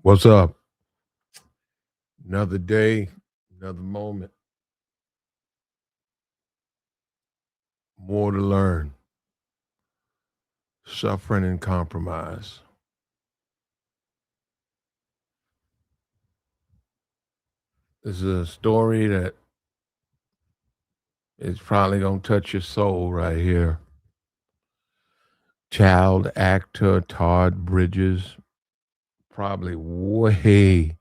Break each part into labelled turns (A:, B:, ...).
A: What's up? Another day, another moment, more to learn. Suffering and compromise. This is a story that is probably going to touch your soul right here. Child actor Todd Bridges, probably way,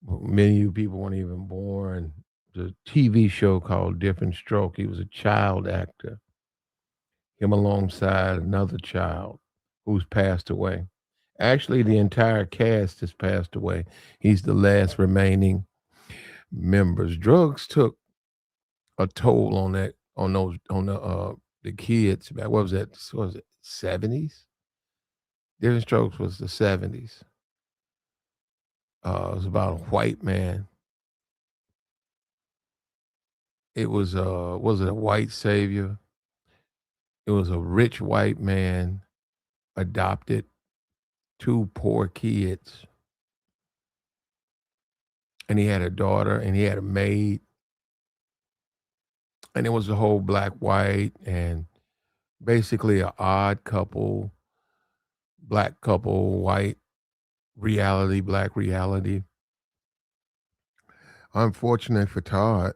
A: many of you people weren't even born. The TV show called Different Stroke. He was a child actor, him alongside another child who's passed away. Actually, the entire cast has passed away. He's the last remaining members. Drugs took a toll on the kids. What was that? What was it? 70s? Different Strokes was the 70s. It was about a white man. It was it a white savior? It was a rich white man adopted two poor kids, and he had a daughter, and he had a maid, and it was a whole black white and basically a odd couple, black couple, white reality, black reality. Unfortunate for Todd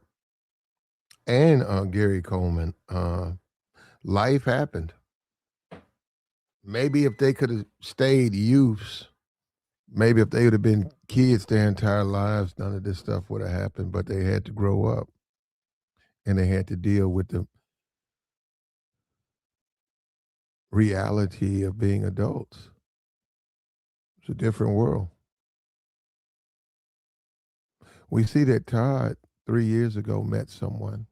A: and Gary Coleman, life happened. Maybe if they could have stayed youths, maybe if they would have been kids their entire lives, none of this stuff would have happened. But they had to grow up and they had to deal with the reality of being adults. It's a different world. We see that Todd 3 years ago met someone,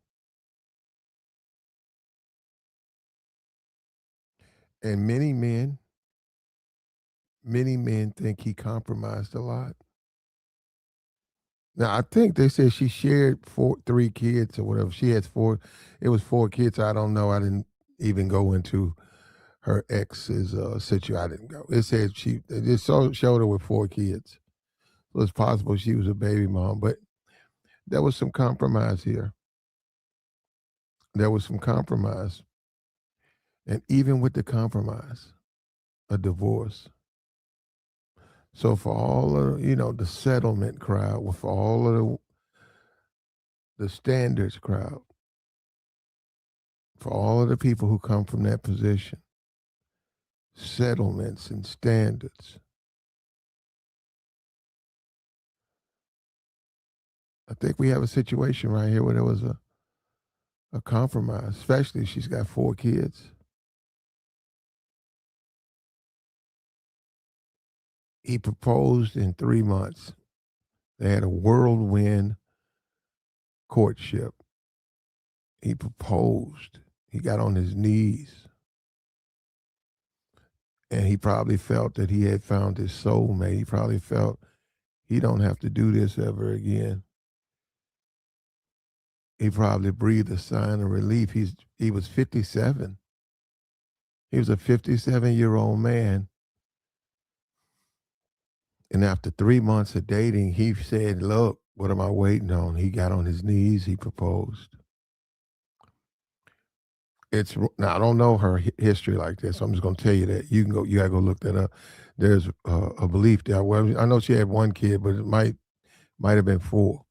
A: and many men think he compromised a lot. Now I think they said she shared three kids or whatever. She has four. It was four kids. I don't know. I didn't even go into her ex's situation. I didn't go. It said they just showed her with four kids. So it's possible she was a baby mom, but there was some compromise here. There was some compromise, and even with the compromise, a divorce. So for all of the settlement crowd, with all of the standards crowd, for all of the people who come from that position, settlements and standards. I think we have a situation right here where there was a compromise, especially she's got four kids. He proposed in 3 months. They had a whirlwind courtship. He proposed. He got on his knees. And he probably felt that he had found his soulmate. He probably felt he don't have to do this ever again. He probably breathed a sign of relief. He was 57. He was a 57-year-old man. And after 3 months of dating, he said, "Look, what am I waiting on?" He got on his knees. He proposed. Now I don't know her history like this. So I'm just going to tell you that you can go. You got to go look that up. There's a belief there. Well, I know she had one kid, but it might have been four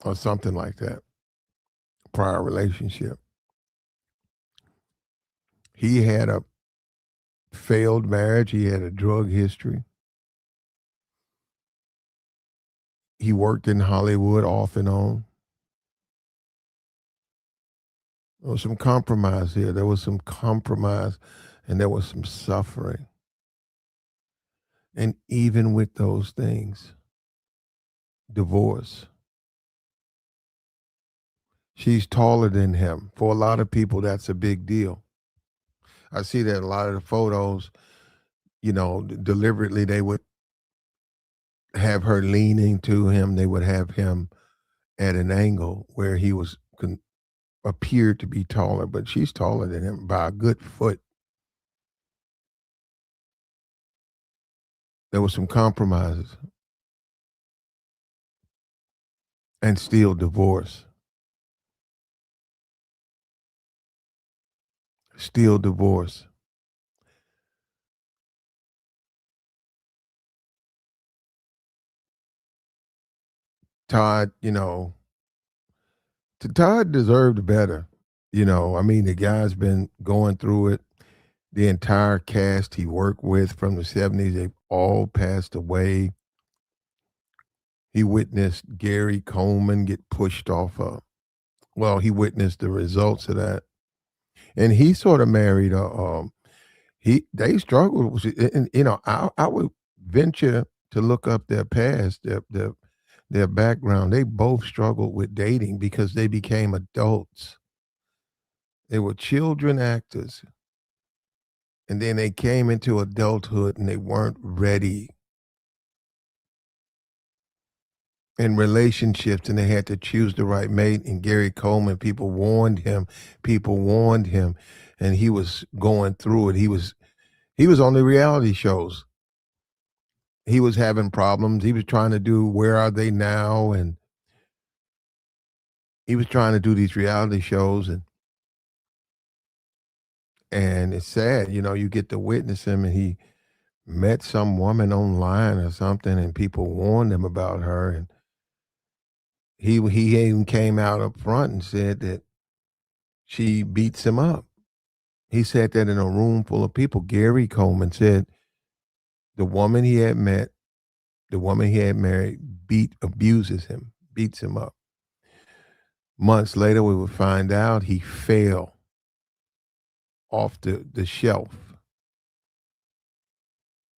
A: or something like that. Prior relationship. He had a failed marriage. He had a drug history. He worked in Hollywood off and on. There was some compromise here. There was some compromise and there was some suffering. And even with those things, divorce. She's taller than him. For a lot of people, that's a big deal. I see that a lot of the photos, deliberately they would have her leaning to him. They would have him at an angle where he appeared to be taller, but she's taller than him by a good foot. There was some compromises and still divorce. Still divorce. Todd, Todd deserved better. I mean, the guy's been going through it. The entire cast he worked with from the 70s, they've all passed away. He witnessed Gary Coleman get pushed off well, he witnessed the results of that. And he sort of married they struggled and I would venture to look up their past, their background. They both struggled with dating because they became adults. They were children actors, and then they came into adulthood and they weren't ready in relationships, and they had to choose the right mate. And Gary Coleman, people warned him, and he was going through it. He was on the reality shows. He was having problems. He was trying to do Where Are They Now? And he was trying to do these reality shows, and it's sad, you get to witness him, and he met some woman online or something, and people warned him about her, and he even came out up front and said that she beats him up. He said that in a room full of people. Gary Coleman said the woman he had met, the woman he had married, abuses him, beats him up. Months later, we would find out he fell off the shelf.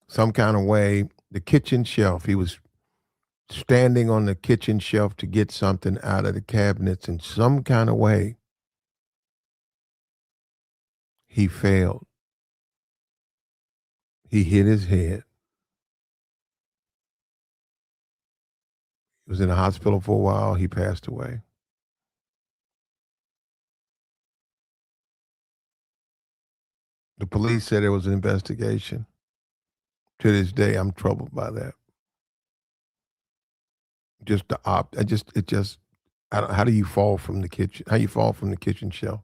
A: Some kind of way, the kitchen shelf. He was standing on the kitchen shelf to get something out of the cabinets, and some kind of way he failed. He hit his head. He was in the hospital for a while. He passed away. The police said there was an investigation. To this day, I'm troubled by that. Just the op. I don't, how do you fall from the kitchen? How you fall from the kitchen shelf?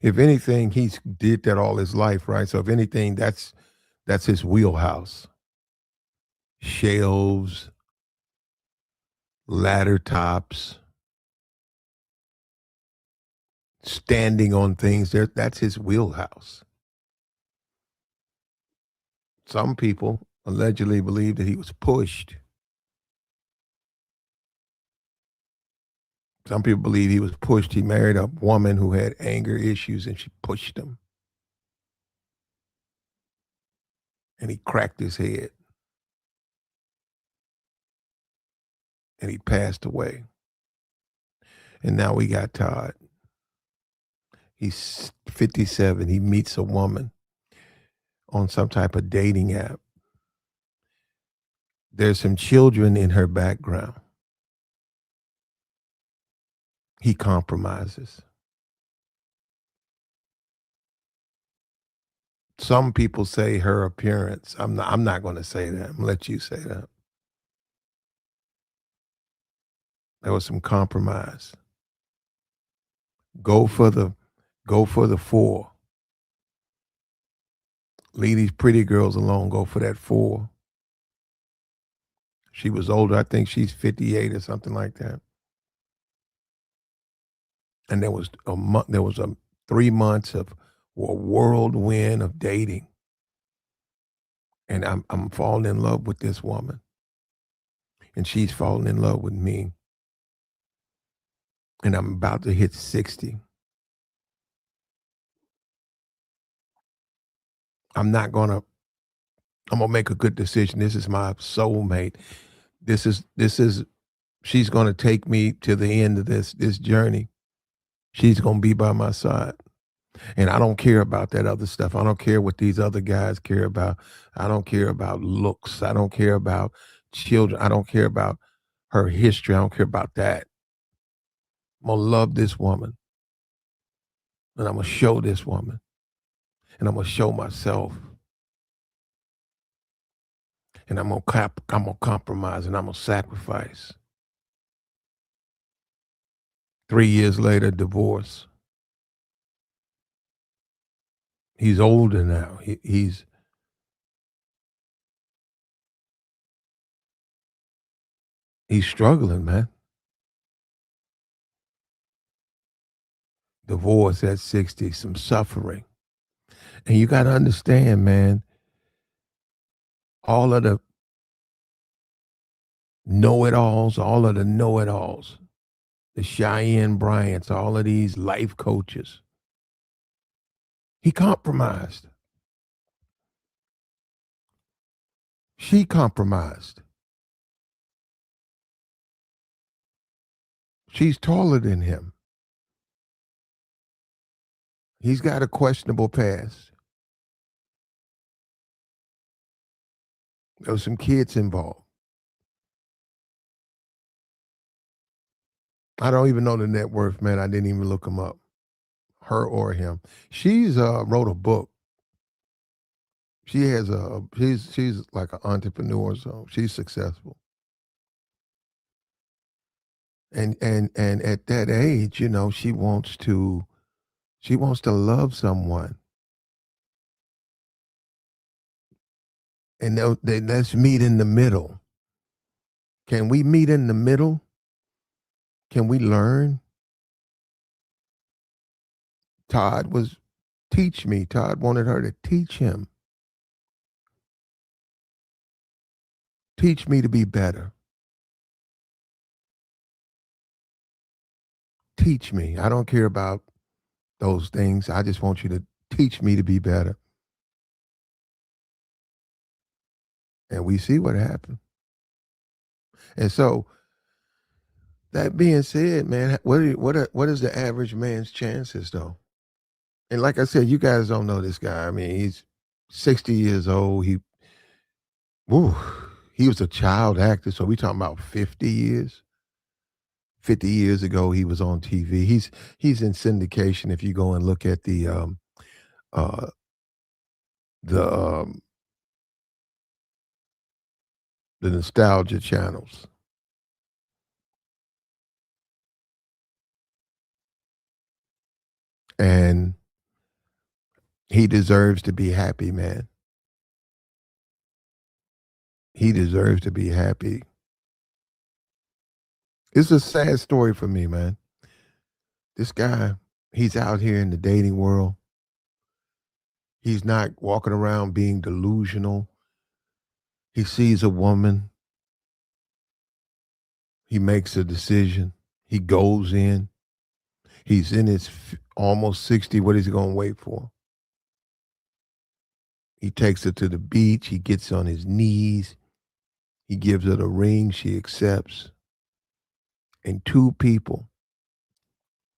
A: If anything, he's did that all his life, right? So if anything, that's his wheelhouse. Shelves, ladder tops, standing on things. That's his wheelhouse. Some people allegedly believe that he was pushed. Some people believe he was pushed. He married a woman who had anger issues and she pushed him. And he cracked his head. And he passed away. And now we got Todd. He's 57. He meets a woman on some type of dating app. There's some children in her background. He compromises. Some people say her appearance. I'm not going to say that. I'm going to let you say that. There was some compromise. Go for the 4. Leave these pretty girls alone. Go for that 4. She was older. I think she's 58 or something like that. And there was 3 months of a whirlwind of dating. And I'm falling in love with this woman. And she's falling in love with me. And I'm about to hit 60. I'm gonna make a good decision. This is my soulmate. She's gonna take me to the end of this journey. She's gonna be by my side. And I don't care about that other stuff. I don't care what these other guys care about. I don't care about looks. I don't care about children. I don't care about her history. I don't care about that. I'm gonna love this woman. And I'm gonna show this woman. And I'm gonna show myself. and I'm gonna compromise and I'm gonna sacrifice. 3 years later, divorce. He's older now. He's struggling, man. Divorce at 60, some suffering. And you got to understand, man, all of the all of the know it alls, the Cheyenne Bryants, all of these life coaches. He compromised. She compromised. She's taller than him. He's got a questionable past. There was some kids involved. I don't even know the net worth, man. I didn't even look him up, her or him. She's wrote a book. She's like an entrepreneur, so she's successful. And at that age, she wants to love someone. And let's meet in the middle. Can we meet in the middle? Can we learn? Todd was teach me. Todd wanted her to teach him. Teach me to be better. Teach me. I don't care about those things. I just want you to teach me to be better. And we see what happened. And so that being said, man, what is the average man's chances though? And like I said, you guys don't know this guy. I mean, he's 60 years old. Woo, he was a child actor. So we talking about 50 years. 50 years ago, he was on TV. He's in syndication. If you go and look at uh, the um, the nostalgia channels, and he deserves to be happy, man. He deserves to be happy. It's a sad story for me, man. This guy, he's out here in the dating world. He's not walking around being delusional. He sees a woman, he makes a decision, he goes in. He's in his almost 60. What is he going to wait for? He takes her to the beach. He gets on his knees. He gives her the ring. She accepts. And two people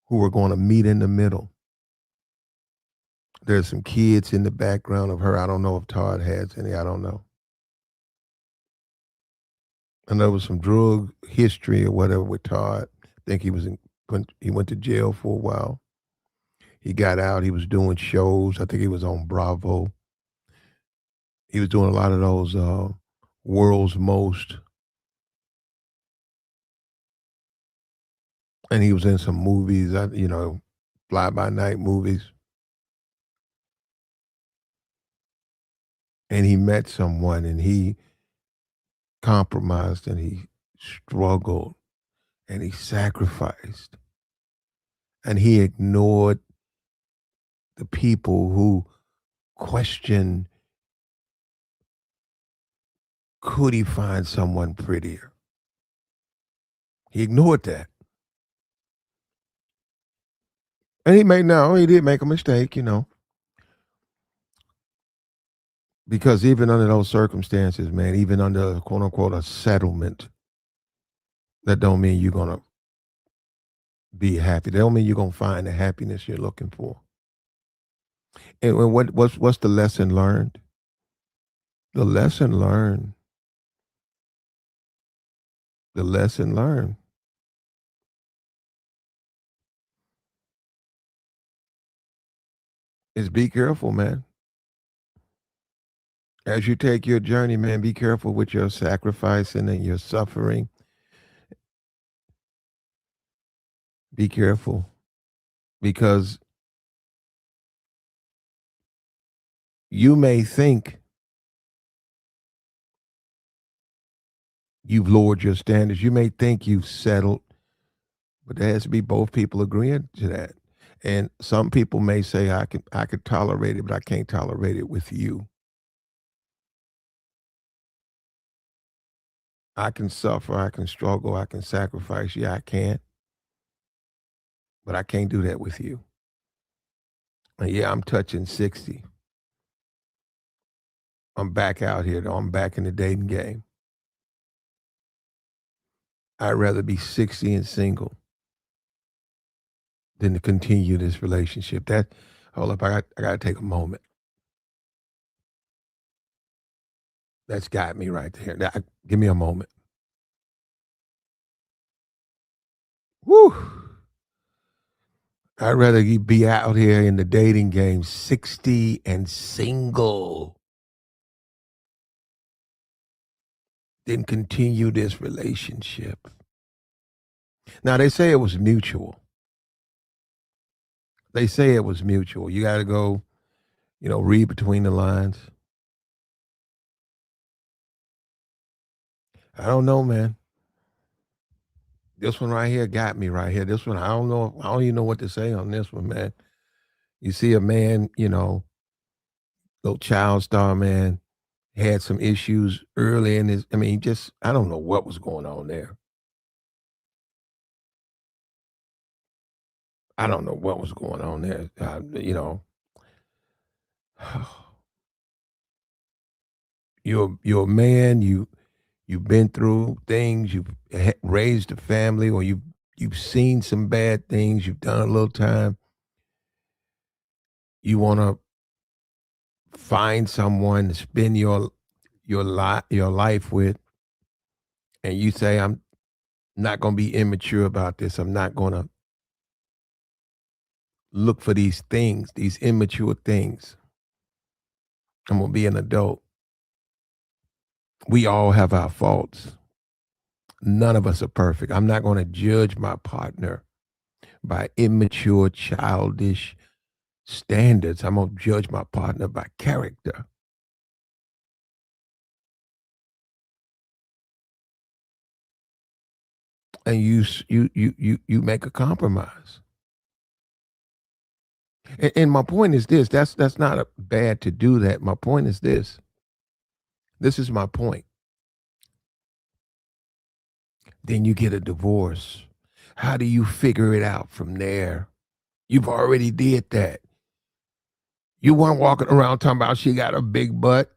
A: who are going to meet in the middle. There's some kids in the background of her. I don't know if Todd has any. I don't know. And there was some drug history or whatever with Todd. I think he went to jail for a while. He got out. He was doing shows. I think he was on Bravo. He was doing a lot of those world's most, and he was in some movies. Fly by night movies. And he met someone, and he compromised, and he struggled, and he sacrificed, and he ignored the people who questioned, could he find someone prettier? He ignored that. And he did make a mistake, because even under those circumstances, man, even under quote unquote a settlement, that don't mean you're gonna be happy. That don't mean you're gonna find the happiness you're looking for. And what's the lesson learned? The lesson learned. The lesson learned is be careful, man. As you take your journey, man, be careful with your sacrificing and your suffering. Be careful because you may think you've lowered your standards. You may think you've settled, but there has to be both people agreeing to that. And some people may say, I could tolerate it, but I can't tolerate it with you. I can suffer, I can struggle, I can sacrifice. Yeah, I can, but I can't do that with you. And yeah, I'm touching 60. I'm back out here though. I'm back in the dating game. I'd rather be 60 and single than to continue this relationship. That hold up, I gotta take a moment. That's got me right there. Give me a moment. Woo! I'd rather you be out here in the dating game 60 and single than continue this relationship. Now they say it was mutual. They say it was mutual. You gotta go, read between the lines. I don't know, man. This one right here got me right here. This one, I don't know. I don't even know what to say on this one, man. You see a man, little child star man, had some issues early in his. I mean, just I don't know what was going on there. I don't know what was going on there. You're a man. You've been through things. You've raised a family, or you've seen some bad things. You've done a little time. You want to find someone to spend your life with, and you say, "I'm not going to be immature about this. I'm not going to look for these things, these immature things. I'm going to be an adult." We all have our faults. None of us are perfect. I'm not going to judge my partner by immature, childish standards. I'm going to judge my partner by character. And you make a compromise. And my point is this. That's not bad to do that. My point is this. This is my point. Then you get a divorce. How do you figure it out from there? You've already did that. You weren't walking around talking about she got a big butt.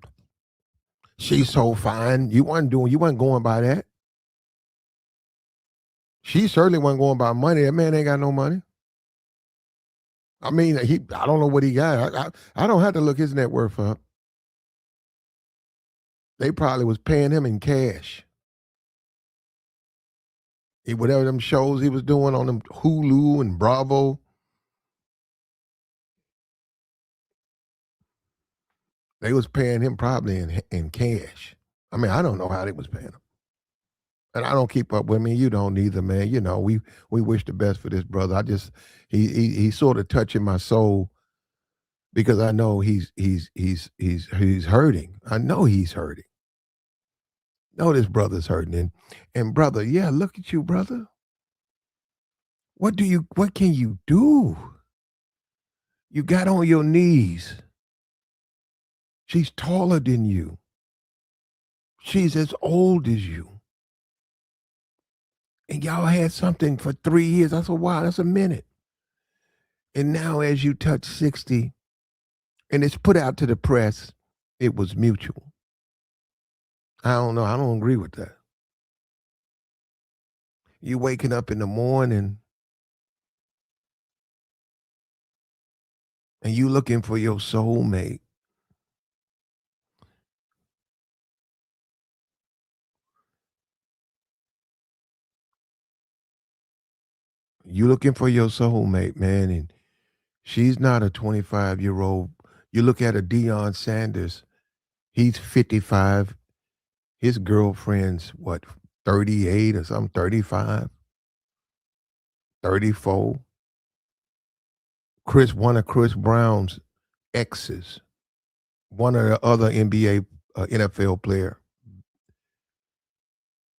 A: She's so fine. You weren't going by that. She certainly wasn't going by money. That man ain't got no money. I mean, I don't know what he got. I don't have to look his net worth up. They probably was paying him in cash. Whatever them shows he was doing on them Hulu and Bravo, they was paying him probably in cash. I mean, I don't know how they was paying him. And I don't keep up with me. You don't either, man. We wish the best for this brother. I just he's sort of touching my soul because I know he's hurting. I know he's hurting. No, this brother's hurting. And brother, yeah, look at you, brother. What can you do? You got on your knees. She's taller than you. She's as old as you. And y'all had something for 3 years. That's a while. That's a minute. And now as you touch 60, and it's put out to the press, it was mutual. I don't know. I don't agree with that. You waking up in the morning and you looking for your soulmate. You looking for your soulmate, man, and she's not a 25-year-old. You look at a Deion Sanders. He's 55. His girlfriend's what, 38 or something, 35, 34. One of Chris Brown's exes, one of the other NBA, NFL player,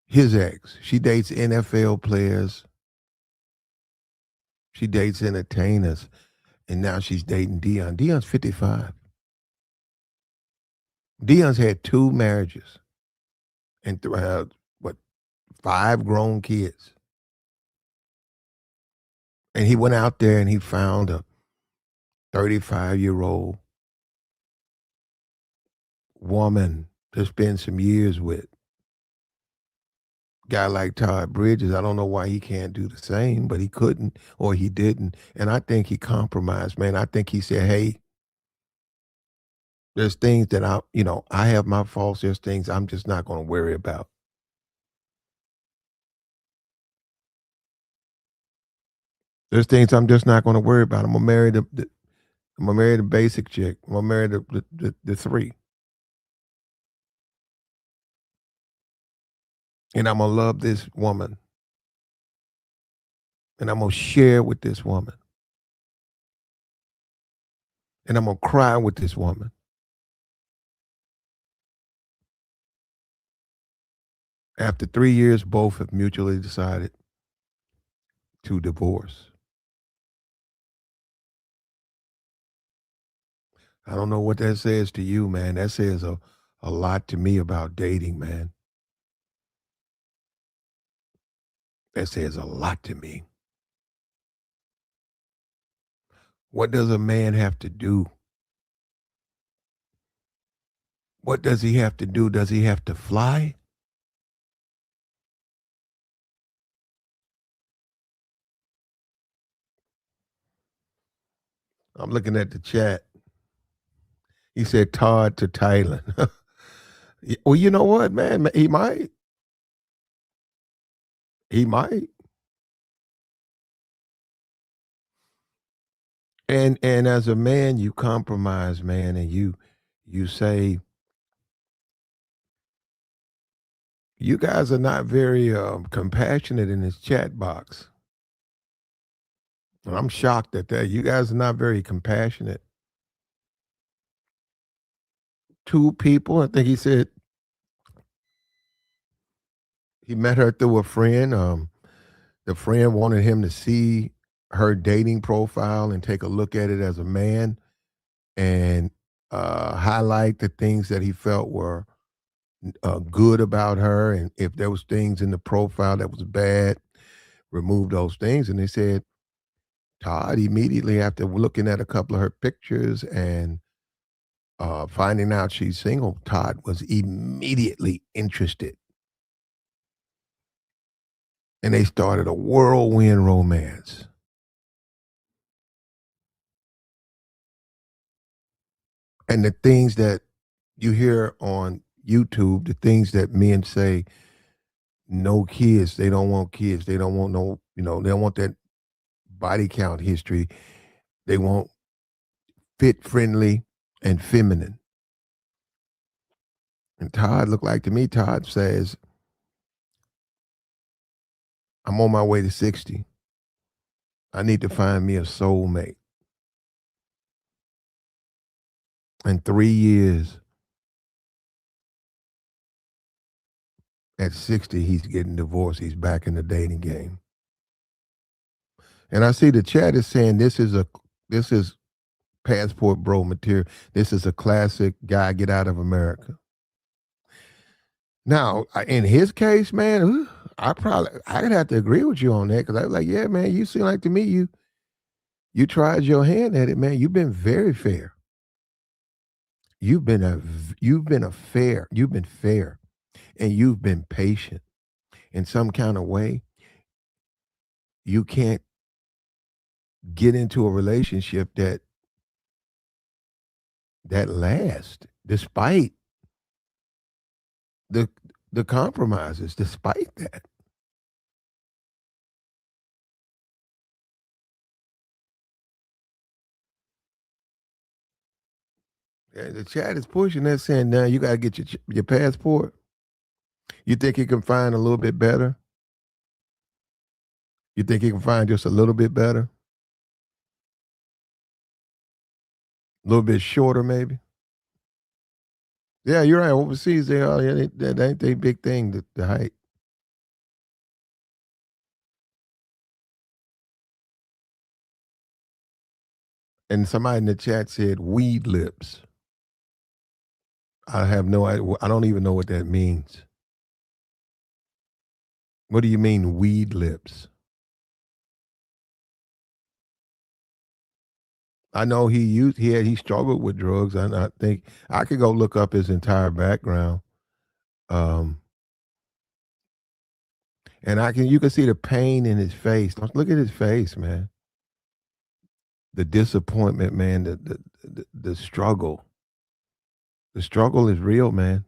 A: his ex. She dates NFL players. She dates entertainers, and now she's dating Dion. Dion's 55. Dion's had two marriages and what, five grown kids. And he went out there and he found a 35-year-old woman to spend some years with. Guy like Todd Bridges, I don't know why he can't do the same, but he couldn't or he didn't. And I think he compromised, man. I think he said, hey, there's things that I have my faults. There's things I'm just not going to worry about. There's things I'm just not going to worry about. I'm gonna marry the basic chick. I'm gonna marry the three, and I'm gonna love this woman, and I'm gonna share with this woman, and I'm gonna cry with this woman. After 3 years, both have mutually decided to divorce. I don't know what that says to you, man. That says a lot to me about dating, man. That says a lot to me. What does a man have to do? What does he have to do? Does he have to fly? I'm looking at the chat. He said Todd to Thailand. Well, you know what, man? He might. He might. And as a man, you compromise, man, and you say you guys are not very compassionate in this chat box. And I'm shocked at that. You guys are not very compassionate. Two people, I think he said he met her through a friend. The friend wanted him to see her dating profile and take a look at it as a man and highlight the things that he felt were good about her, and if there was things in the profile that was bad, remove those things. And they said Todd immediately after looking at a couple of her pictures and finding out she's single, Todd was immediately interested, and they started a whirlwind romance. And the things that you hear on YouTube, the things that men say, no kids, they don't want kids, they don't want no, they don't want that body count history. They want fit, friendly, and feminine. And Todd looked like to me, Todd says, I'm on my way to 60. I need to find me a soulmate. In 3 years, at 60, he's getting divorced. He's back in the dating game. And I see the chat is saying this is passport bro material. This is a classic guy get out of America. Now, in his case, man, I'd have to agree with you on that because I was like, yeah, man, you seem like to me you tried your hand at it, man. You've been very fair. You've been fair, and you've been patient. In some kind of way, you can't get into a relationship that lasts despite the the compromises, despite that. The chat is pushing that saying now you gotta get your passport. You think he can find a little bit better? You think he can find just a little bit better? A little bit shorter, maybe? Yeah, you're right. Overseas, they are. Yeah, that ain't they big thing. The height. And somebody in the chat said weed lips. I have no idea. I don't even know what that means. What do you mean weed lips? I know he struggled with drugs. And I think I could go look up his entire background. Um, and you can see the pain in his face. Look at his face, man. The disappointment, man. The struggle. The struggle is real, man.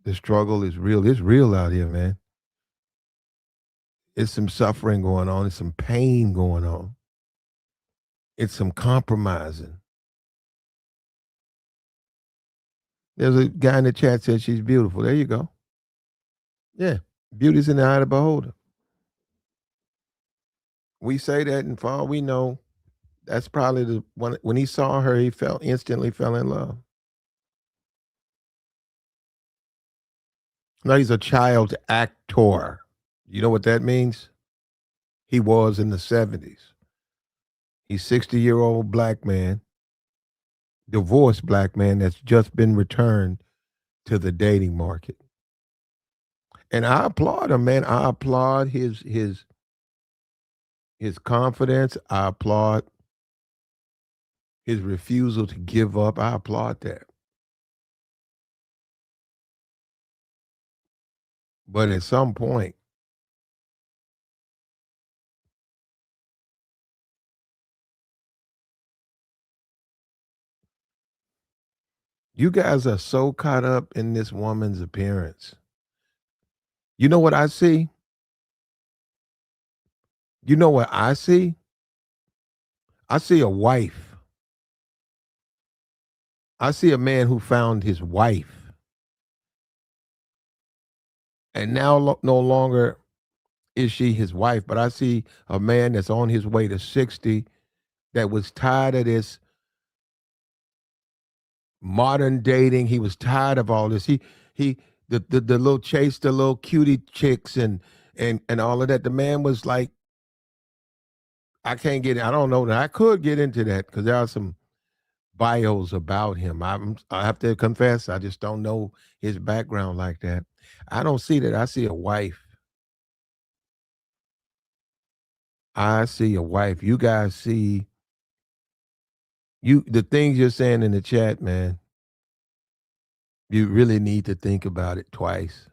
A: The struggle is real. It's real out here, man. It's some suffering going on. It's some pain going on. It's some compromising. There's a guy in the chat said she's beautiful. There you go. Yeah. Beauty's in the eye of the beholder. We say that, and for all we know, that's probably the one. When he saw her, he instantly fell in love. No, he's a child actor. You know what that means? He was in the 70s. He's 60-year-old black man, divorced black man that's just been returned to the dating market. And I applaud him, man. I applaud his confidence. I applaud his refusal to give up. I applaud that. But at some point, you guys are so caught up in this woman's appearance. You know what I see? You know what I see? I see a wife. I see a man who found his wife. And now no longer is she his wife, but I see a man that's on his way to 60 that was tired of this modern dating. He was tired of all this. He the little chase the little cutie chicks and all of that. The man was like, I can't get. I don't know that I could get into that because there are some bios about him. I have to confess, I just don't know his background like that. I don't see that. I see a wife. I see a wife. You guys see the things you're saying in the chat, man. You really need to think about it twice.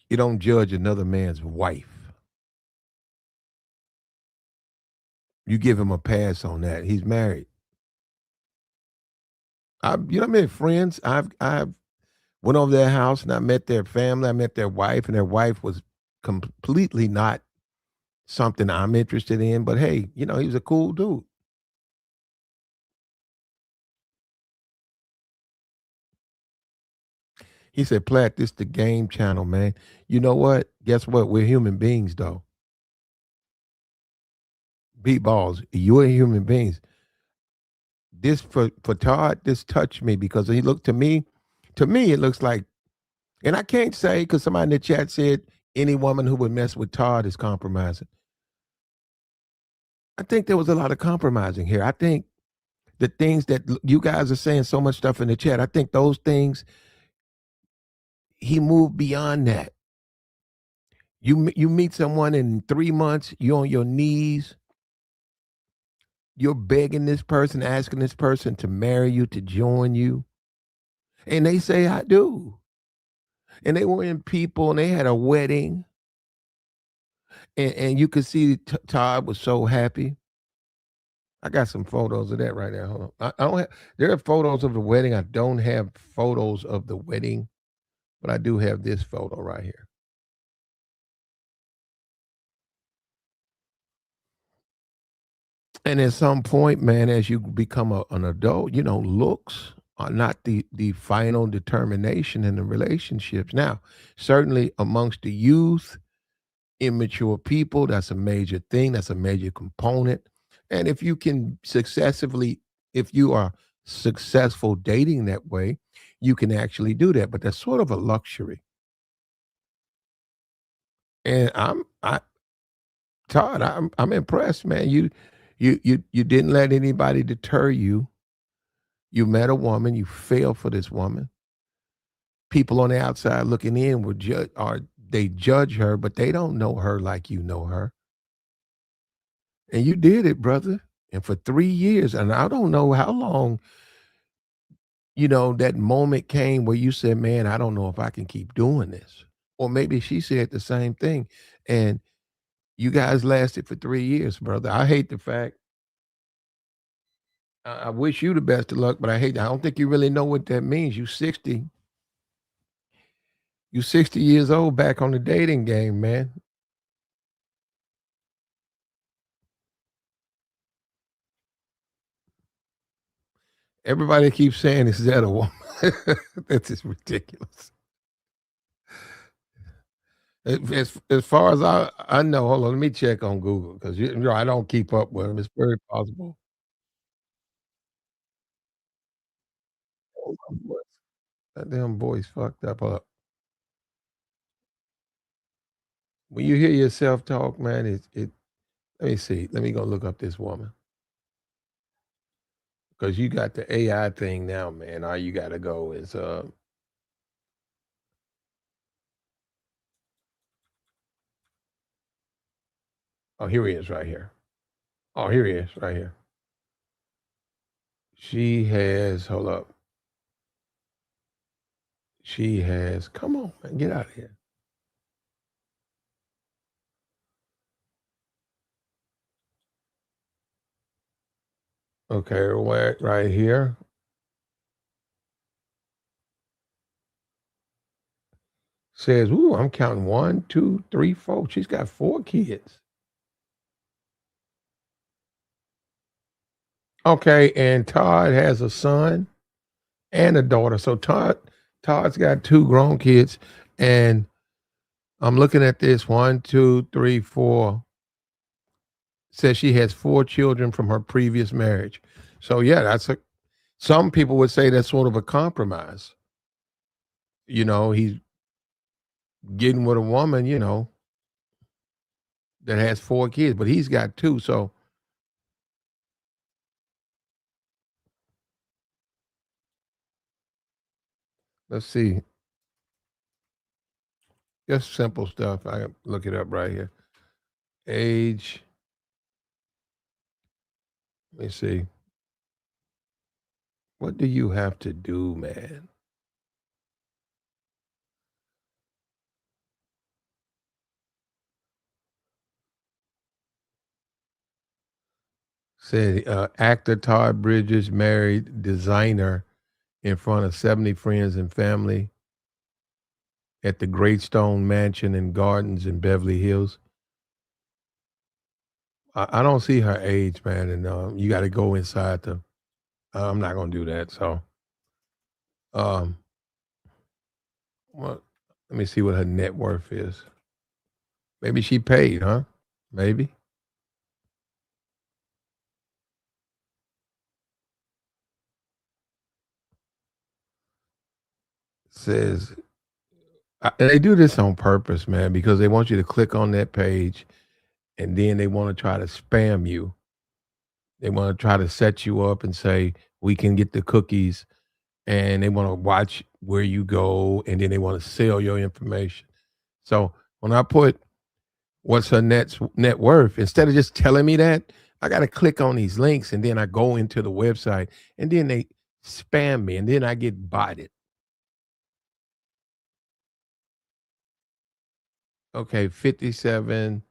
A: You don't judge another man's wife. You give him a pass on that. He's married. You know how many friends I've went over their house and I met their family. I met their wife, and their wife was completely not something I'm interested in. But hey, he was a cool dude. He said, Platt, this the game channel, man. You know what? Guess what? We're human beings, though. Beat balls. You're human beings. This for Todd, this touched me because he looked to me, it looks like, and I can't say because somebody in the chat said any woman who would mess with Todd is compromising. I think there was a lot of compromising here. I think the things that you guys are saying so much stuff in the chat, I think those things, he moved beyond that. You meet someone in 3 months, you're on your knees, you're begging this person, asking this person to marry you, to join you, and they say I do. And they were in people, and they had a wedding, and you could see Todd was so happy. I got some photos of that right now. Hold on. I don't have. There are photos of the wedding. I don't have photos of the wedding, but I do have this photo right here. And at some point, man, as you become an adult, looks are not the final determination in the relationships. Now, certainly amongst the youth, immature people, that's a major thing. That's a major component. And if you are successful dating that way, you can actually do that. But that's sort of a luxury. And Todd, I'm impressed, man. You didn't let anybody deter you. You met a woman, you fell for this woman. People on the outside looking in will judge or they judge her, but they don't know her like you know her. And you did it, brother. And for 3 years, and I don't know how long, that moment came where you said, "Man, I don't know if I can keep doing this." Or maybe she said the same thing. And you guys lasted for 3 years, brother. I hate the fact I wish you the best of luck, but I don't think you really know what that means. You 60 years old back on the dating game, man. Everybody keeps saying, "Is that a woman?" That's just ridiculous. As far as I know, hold on, let me check on Google because I don't keep up with them. It's very possible. Hold on, boy. That damn voice fucked up. When you hear yourself talk, man, it let me see. Let me go look up this woman because you got the AI thing now, man. All you gotta go is, oh, here he is right here. Oh, here he is right here. She has hold up. She has come on, man, get out of here. Okay, right here. Says, "Ooh, I'm counting 1, 2, 3, 4." She's got 4 kids. Okay, and Todd has a son and a daughter. So Todd's got 2 grown kids, and I'm looking at this 1, 2, 3, 4. Says she has 4 children from her previous marriage. So yeah, that's a some people would say that's sort of a compromise. He's getting with a woman, that has 4 kids, but he's got 2. So let's see. Just simple stuff. I look it up right here. Age. Let me see. What do you have to do, man? Said actor Todd Bridges married designer in front of 70 friends and family at the Great Stone Mansion and Gardens in Beverly Hills. I don't see her age, man, and you got to go inside the. I'm not gonna do that. So, um, well, let me see what her net worth is. Maybe she paid, huh? Maybe says and they do this on purpose, man, because they want you to click on that page, and then they want to try to spam you. They want to try to set you up and say we can get the cookies, and they want to watch where you go, and then they want to sell your information. So when I put what's her net worth, instead of just telling me that, I got to click on these links, and then I go into the website, and then they spam me, and then I get botted. Okay, 57.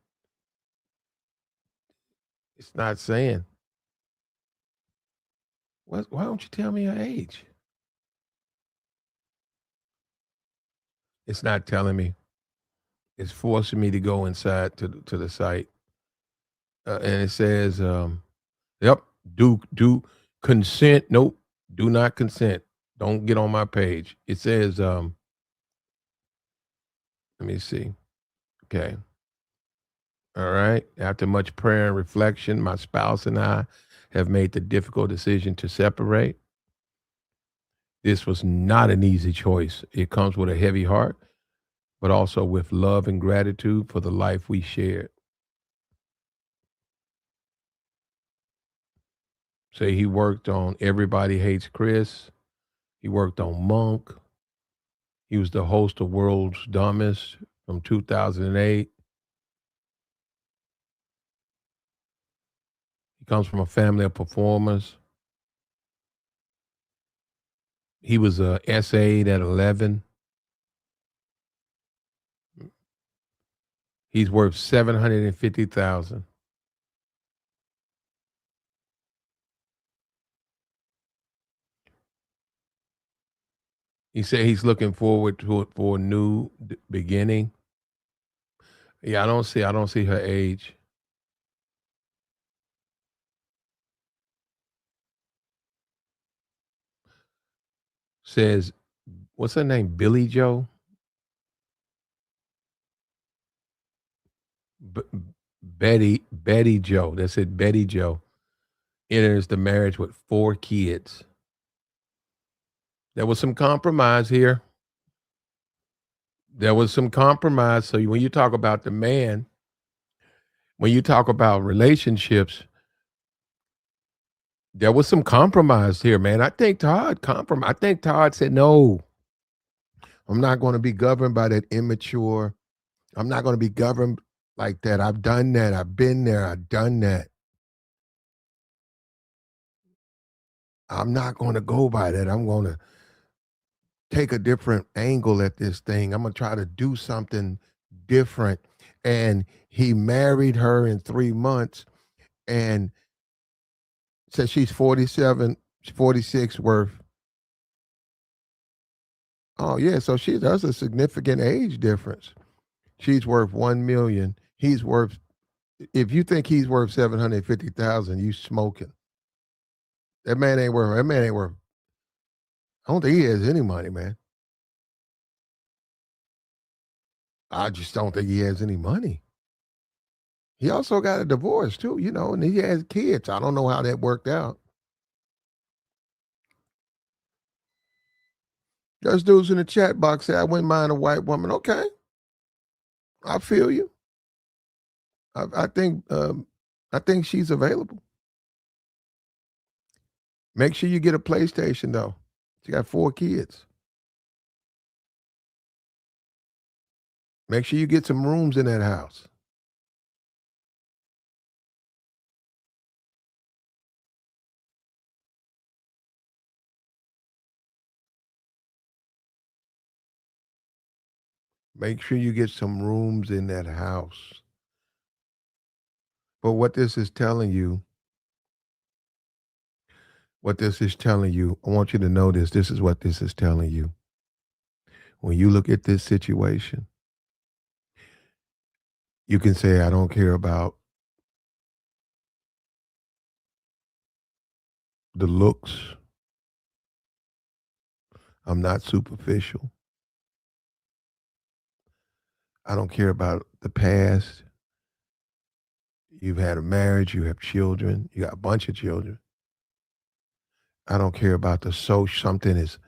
A: It's not saying. What? Why don't you tell me her age? It's not telling me. It's forcing me to go inside to the site, and it says Yep. Do consent. Nope. Do not consent. Don't get on my page. It says, let me see. Okay. All right. After much prayer and reflection, my spouse and I have made the difficult decision to separate. This was not an easy choice. It comes with a heavy heart, but also with love and gratitude for the life we shared. Say he worked on Everybody Hates Chris. He worked on Monk. He was the host of World's Dumbest from 2008. He comes from a family of performers. He was a S.A.'d at 11. He's worth 750,000. He said he's looking forward to it for a new beginning. Yeah, I don't see her age. Says, what's her name? Billy Joe? B- Betty Joe. That's it. Betty Joe enters the marriage with 4 kids. There was some compromise here. There was some compromise. So when you talk about the man, when you talk about relationships, there was some compromise here, man. I think Todd compromised. I think Todd said, no, I'm not going to be governed by that immature. I'm not going to be governed like that. I've done that. I've been there. I've done that. I'm not going to go by that. I'm going to take a different angle at this thing. I'm going to try to do something different. And he married her in 3 months and said she's 47, 46 worth. Oh, yeah. So there's a significant age difference. She's worth 1 million. He's worth, if you think he's worth 750,000, you smoking. That man ain't worth, I don't think he has any money, man. I just don't think he has any money. He also got a divorce too, and he has kids. I don't know how that worked out. There's dudes in the chat box say I wouldn't mind a white woman. Okay, I feel you. I think she's available. Make sure you get a PlayStation though. She got 4 kids. Make sure you get some rooms in that house. Make sure you get some rooms in that house. But what this is telling you, I want you to know this. This is what this is telling you. When you look at this situation, you can say, I don't care about the looks. I'm not superficial. I don't care about the past. You've had a marriage, you have children, you got a bunch of children. I don't care about the something as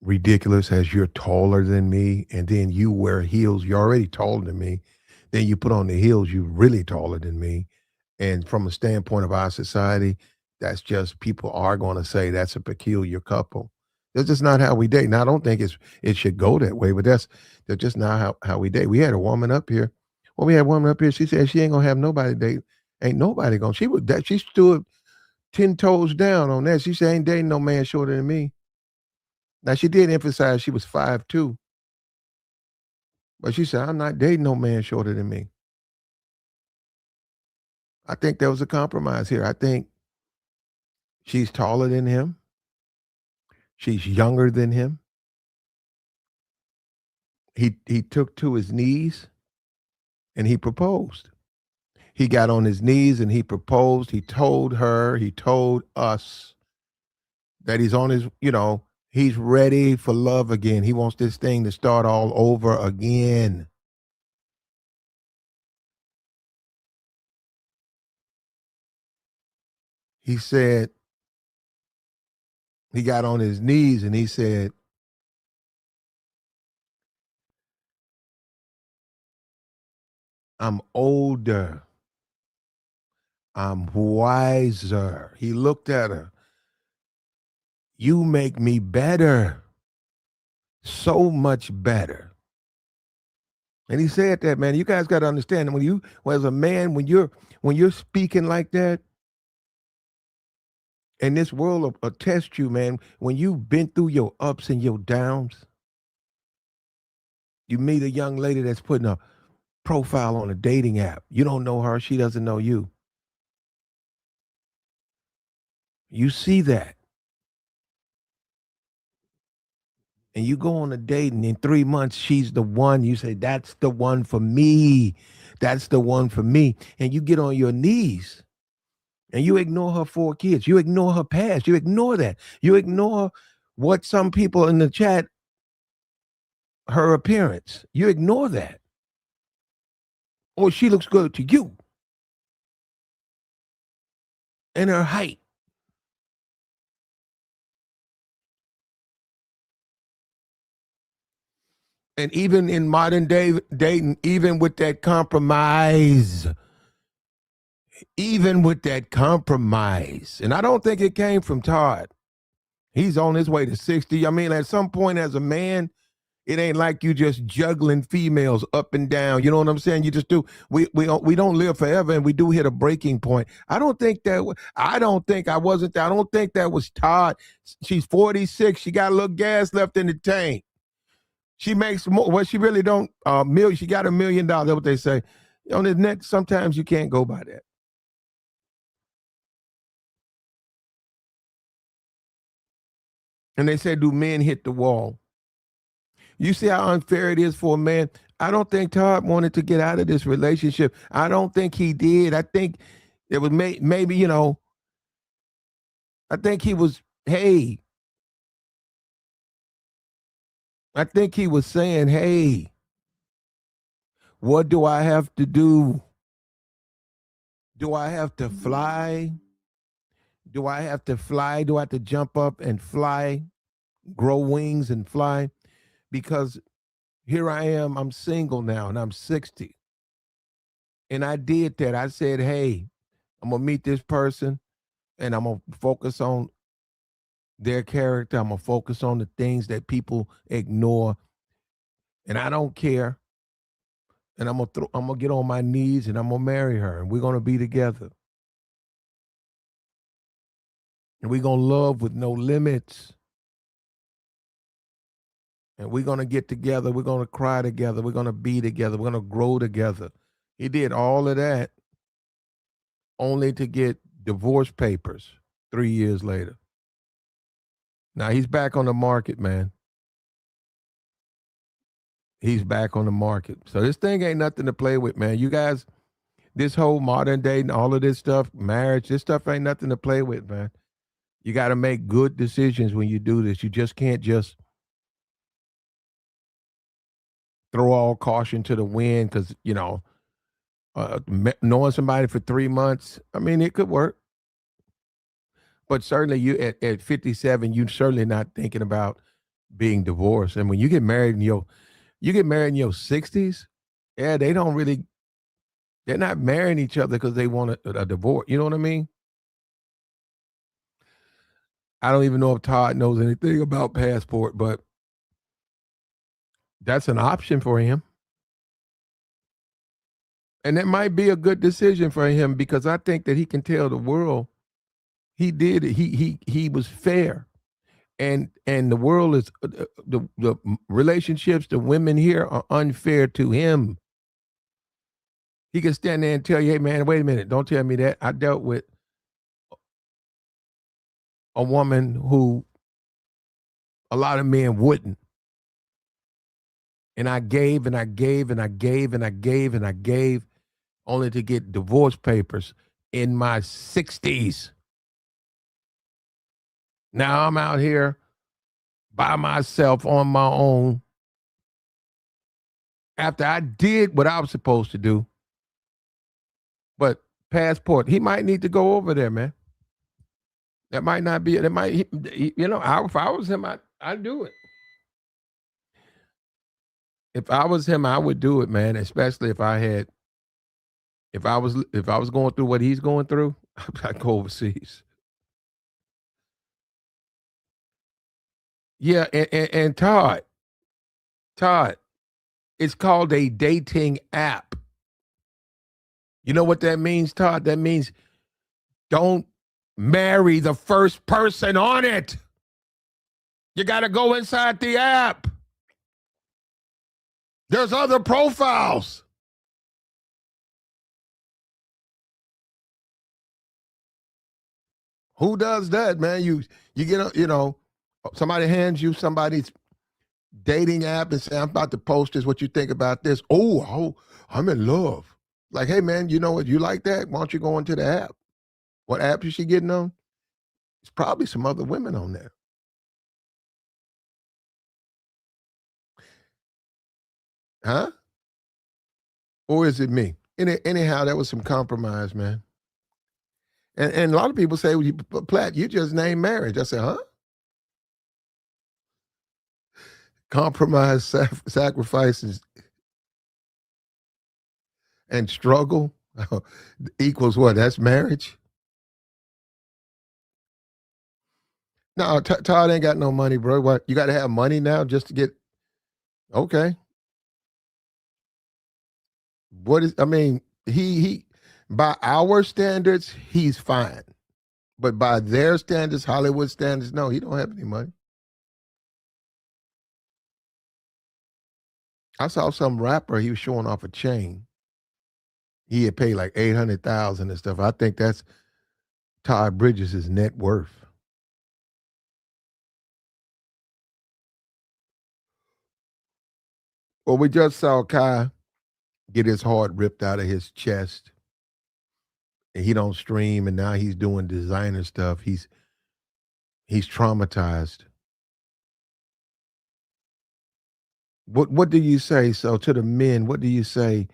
A: ridiculous as you're taller than me and then you wear heels. You're already taller than me. Then you put on the heels, you're really taller than me. And from a standpoint of our society, that's just people are going to say that's a peculiar couple. That's just not how we date. Now, I don't think it should go that way, but that's just not how we date. We had a woman up here. Well, we had a woman up here. She said she ain't gonna have nobody date. Ain't nobody gonna. She stood 10 toes down on that. She said ain't dating no man shorter than me. Now she did emphasize she was 5'2", but she said I'm not dating no man shorter than me. I think there was a compromise here. I think she's taller than him. She's younger than him. He took to his knees and he proposed. He got on his knees and he proposed. He told her, he told us that he's on his, he's ready for love again. He wants this thing to start all over again. He said, he got on his knees and he said, I'm older. I'm wiser. He looked at her. You make me better. So much better. And he said that, man. You guys got to understand when you, as a man, when you're speaking like that, and this world will test you, man. When you've been through your ups and your downs, you meet a young lady that's putting a profile on a dating app. You don't know her; she doesn't know you. You see that, and you go on a date, and in 3 months, she's the one. You say, "That's the one for me. That's the one for me." And you get on your knees and you ignore her 4 kids. You ignore her past. You ignore that. You ignore what some people in the chat, her appearance. You ignore that. Or she looks good to you and her height. And even in modern day dating, even with that compromise, and I don't think it came from Todd. He's on his way to 60. I mean, at some point as a man, it ain't like you just juggling females up and down. You know what I'm saying? You just do. We don't live forever, and we do hit a breaking point. I don't think that. I don't think I wasn't. I don't think that was Todd. She's 46. She got a little gas left in the tank. She makes more. Well, she really don't. Million. She got $1 million. That's what they say. On the net, sometimes you can't go by that. And they say, do men hit the wall? You see how unfair it is for a man? I don't think Todd wanted to get out of this relationship. I don't think he did. I think it was maybe, I think he was, hey, I think he was saying, hey, what do I have to do? Do I have to fly? Do I have to fly? Do I have to jump up and fly, grow wings and fly? Because here I am, I'm single now and I'm 60. And I did that. I said, hey, I'm going to meet this person and I'm going to focus on their character. I'm going to focus on the things that people ignore. And I don't care. And I'm going to get on my knees and I'm going to marry her and we're going to be together. And we're going to love with no limits. And we're going to get together. We're going to cry together. We're going to be together. We're going to grow together. He did all of that only to get divorce papers 3 years later. Now he's back on the market, man. He's back on the market. So this thing ain't nothing to play with, man. You guys, this whole modern day and all of this stuff, marriage, this stuff ain't nothing to play with, man. You got to make good decisions when you do this. You just can't just throw all caution to the wind because, knowing somebody for 3 months, I mean, it could work. But certainly you at 57, you're certainly not thinking about being divorced. And when you get married in your 60s, yeah, they're not marrying each other because they want a divorce. You know what I mean? I don't even know if Todd knows anything about passport, but that's an option for him. And that might be a good decision for him because I think that he can tell the world he did it. He was fair. And the world is the relationships, the women here are unfair to him. He can stand there and tell you, hey man, wait a minute, don't tell me that. I dealt with a woman who a lot of men wouldn't. And I gave and I gave and I gave and I gave and I gave. only to get divorce papers in my 60s. Now I'm out here by myself on my own after I did what I was supposed to do. But passport, he might need to go over there, man. That might not be. That might, if I was him, I'd do it. If I was him, I would do it, man. Especially if I was going through what he's going through, I'd go overseas. Yeah, and Todd, it's called a dating app. You know what that means, Todd? That means don't marry the first person on it. You got to go inside the app. There's other profiles. Who does that, man? You get somebody hands you somebody's dating app and say, I'm about to post this. What you think about this? Oh, I'm in love. Like, hey, man, you know what? You like that? Why don't you go into the app? What app is she getting on? It's probably some other women on there. Huh? Or is it me? Anyhow, that was some compromise, man. And a lot of people say, well, Platt, you just named marriage. I said, huh? Compromise, sacrifices, and struggle equals what? That's marriage? No, Todd ain't got no money, bro. What? You got to have money now just to get. Okay. What is, I mean, by our standards, he's fine. But by their standards, Hollywood standards, no, he don't have any money. I saw some rapper, he was showing off a chain. He had paid like 800,000 and stuff. I think that's Todd Bridges' net worth. Well, we just saw Kai get his heart ripped out of his chest. And he don't stream, and now he's doing designer stuff. He's traumatized. What do you say? So to the men, what do you say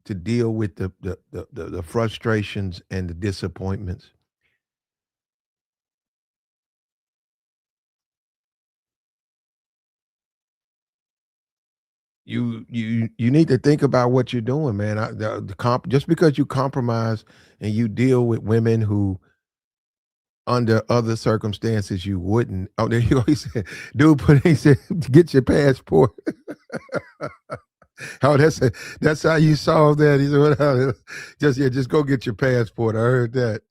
A: to deal with the frustrations and the disappointments? You need to think about what you're doing, man. Just because you compromise and you deal with women who under other circumstances you wouldn't. Oh, there you go. He said, dude, he said, get your passport. Oh, that's how you solve that. He said, well, just go get your passport. I heard that.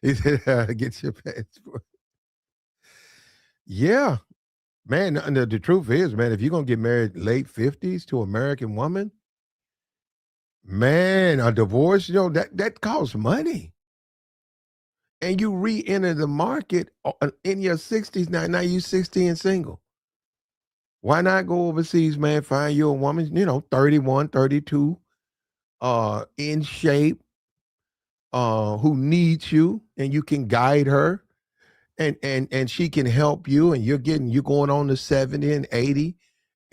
A: He said, get your passport. Yeah, man. The truth is, man, if you're gonna get married late 50s to an American woman, man, a divorce, that costs money. And you re-enter the market in your 60s now. Now you 60 and single. Why not go overseas, man? Find you a woman, 31, 32, in shape, who needs you, and you can guide her, and she can help you, and you're going on to 70 and 80,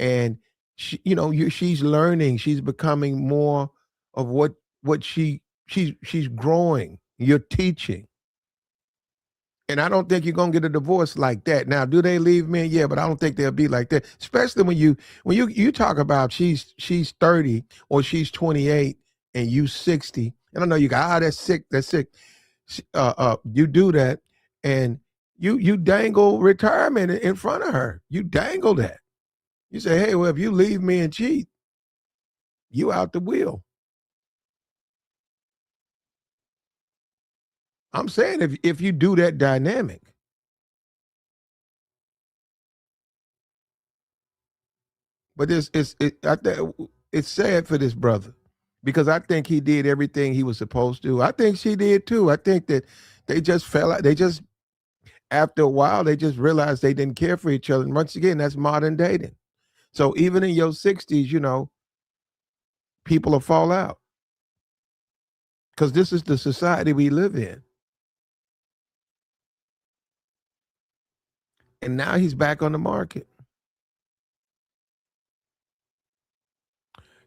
A: and she's learning, she's becoming more of what she's growing. You're teaching. And I don't think you're gonna get a divorce like that. Now, do they leave men? Yeah, but I don't think they'll be like that. Especially when you talk about she's 30 or she's 28 and you 60. And I know you go, that's sick, that's sick. You do that, and you dangle retirement in front of her. You dangle that. You say, hey, well, if you leave me and cheat, you out the wheel. I'm saying if you do that dynamic. But it's sad for this brother because I think he did everything he was supposed to. I think she did too. I think that they just fell out. They just after a while they just realized they didn't care for each other. And once again, that's modern dating. So even in your 60s, people will fall out because this is the society we live in. And now he's back on the market.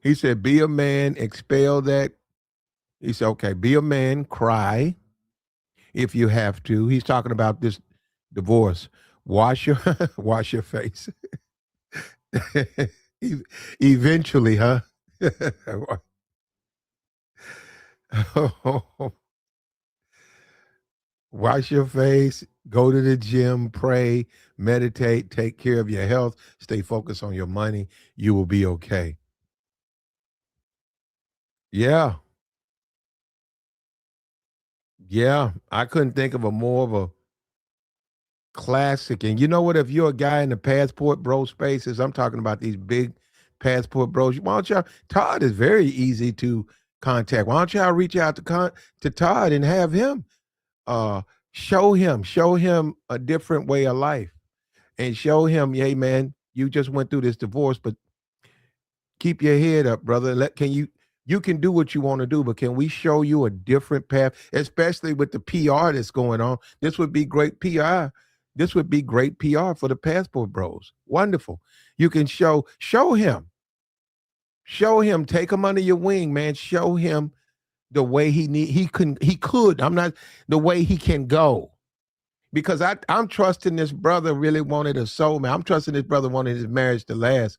A: He said, be a man, expel that. He said, okay, be a man, cry if you have to. He's talking about this divorce. Wash your wash your face. Eventually, huh? Wash your face, go to the gym, pray, meditate, take care of your health, stay focused on your money. You will be okay. Yeah. Yeah. I couldn't think of a more of a classic. And you know what? If you're a guy in the passport bro spaces, I'm talking about these big passport bros. Why don't y'all? Todd is very easy to contact. Why don't y'all reach out to Todd and have him uh show him a different way of life and show him, hey man, you just went through this divorce, but keep your head up, brother. Can you can do what you want to do, but can we show you a different path, especially with the PR that's going on? This would be great PR. This would be great PR for the passport bros. Wonderful. You can show him, take him under your wing, man. Show him the way he could. I'm not the way he can go. Because I'm trusting this brother really wanted a soulmate. I'm trusting this brother wanted his marriage to last.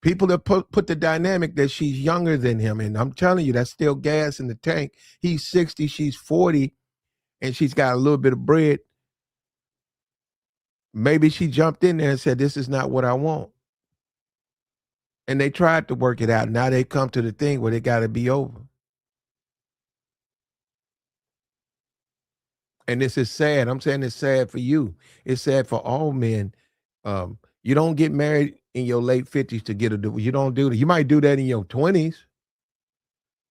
A: People have put the dynamic that she's younger than him. And I'm telling you, that's still gas in the tank. He's 60, she's 40, and she's got a little bit of bread. Maybe she jumped in there and said, this is not what I want. And they tried to work it out. Now they come to the thing where they got to be over. And this is sad. I'm saying it's sad for you. It's sad for all men. You don't get married in your late 50s to get a divorce. You don't do that. You might do that in your 20s,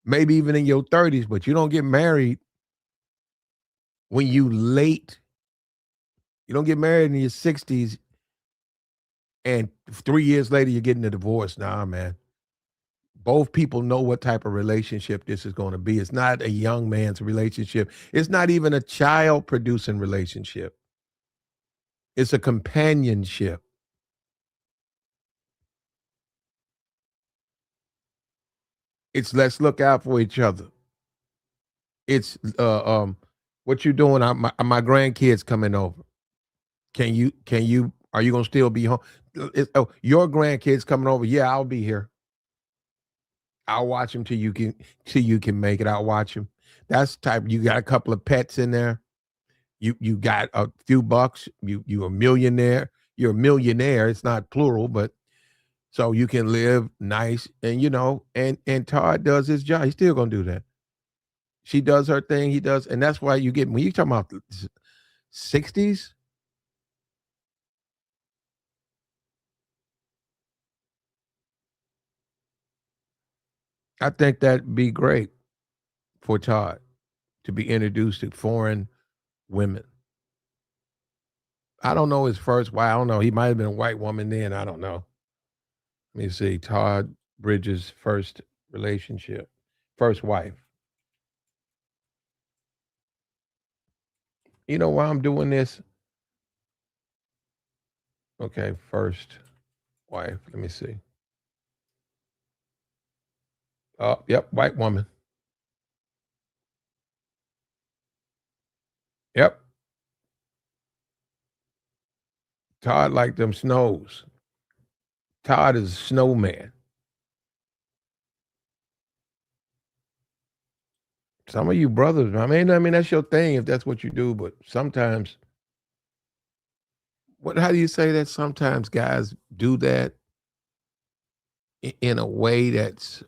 A: maybe even in your 30s, but you don't get married when you late. You don't get married in your 60s and 3 years later you're getting a divorce. Nah, man. Both people know what type of relationship this is going to be. It's not a young man's relationship. It's not even a child producing relationship. It's a companionship. It's let's look out for each other. It's what you doing? My grandkids coming over. Can you are you gonna still be home? Your grandkids coming over. Yeah, I'll be here. I'll watch them till you can make it. I'll watch them. That's type. You got a couple of pets in there. You got a few bucks. You a millionaire. You're a millionaire. It's not plural, but so you can live nice and and Todd does his job. He's still gonna do that. She does her thing. He does, and that's why you get when you talking about 60s. I think that'd be great for Todd to be introduced to foreign women. I don't know his first wife. I don't know. He might have been a white woman then. I don't know. Let me see. Todd Bridges' first relationship, first wife. You know why I'm doing this? Okay, first wife. Let me see. Oh, yep, white woman. Yep. Todd like them snows. Todd is a snowman. Some of you brothers, I mean that's your thing if that's what you do, but sometimes how do you say that? Sometimes guys do that in a way that's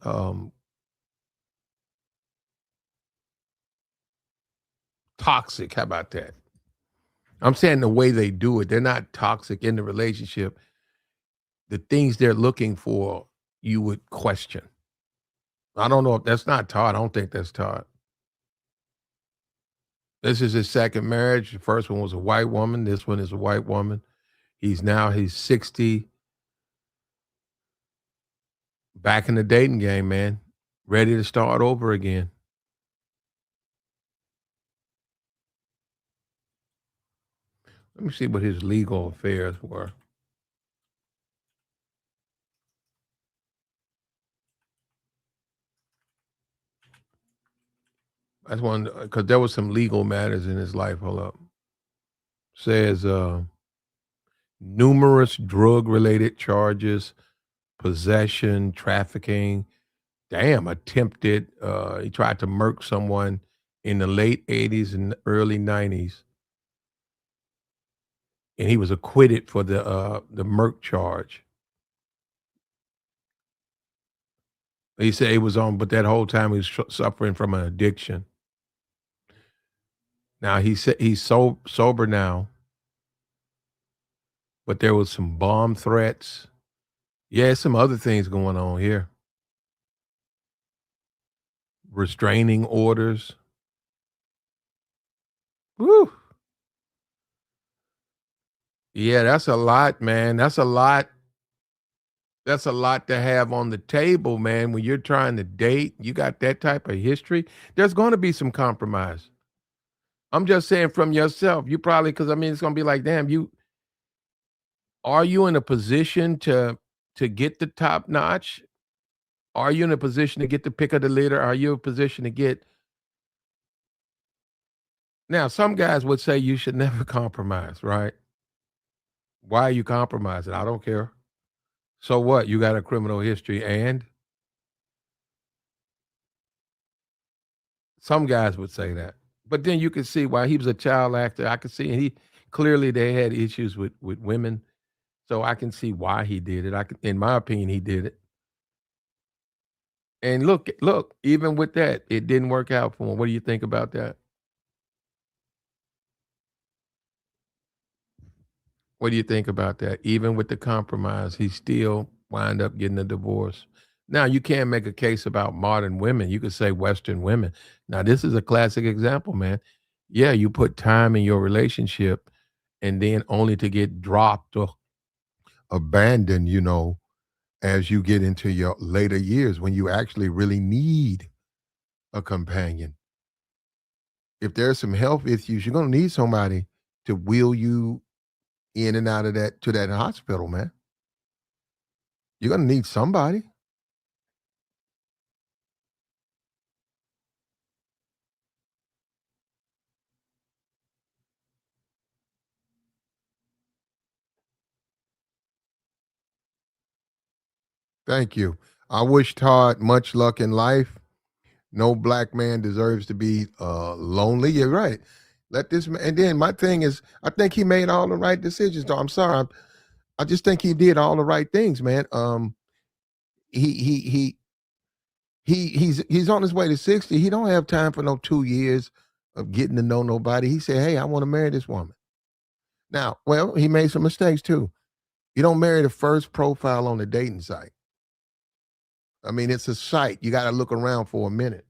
A: toxic. How about that? I'm saying the way they do it, they're not toxic in the relationship. The things they're looking for, you would question. I don't know if that's not Todd. I don't think that's Todd. This is his second marriage. The first one was a white woman. This one is a white woman. He's 60, Back in the dating game, man. Ready to start over again. Let me see what his legal affairs were. That's one because there was some legal matters in his life. Hold up. Says numerous drug related charges, possession, trafficking. Damn, attempted. He tried to murk someone in the late '80s and early '90s, and he was acquitted for the murk charge. He said he was on, but that whole time he was suffering from an addiction. Now he said he's sober now, but there was some bomb threats. Yeah, some other things going on here. Restraining orders. Woo. Yeah, that's a lot, man. That's a lot. That's a lot to have on the table, man. When you're trying to date, you got that type of history. There's going to be some compromise. I'm just saying from yourself. You probably because I mean it's going to be like, damn, you are you in a position to get the top notch? Are you in a position to get the pick of the litter? Are you in a position to get now? Some guys would say you should never compromise, right? Why are you compromising? I don't care. So what? You got a criminal history, and some guys would say that. But then you can see why he was a child actor. I could see he clearly they had issues with women. So I can see why he did it. I can, in my opinion, he did it. And look, even with that, it didn't work out for him. What do you think about that? What do you think about that? Even with the compromise, he still wind up getting a divorce. Now, you can't make a case about modern women. You could say Western women. Now, this is a classic example, man. Yeah, you put time in your relationship and then only to get dropped or abandoned, as you get into your later years when you actually really need a companion. If there's some health issues, you're going to need somebody to wheel you in and out of that to that hospital, man. You're going to need somebody. Thank you. I wish Todd much luck in life. No black man deserves to be lonely. You're right. Let this man. And then my thing is, I think he made all the right decisions. Though I'm sorry, I just think he did all the right things, man. He he he he's on his way to 60. He don't have time for no 2 years of getting to know nobody. He said, "Hey, I want to marry this woman." Now, well, he made some mistakes too. You don't marry the first profile on the dating site. I mean, it's a site. You got to look around for a minute.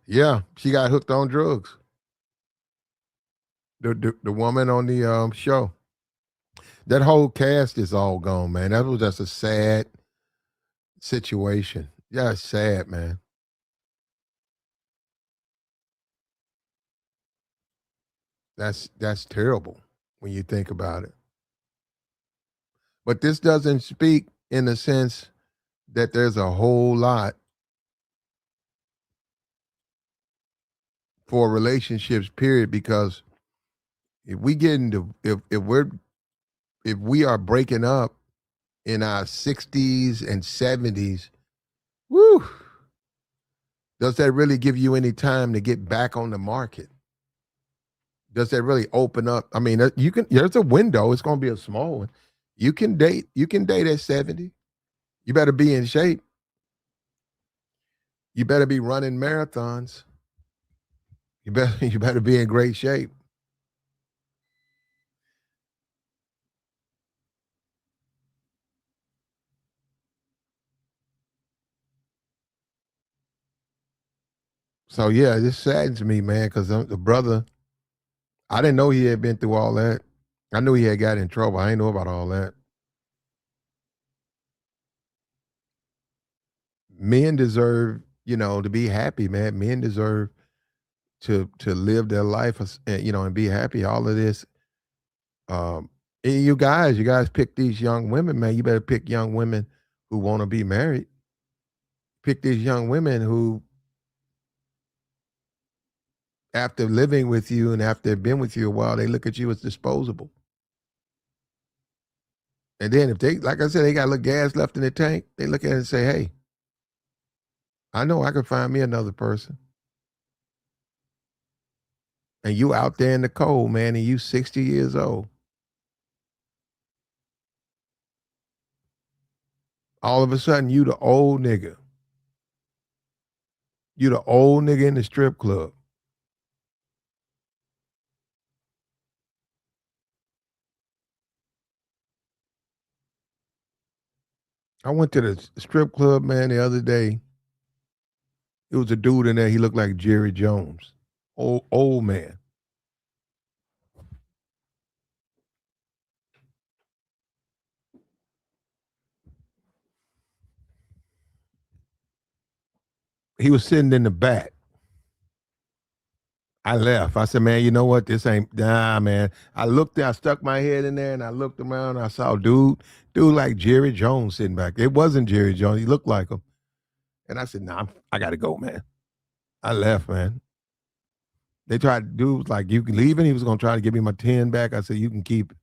A: Yeah, she got hooked on drugs. The woman on the show. That whole cast is all gone, man. That was just a sad situation. Yeah, it's sad, man. That's terrible when you think about it. But this doesn't speak in the sense that there's a whole lot for relationships, period. Because if we get into if we are breaking up in our 60s and 70s, woo, does that really give you any time to get back on the market? Does that really open up? I mean, you can. There's a window. It's going to be a small one. You can date. You can date at 70. You better be in shape. You better be running marathons. You better be in great shape. So yeah, this saddens me, man, because the brother, I didn't know he had been through all that. I knew he had got in trouble. I didn't know about all that. Men deserve, to be happy, man. Men deserve to live their life, and be happy. All of this, um, and you guys pick these young women, man. You better pick young women who want to be married. Pick these young women who, after living with you and after they've been with you a while, they look at you as disposable. And then if they, like I said, they got a little gas left in the tank, they look at it and say, "Hey, I know I could find me another person." And you out there in the cold, man, and you 60 years old. All of a sudden, you the old nigga. You the old nigga in the strip club. I went to the strip club, man, the other day. It was a dude in there. He looked like Jerry Jones. Old man. He was sitting in the back. I left. I said, "Man, you know what? This ain't nah, man." I looked there, I stuck my head in there and I looked around. I saw dude like Jerry Jones sitting back. It wasn't Jerry Jones. He looked like him. And I said, "Nah, I gotta go, man." I left, man. They tried, dude was like, "You can leave," and he was gonna try to give me my 10 back. I said, "You can keep it."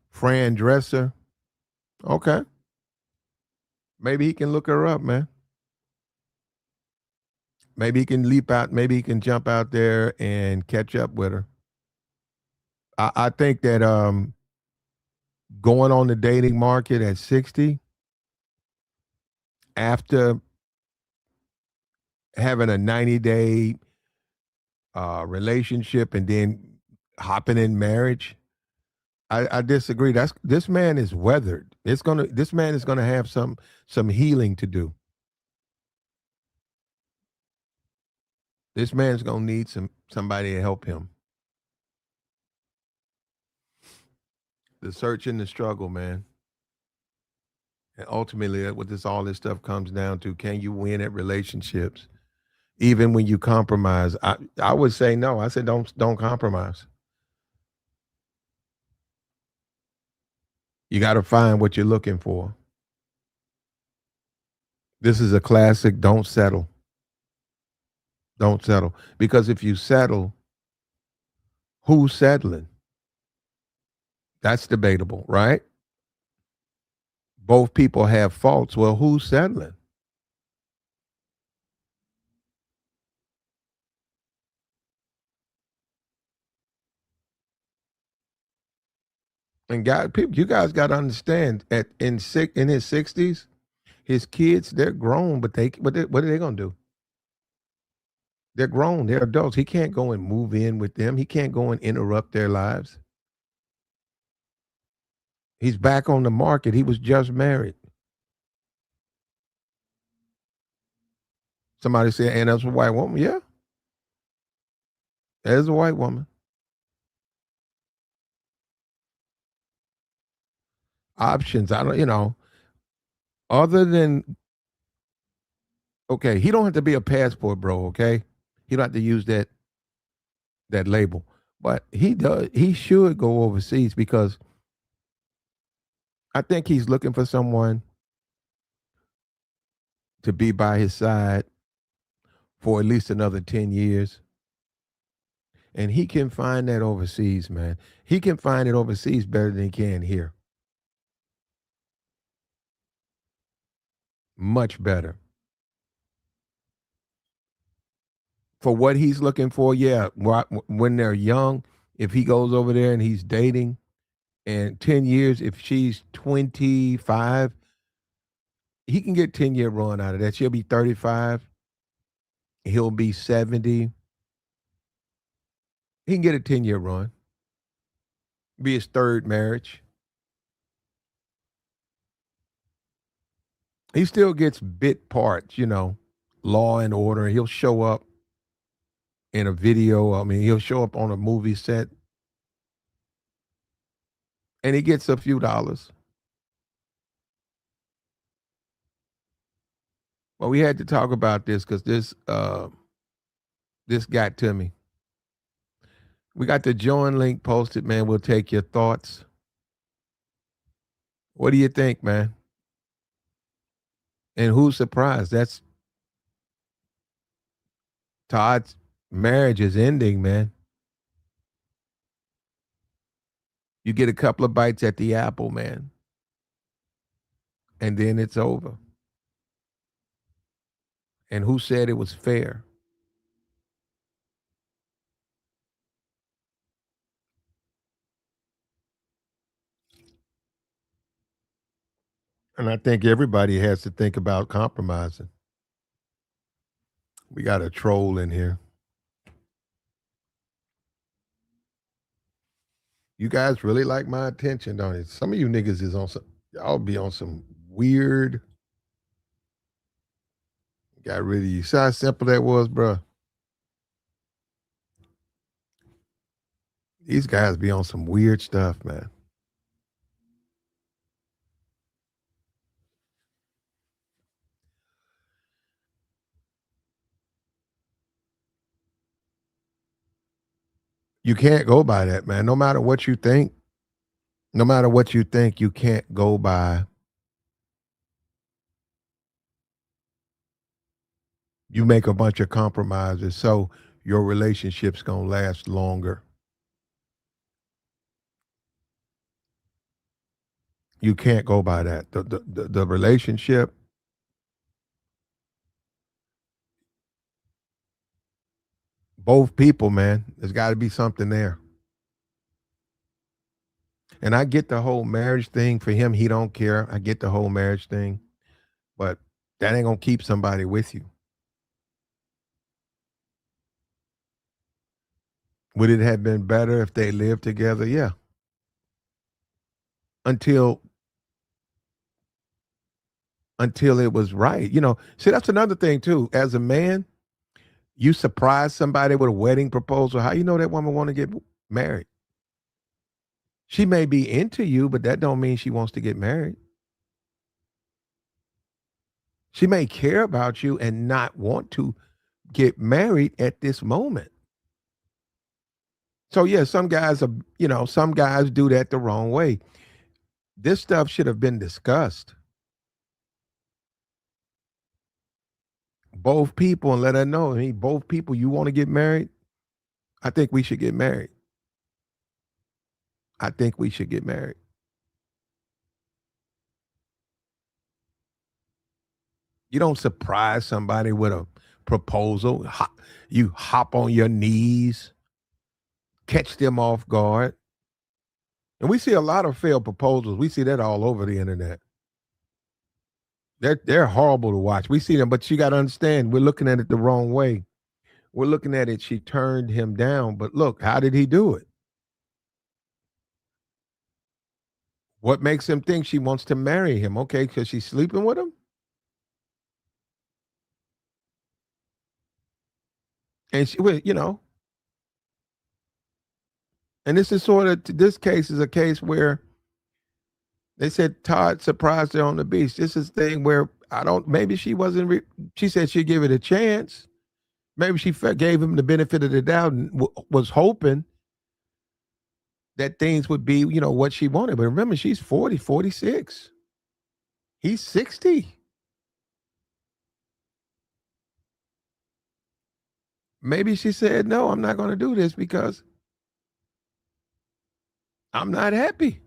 A: Fran Dresser. Okay. Maybe he can look her up, man. Maybe he can leap out, maybe he can jump out there and catch up with her. I think that going on the dating market at 60 after having a 90-day relationship and then hopping in marriage, I disagree. This man is weathered. This man is gonna have some healing to do. This man's gonna need somebody to help him. The search and the struggle, man. And ultimately, what all this stuff comes down to: can you win at relationships, even when you compromise? I would say no. I said don't compromise. You got to find what you're looking for. This is a classic. Don't settle. Don't settle, because if you settle, who's settling? That's debatable, right? Both people have faults. Well, who's settling? And people, you guys got to understand. In his 60s, his kids, they're grown, but what are they gonna do? They're grown. They're adults. He can't go and move in with them. He can't go and interrupt their lives. He's back on the market. He was just married. Somebody said, and that's a white woman. Yeah, there's a white woman. Options. I don't, other than, okay, he don't have to be a passport bro, okay? He don't have to use that label. But he should go overseas, because I think he's looking for someone to be by his side for at least another 10 years. And he can find that overseas, man. He can find it overseas better than he can here. Much better. For what he's looking for, yeah. When they're young, if he goes over there and he's dating, and 10 years, if she's 25, he can get 10-year run out of that. She'll be 35. He'll be 70. He can get a 10-year run. Be his third marriage. He still gets bit parts, Law and Order. He'll show up in a video. I mean, he'll show up on a movie set and he gets a few dollars. Well, we had to talk about this because this got to me. We got the join link posted, man. We'll take your thoughts. What do you think, man? And who's surprised? That's Todd's marriage is ending, man. You get a couple of bites at the apple, man, and then it's over. And who said it was fair? And I think everybody has to think about compromising. We got a troll in here. You guys really like my attention, don't it? Some of you niggas is on some, y'all be on some weird. Got rid of you. See how simple that was, bro? These guys be on some weird stuff, man. You can't go by that, man. No matter what you think, no matter what you think, you can't go by. You make a bunch of compromises, so your relationship's gonna last longer. You can't go by that. The relationship, both people, man. There's got to be something there. And I get the whole marriage thing for him. He don't care. I get the whole marriage thing, but that ain't gonna keep somebody with you. Would it have been better if they lived together? Yeah. Until it was right. See, that's another thing too. As a man, you surprise somebody with a wedding proposal. How you know that woman want to get married? She may be into you, but that don't mean she wants to get married. She may care about you and not want to get married at this moment. So yeah, some guys do that the wrong way. This stuff should have been discussed. Both people and let her know. I mean, both people, you want to get married? I think we should get married. I think we should get married. You don't surprise somebody with a proposal. You hop on your knees, catch them off guard. And we see a lot of failed proposals. We see that all over the internet. They're horrible to watch. We see them, but you got to understand, we're looking at it the wrong way. We're looking at it. She turned him down, but look, how did he do it? What makes him think she wants to marry him? Okay, because she's sleeping with him, and and this is sort of this case is a case where they said Todd surprised her on the beach. This is the thing where I don't. Maybe she wasn't. She said she'd give it a chance. Maybe she gave him the benefit of the doubt and was hoping that things would be, what she wanted. But remember, she's 40, 46. He's 60. Maybe she said, no, I'm not going to do this because I'm not happy.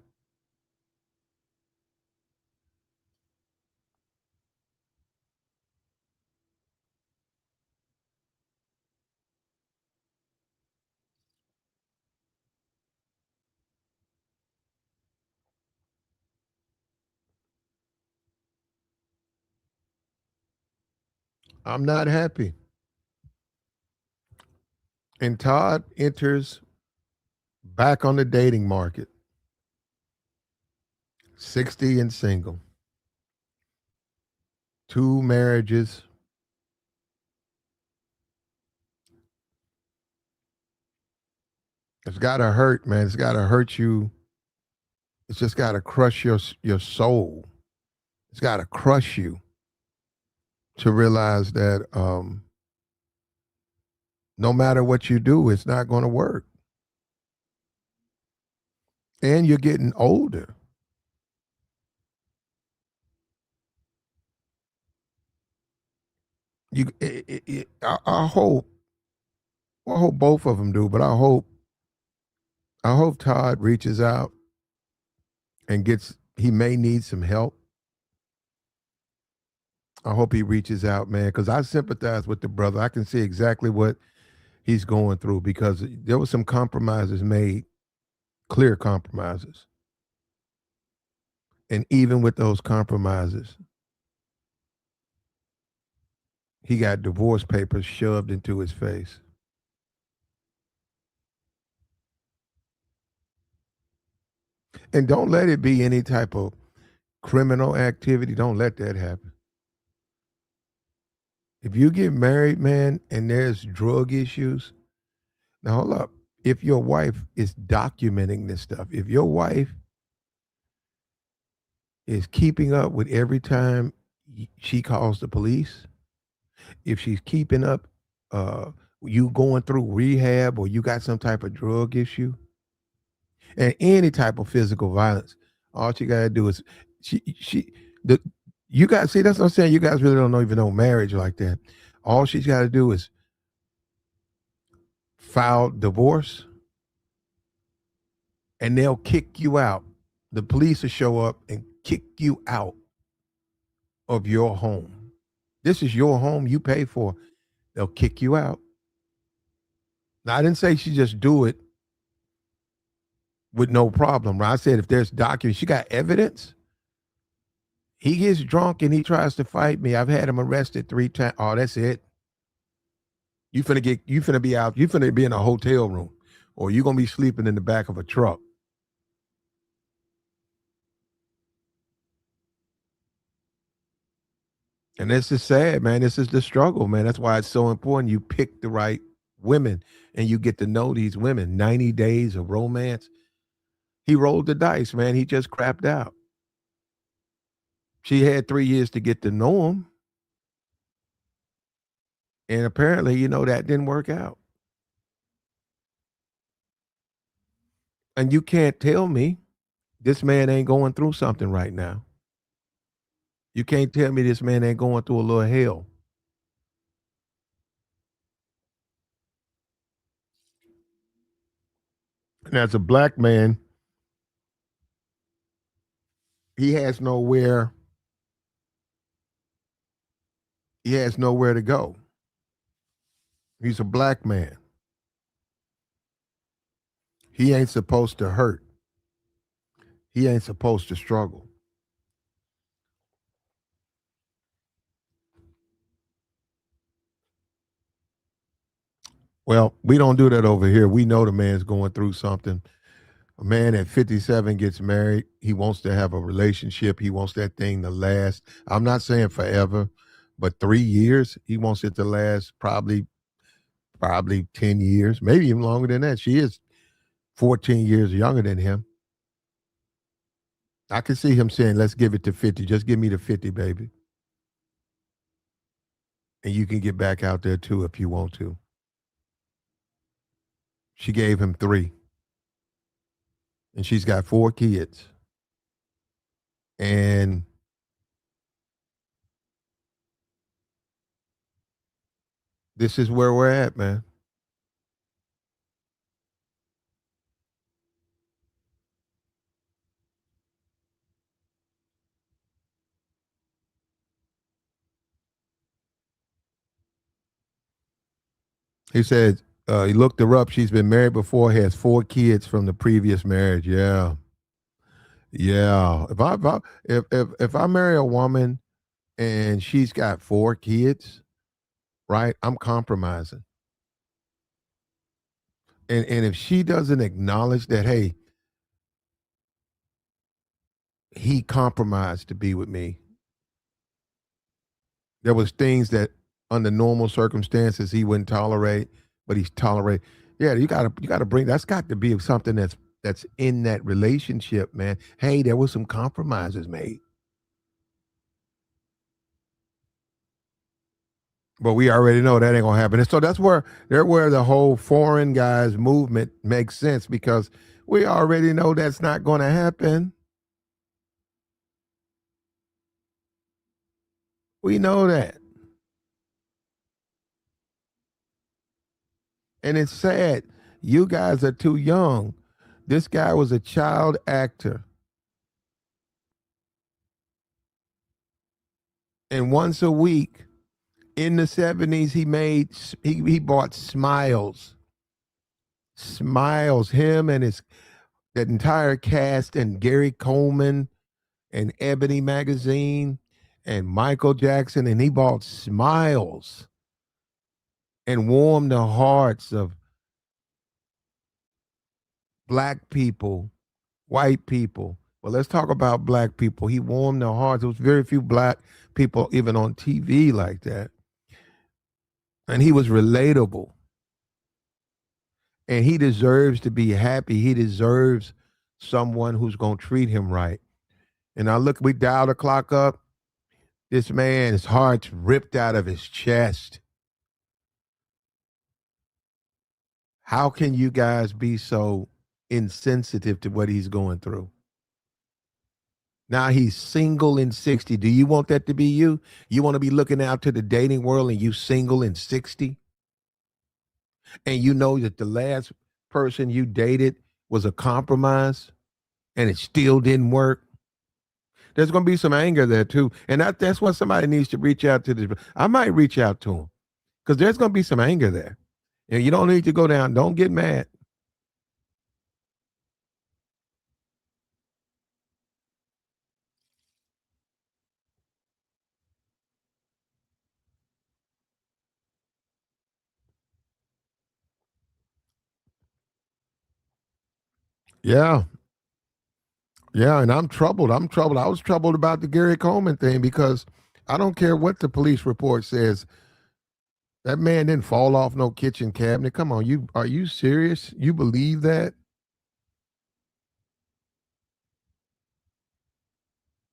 A: I'm not happy. And Todd enters back on the dating market, 60 and single. 2 marriages. It's gotta hurt, man. It's gotta hurt you. It's just gotta crush your soul. It's gotta crush you to realize that no matter what you do, it's not gonna work. And you're getting older. I hope both of them do, but I hope Todd reaches out and gets. He may need some help. I hope he reaches out, man, because I sympathize with the brother. I can see exactly what he's going through because there were some compromises made, clear compromises, and even with those compromises, he got divorce papers shoved into his face. And don't let it be any type of criminal activity. Don't let that happen. If you get married, man, and there's drug issues, now hold up. If your wife is documenting this stuff, if your wife is keeping up with every time she calls the police, if she's keeping up, uh, you going through rehab or you got some type of drug issue and any type of physical violence, all she gotta do is she the you guys see that's what I'm saying. You guys really don't know, even know marriage like that. All she's got to do is file divorce and they'll kick you out. The police will show up and kick you out of your home. This is your home you pay for. They'll kick you out. Now, I didn't say she just do it with no problem. Right? I said if there's documents, she got evidence. He gets drunk and he tries to fight me. I've had him arrested 3 times. Oh, that's it. You finna be out. You finna be in a hotel room, or you gonna be sleeping in the back of a truck. And this is sad, man. This is the struggle, man. That's why it's so important you pick the right women and you get to know these women. 90 days of romance. He rolled the dice, man. He just crapped out. She had 3 years to get to know him. And apparently, that didn't work out. And you can't tell me this man ain't going through something right now. You can't tell me this man ain't going through a little hell. And as a black man, he has nowhere he has nowhere to go. He's a black man. He ain't supposed to hurt. He ain't supposed to struggle. Well, we don't do that over here. We know the man's going through something. A man at 57 gets married. He wants to have a relationship. He wants that thing to last. I'm not saying forever, but 3 years. He wants it to last probably 10 years, maybe even longer than that. She is 14 years younger than him. I can see him saying, let's give it to 50. Just give me the 50, baby. And you can get back out there too if you want to. She gave him 3, and she's got 4 kids. And this is where we're at, man. He said he looked her up. She's been married before, has 4 kids from the previous marriage. Yeah. Yeah. If I marry a woman and she's got 4 kids, right? I'm compromising. And if she doesn't acknowledge that, hey, he compromised to be with me, There was things that under normal circumstances he wouldn't tolerate, but he's tolerate. Yeah, you gotta bring that's got to be something that's in that relationship, man. Hey, there was some compromises made. But we already know that ain't gonna happen. And so that's where the whole foreign guys movement makes sense because we already know that's not gonna happen. We know that. And it's sad. You guys are too young. This guy was a child actor. And once a week in the 70s, he bought Smiles. Smiles, him and his that entire cast and Gary Coleman and Ebony Magazine and Michael Jackson, and he bought Smiles and warmed the hearts of black people, white people. Well, let's talk about black people. He warmed their hearts. There was very few black people even on TV like that. And he was relatable. And he deserves to be happy. He deserves someone who's going to treat him right. And I look, we dial the clock up. This man, his heart's ripped out of his chest. How can you guys be so insensitive to what he's going through? Now he's single and 60. Do you want that to be you? You want to be looking out to the dating world and you single and 60? And you know that the last person you dated was a compromise and it still didn't work? There's going to be some anger there too. And that's why somebody needs to reach out to this. I might reach out to him because there's going to be some anger there. And you don't need to go down. Don't get mad. Yeah. Yeah. And I'm troubled. I'm troubled. I was troubled about the Gary Coleman thing because I don't care what the police report says. That man didn't fall off no kitchen cabinet. Come on, you are you serious? You believe that?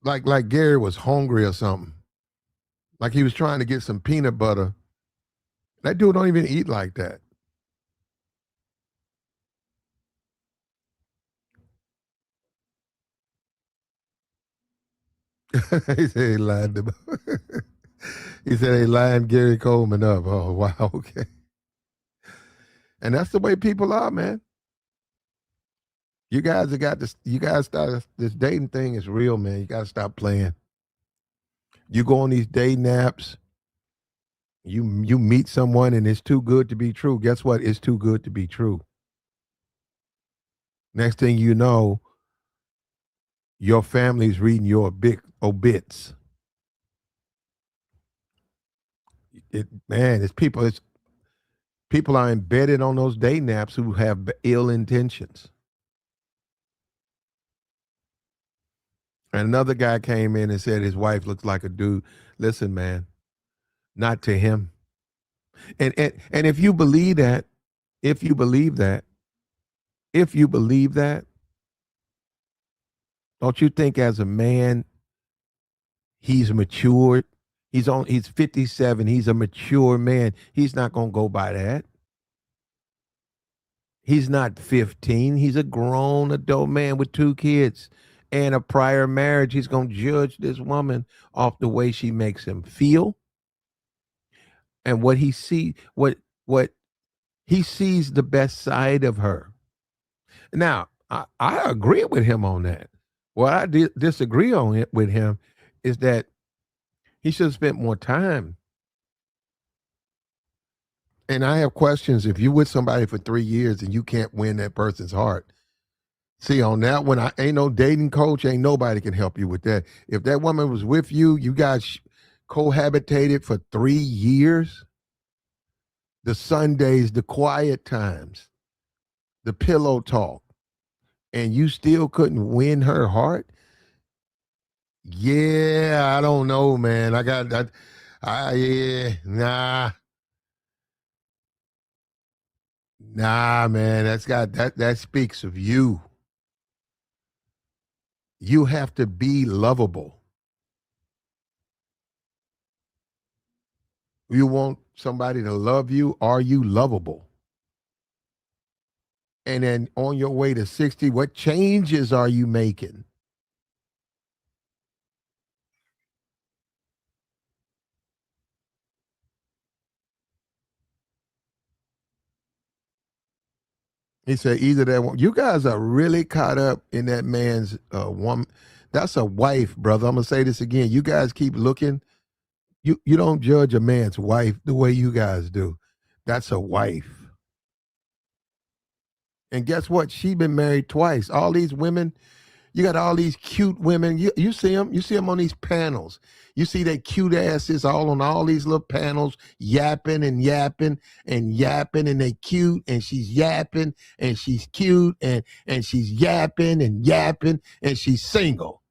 A: Like Gary was hungry or something. Like he was trying to get some peanut butter. That dude don't even eat like that. He said he lined him up. He said he lined Gary Coleman up. Oh wow, okay. And that's the way people are, man. You guys have got this. You guys start this dating thing is real, man. You got to stop playing. You go on these dating apps. You meet someone and it's too good to be true. Guess what? It's too good to be true. Next thing you know, your family's reading your big obits. Man, it's people are embedded on those dating apps who have ill intentions. And another guy came in and said his wife looks like a dude. Listen, man, not to him. And if you believe that, if you believe that, if you believe that, don't you think as a man he's matured? He's 57. He's a mature man. He's not gonna go by that. He's not 15. He's a grown adult man with two kids and a prior marriage. He's gonna judge this woman off the way she makes him feel and what he see what he sees the best side of her. Now, I agree with him on that. What I disagree on it with him is that he should have spent more time. And I have questions. If you with somebody for 3 years and you can't win that person's heart, see on that one, I ain't no dating coach, ain't nobody can help you with that. If that woman was with you, you guys cohabitated for 3 years, the Sundays, the quiet times, the pillow talk, and you still couldn't win her heart. Yeah, I don't know, man. Yeah, nah, man. That speaks of you. You have to be lovable. You want somebody to love you. Are you lovable? And then on your way to 60, what changes are you making? He said either that one. You guys are really caught up in that man's woman. That's a wife, brother. I'm gonna say this again. You guys keep looking. You don't judge a man's wife the way you guys do. That's a wife. And guess what? She been married twice. All these women, you got all these cute women. You see them. You see them on these panels. You see their cute asses all on all these little panels, yapping and yapping and yapping, and they cute, and she's yapping and she's cute, and she's yapping and yapping, and she's single.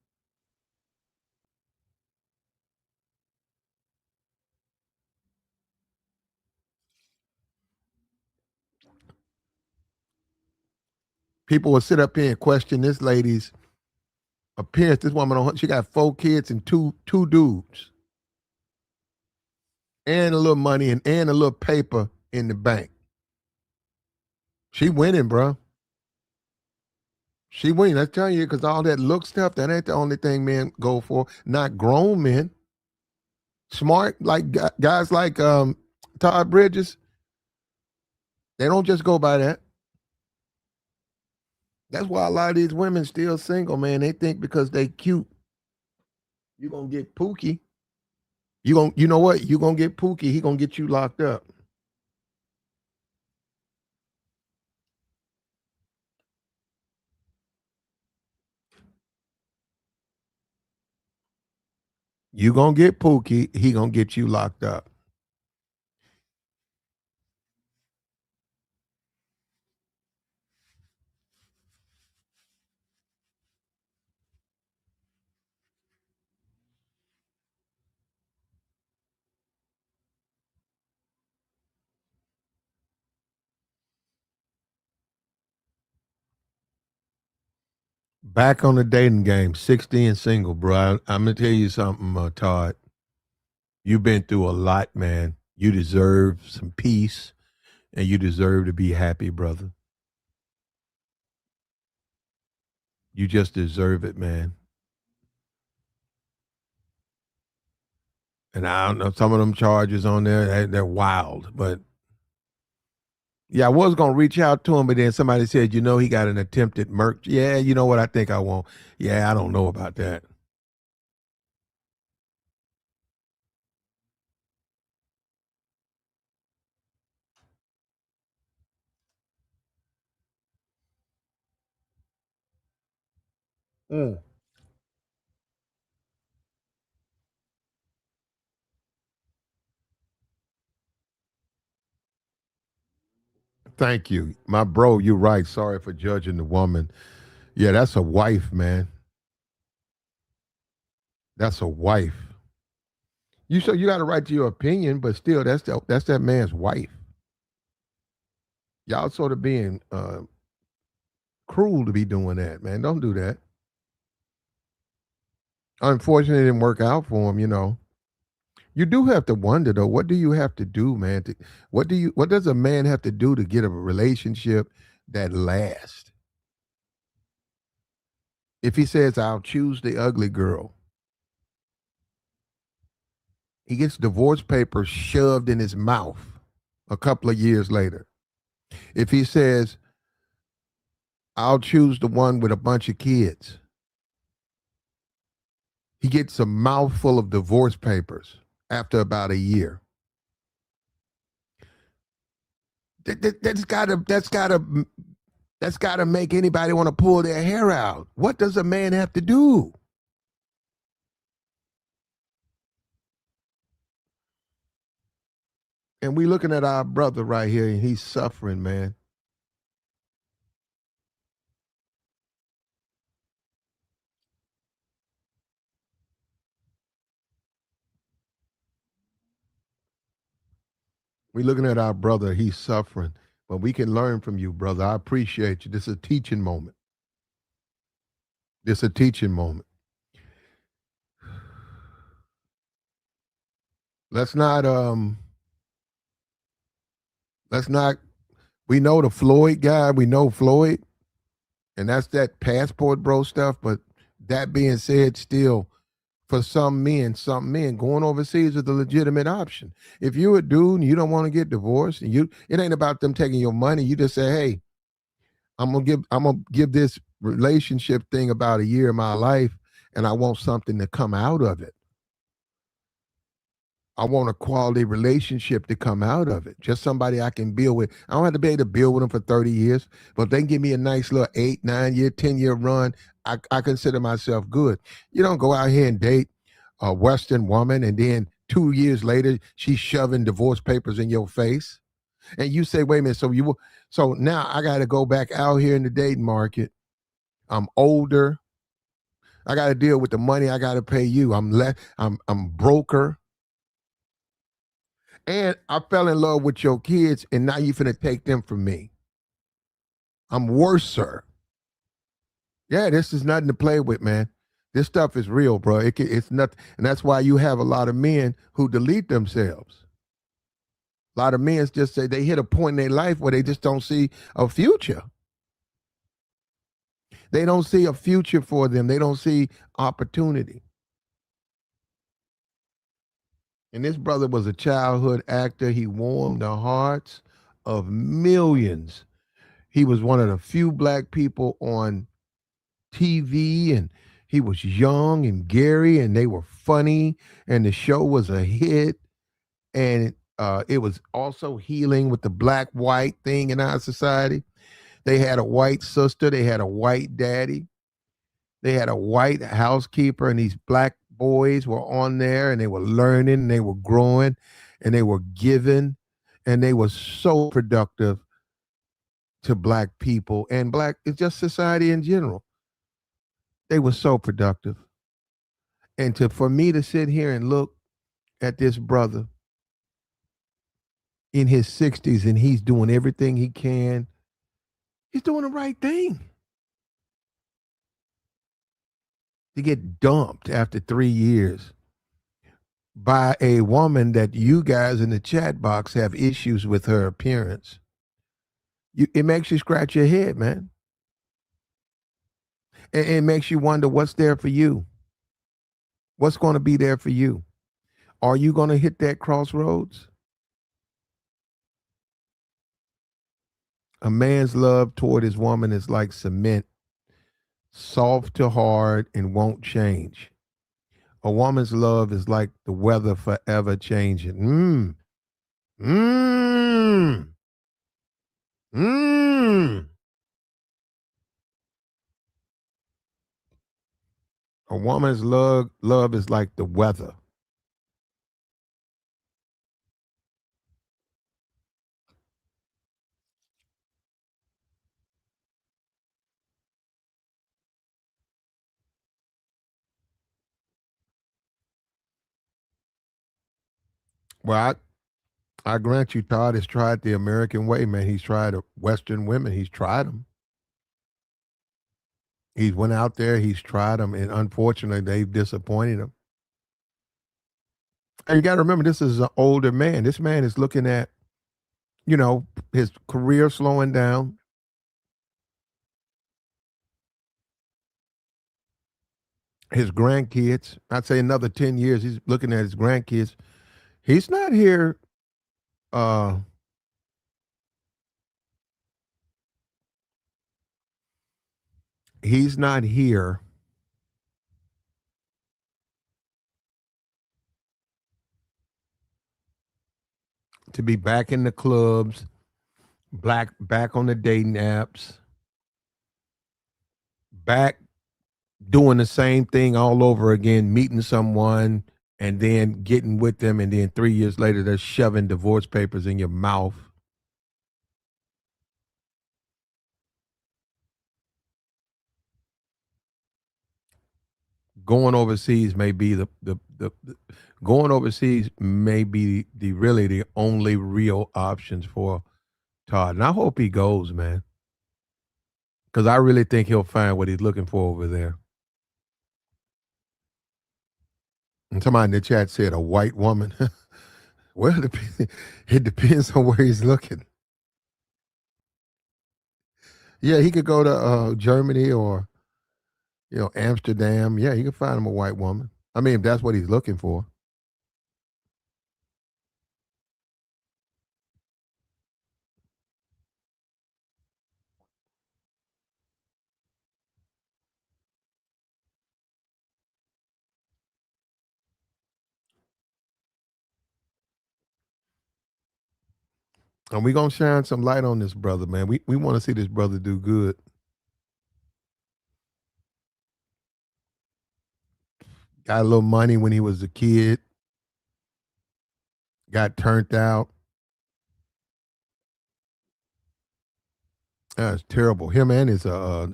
A: People will sit up here and question this lady's appearance. This woman, she got 4 kids and two dudes, and a little money and a little paper in the bank. She winning, bro. She winning. I tell you, because all that look stuff, that ain't the only thing men go for. Not grown men, smart like guys like Todd Bridges. They don't just go by that. That's why a lot of these women still single, man. They think because they cute, you gonna get Pookie. You know what? You gonna get Pookie. He gonna get you locked up. You gonna get Pookie. He gonna get you locked up. Back on the dating game, 60 and single, bro. I'm gonna tell you something, Todd. You've been through a lot, man. You deserve some peace, and you deserve to be happy, brother. You just deserve it, man. And I don't know, some of them charges on there, they're wild. But yeah, I was gonna reach out to him, but then somebody said, he got an attempted murder. Yeah, you know what? I think I won't. Yeah, I don't know about that. Mm. Thank you, my bro. You're right. Sorry for judging the woman. Yeah, that's a wife, man. That's a wife. You got to right to your opinion, but still, that's that man's wife. Y'all sort of being cruel to be doing that, man. Don't do that. Unfortunately, it didn't work out for him. You do have to wonder though, what do you have to do, man? What does a man have to do to get a relationship that lasts? If he says, I'll choose the ugly girl, he gets divorce papers shoved in his mouth a couple of years later. If he says, I'll choose the one with a bunch of kids, he gets a mouthful of divorce papers after about a year. That's gotta make anybody want to pull their hair out. What does a man have to do? And we looking at our brother right here, and he's suffering, man. We looking at our brother, he's suffering, but we can learn from you, brother. I appreciate you. This is a teaching moment. This is a teaching moment. Let's not let's not we know the Floyd guy, we know Floyd, and that's that passport bro stuff, but that being said, still for some men going overseas is a legitimate option. If you're a dude and you don't want to get divorced, and you it ain't about them taking your money, you just say, hey, I'm gonna give this relationship thing about a year of my life, and I want something to come out of it. I want a quality relationship to come out of it. Just somebody I can build with. I don't have to be able to build with them for 30 years, but if they can give me a nice little 8, 9 year, 10-year run, I consider myself good. You don't go out here and date a Western woman and then 2 years later she's shoving divorce papers in your face. And you say, wait a minute, so now I gotta go back out here in the dating market. I'm older. I gotta deal with the money I gotta pay you. I'm broker. And I fell in love with your kids, and now you finna take them from me. I'm worse, sir. Yeah, this is nothing to play with, man. This stuff is real, bro. It's nothing, and that's why you have a lot of men who delete themselves. A lot of men just say they hit a point in their life where they just don't see a future. They don't see a future for them. They don't see opportunity. And this brother was a childhood actor. He warmed the hearts of millions. He was one of the few black people on TV, and he was young and Gary, and they were funny, and the show was a hit, and it was also healing with the black white thing in our society. They had a white sister, they had a white daddy, they had a white housekeeper, and these black boys were on there, and they were learning, and they were growing, and they were giving, and they were so productive to black people and black, it's just society in general. They were so productive. And to for me to sit here and look at this brother in his 60s and he's doing everything he can, he's doing the right thing. To get dumped after 3 years by a woman that you guys in the chat box have issues with her appearance, it makes you scratch your head, man. And it makes you wonder what's there for you. What's going to be there for you? Are you going to hit that crossroads? A man's love toward his woman is like cement, soft to hard and won't change. A woman's love is like the weather forever changing. Mmm. Mmm. A woman's love is like the weather. Well, I grant you, Todd has tried the American way, man. He's tried Western women. He's tried them. He's went out there. He's tried them, and unfortunately, they've disappointed him. And you got to remember, this is an older man. This man is looking at, his career slowing down, his grandkids. I'd say another 10 years, he's looking at his grandkids. He's not here. Uh, he's not here to be back in the clubs, back on the dating apps, back doing the same thing all over again, meeting someone and then getting with them, and then 3 years later they're shoving divorce papers in your mouth. going overseas may be the going overseas may be the really the only real options for Todd. And I hope he goes, man, because I really think he'll find what he's looking for over there. And somebody in the chat said a white woman. Well, it depends on where he's looking. Yeah, he could go to Germany or Amsterdam. Yeah, he could find him a white woman. I mean, if that's what he's looking for. And we gonna shine some light on this brother, man. We want to see this brother do good. Got a little money when he was a kid. Got turned out. That's terrible. Him and his I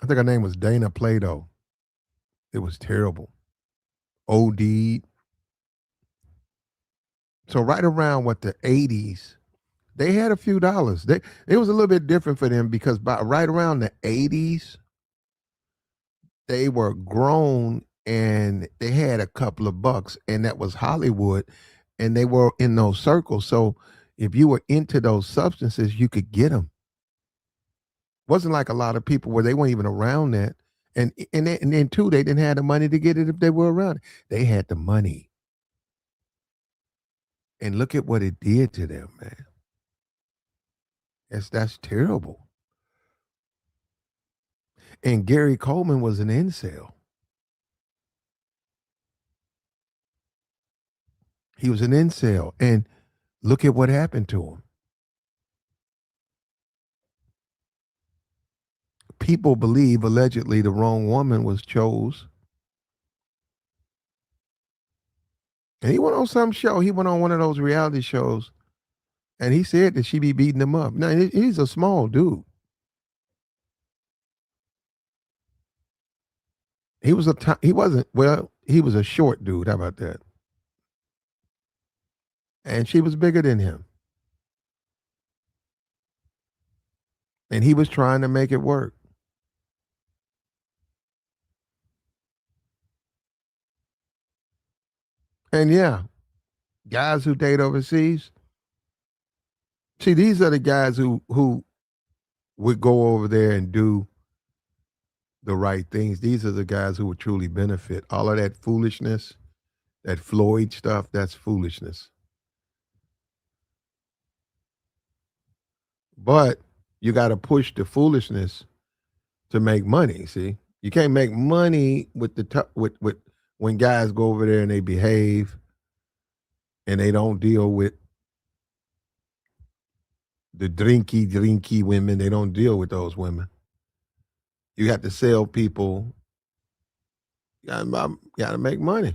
A: think her name was Dana Plato. It was terrible. OD'd. So right around what the 80s, they had a few dollars. It was a little bit different for them because by right around the 80s, they were grown and they had a couple of bucks, and that was Hollywood, and they were in those circles. So if you were into those substances, you could get them. Wasn't like a lot of people where they weren't even around that. And then too, they didn't have the money to get it if they were around it. They had the money. And look at what it did to them, man. That's terrible. And Gary Coleman was an incel. He was an incel. And look at what happened to him. People believe allegedly the wrong woman was chose. And he went on some show. He went on one of those reality shows, and he said that she be beating him up. Now he's a small dude. He wasn't, well, he was a short dude. How about that? And she was bigger than him. And he was trying to make it work. And yeah, guys who date overseas, see, these are the guys who would go over there and do the right things. These are the guys who would truly benefit. All of that foolishness, that Floyd stuff, that's foolishness. But you got to push the foolishness to make money. See, you can't make money with with when guys go over there and they behave and they don't deal with the drinky women. They don't deal with those women. You have to sell people. Got to make money.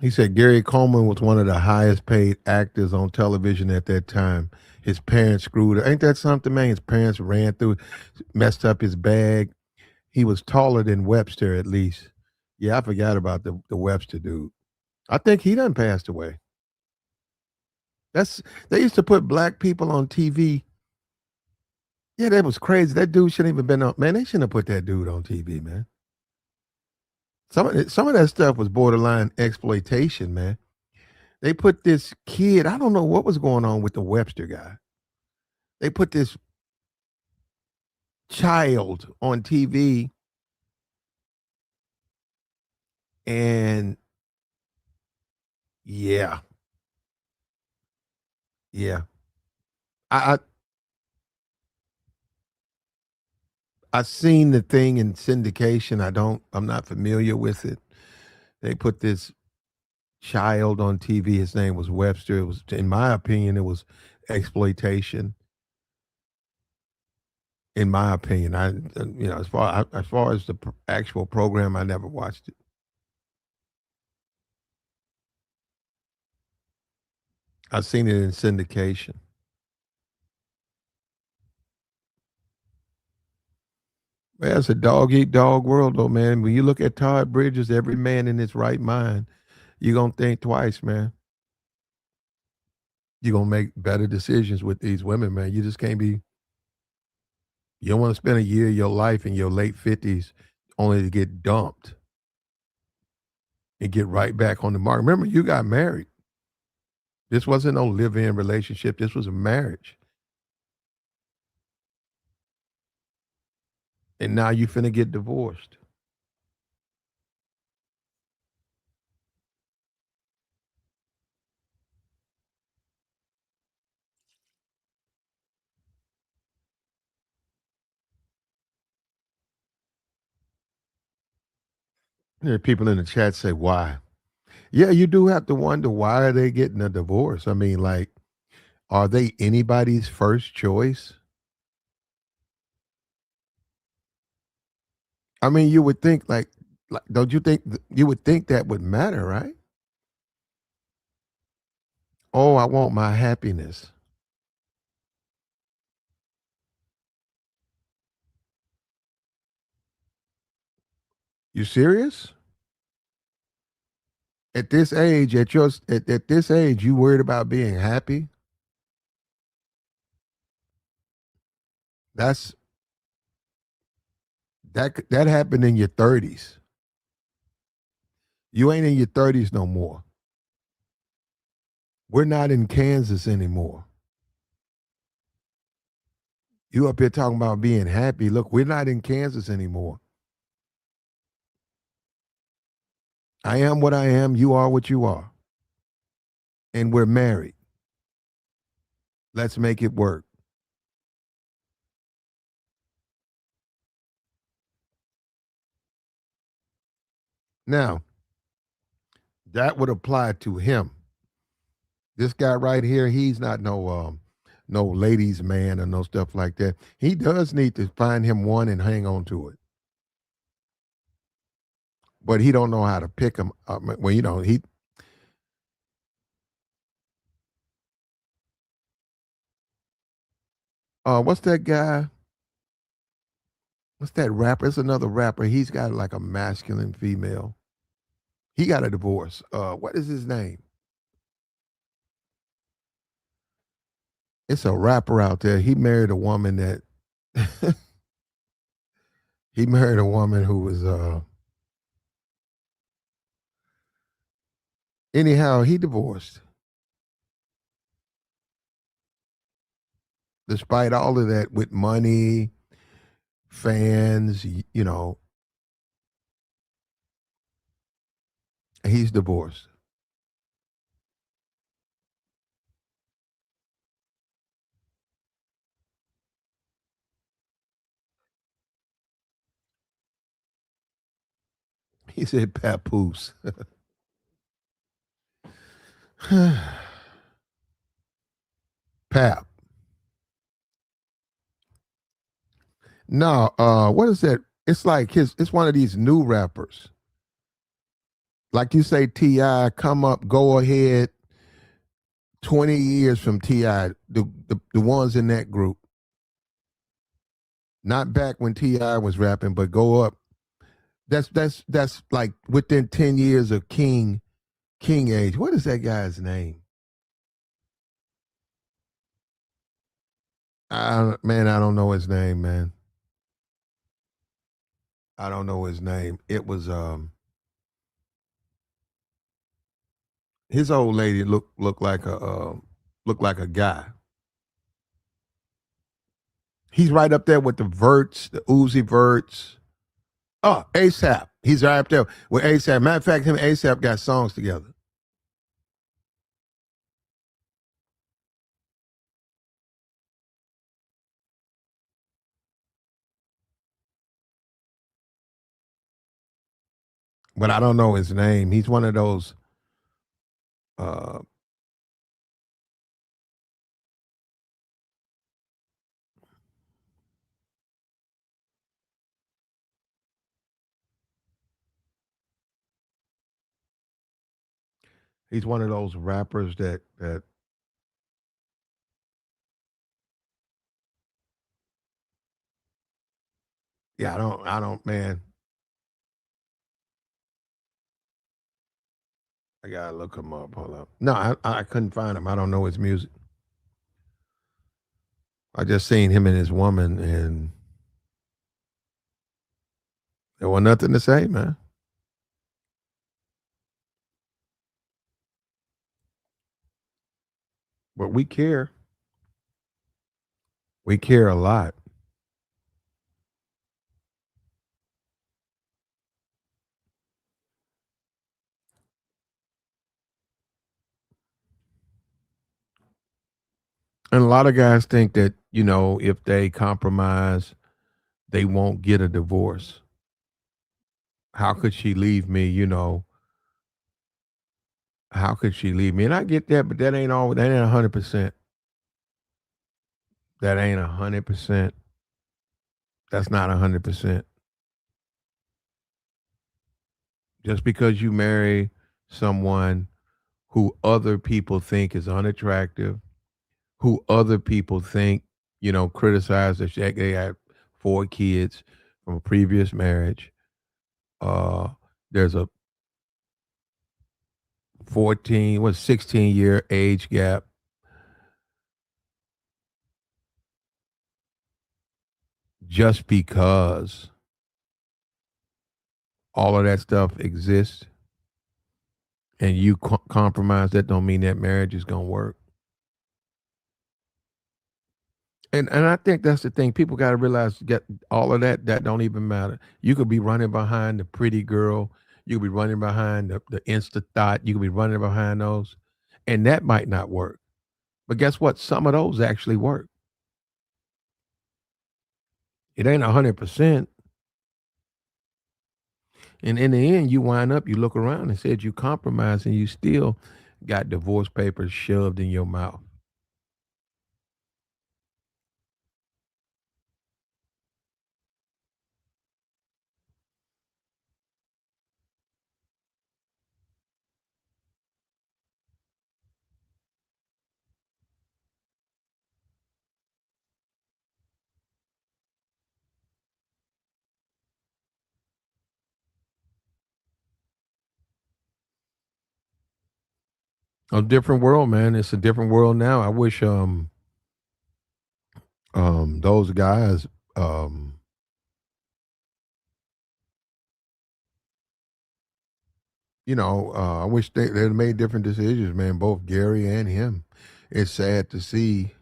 A: He said Gary Coleman was one of the highest paid actors on television at that time. His parents screwed her. Ain't that something, man? His parents ran through, messed up his bag. He was taller than Webster, at least. Yeah, I forgot about the Webster dude. I think he done passed away. That's They used to put black people on TV. Yeah, that was crazy. That dude shouldn't even been on. Man, they shouldn't have put that dude on TV, man. Some of that stuff was borderline exploitation, man. They put this kid. I don't know what was going on with the Webster guy. They put this child on TV, and yeah, yeah. I I seen the thing in syndication. I'm not familiar with it. They put this child on TV. His name was Webster. It was, in my opinion, it was exploitation. In my opinion, as far as the actual program, I never watched it. I've seen it in syndication. Man, it's a dog eat dog world, though, man. When you look at Todd Bridges, every man in his right mind, you're gonna think twice, man. You're gonna make better decisions with these women, man. You just can't be. You don't want to spend a year of your life in your late 50s only to get dumped and get right back on the market. Remember, you got married. This wasn't no live-in relationship. This was a marriage, and now you finna get divorced. There are people in the chat say, "Why?" Yeah, you do have to wonder why are they getting a divorce. I mean, like, are they anybody's first choice? I mean, you would think like don't you think you would think that would matter, right? Oh, I want my happiness. You serious? At this age, at this age, you worried about being happy? That's that happened in your 30s. You ain't in your 30s no more. We're not in Kansas anymore. You up here talking about being happy. Look, we're not in Kansas anymore. I am what I am. You are what you are. And we're married. Let's make it work. Now, that would apply to him. This guy right here, he's not no ladies man or no stuff like that. He does need to find him one and hang on to it. But he don't know how to pick him up. Well, he what's that guy? What's that rapper? It's another rapper. He's got like a masculine female. He got a divorce. What is his name? It's a rapper out there. He married a woman that he married a woman who was anyhow, he divorced. Despite all of that with money, fans, he's divorced. He said papoose. Pap. No, what is that? It's like it's one of these new rappers. Like you say, T.I., come up, go ahead, 20 years from T.I., the ones in that group. Not back when T.I. was rapping, but go up. That's like within 10 years of King age. What is that guy's name? Man, I don't know his name, man. I don't know his name. It was his old lady looked like a guy. He's right up there with the Verts, the Uzi Verts. Oh, ASAP. He's right up there with ASAP. Matter of fact, him and ASAP got songs together. But I don't know his name. He's one of those uh he's one of those rappers that Yeah, I don't, man. I gotta look him up. Hold up. No, I couldn't find him. I don't know his music. I just seen him and his woman, and there was nothing to say, man. But we care. We care a lot. And a lot of guys think that, if they compromise, they won't get a divorce. How could she leave me? How could she leave me? And I get that, but that ain't 100%. That ain't 100%. That's not 100%. Just because you marry someone who other people think is unattractive, who other people think, criticize that they had 4 kids from a previous marriage. Uh, there's a 14, 16-year age gap. Just because all of that stuff exists and you compromise, that don't mean that marriage is gonna work. And I think that's the thing. People got to realize, get all of that don't even matter. You could be running behind the pretty girl. You could be running behind the Insta thought. You could be running behind those, and that might not work. But guess what? Some of those actually work. It ain't 100%. And in the end, you wind up, you look around and said you compromised, and you still got divorce papers shoved in your mouth. A different world, man. It's a different world now. I wish those guys I wish they'd made different decisions, man, both Gary and him. It's sad to see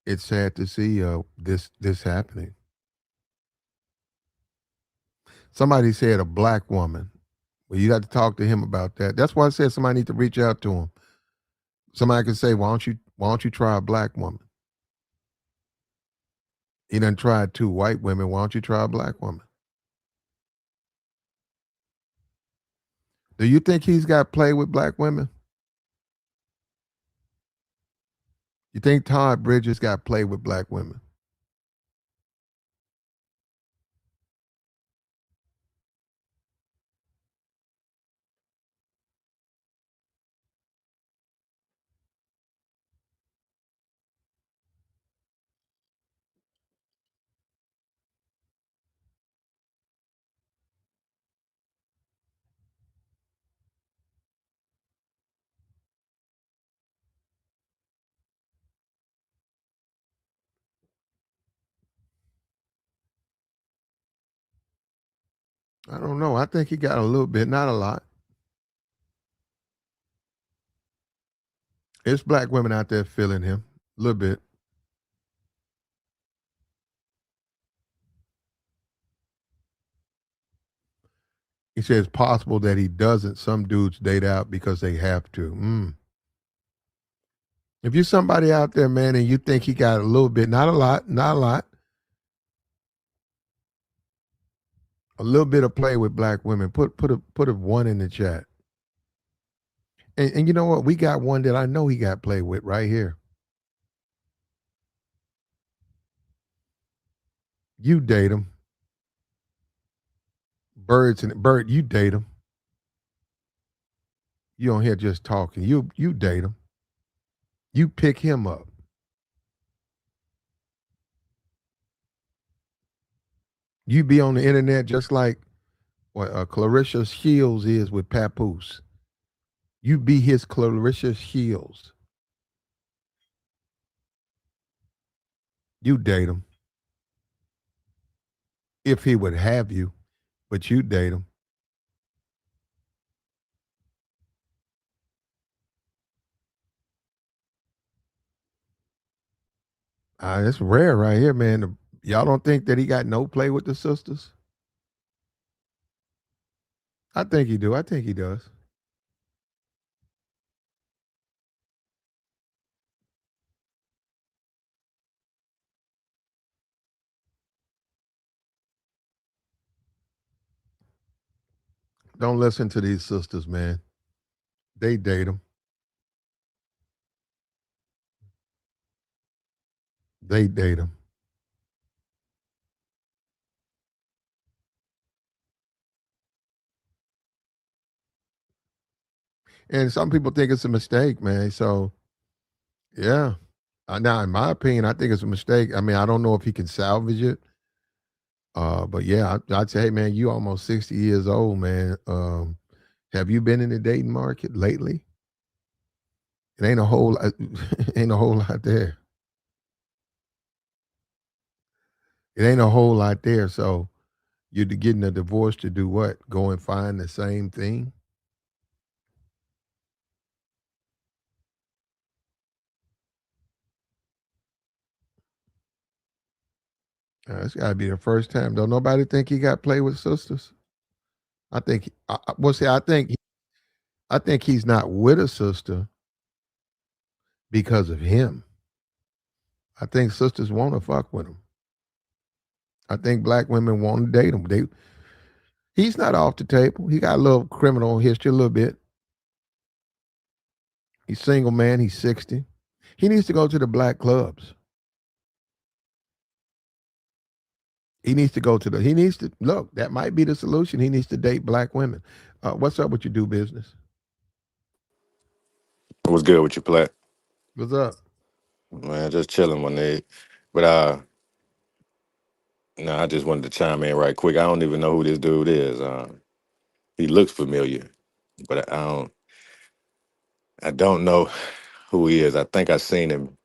A: it's sad to see this happening. Somebody said a black woman. Well, you got to talk to him about that. That's why I said somebody need to reach out to him. Somebody could say, why don't you try a black woman? He done tried 2 white women. Why don't you try a black woman? Do you think he's got play with black women? You think Todd Bridges got play with black women? I don't know. I think he got a little bit, not a lot. It's black women out there feeling him a little bit. He says it's possible that he doesn't. Some dudes date out because they have to. If you're somebody out there, man, and you think he got a little bit, not a lot, not a lot, a little bit of play with black women, put a one in the chat. And you know what? We got one that I know he got play with right here. You date him. Bird, you date him. You on here just talking. You date him. You pick him up. You be on the internet just like what Clarissa Shields is with Papoose. You be his Clarissa Shields. You date him if he would have you, but you date him. It's rare right here, man. Y'all don't think that he got no play with the sisters? I think he do. I think he does. Don't listen to these sisters, man. They date him. They date him. And some people think it's a mistake, man. So yeah. Now, in my opinion, I think it's a mistake. I mean, I don't know if he can salvage it. But yeah, I'd say, hey, man, you almost 60 years old, man. Have you been in the dating market lately? It ain't a whole lot, ain't a whole lot there. It ain't a whole lot there. So you're getting a divorce to do what? Go and find the same thing? It's got to be the first time. Don't nobody think he got play with sisters? I think. Well, see, I think he's not with a sister because of him. I think sisters want to fuck with him. I think black women want to date him. He's not off the table. He got a little criminal history, a little bit. He's single man. He's 60. He needs to go to the black clubs. He needs to go to the. He needs to look. That might be the solution. He needs to date black women. What's up with you? Do business?
B: What's good with you, Plat?
A: What's up?
B: Man, just chilling one day. But no, I just wanted to chime in right quick. I don't even know who this dude is. He looks familiar, but I don't know who he is. I think I seen him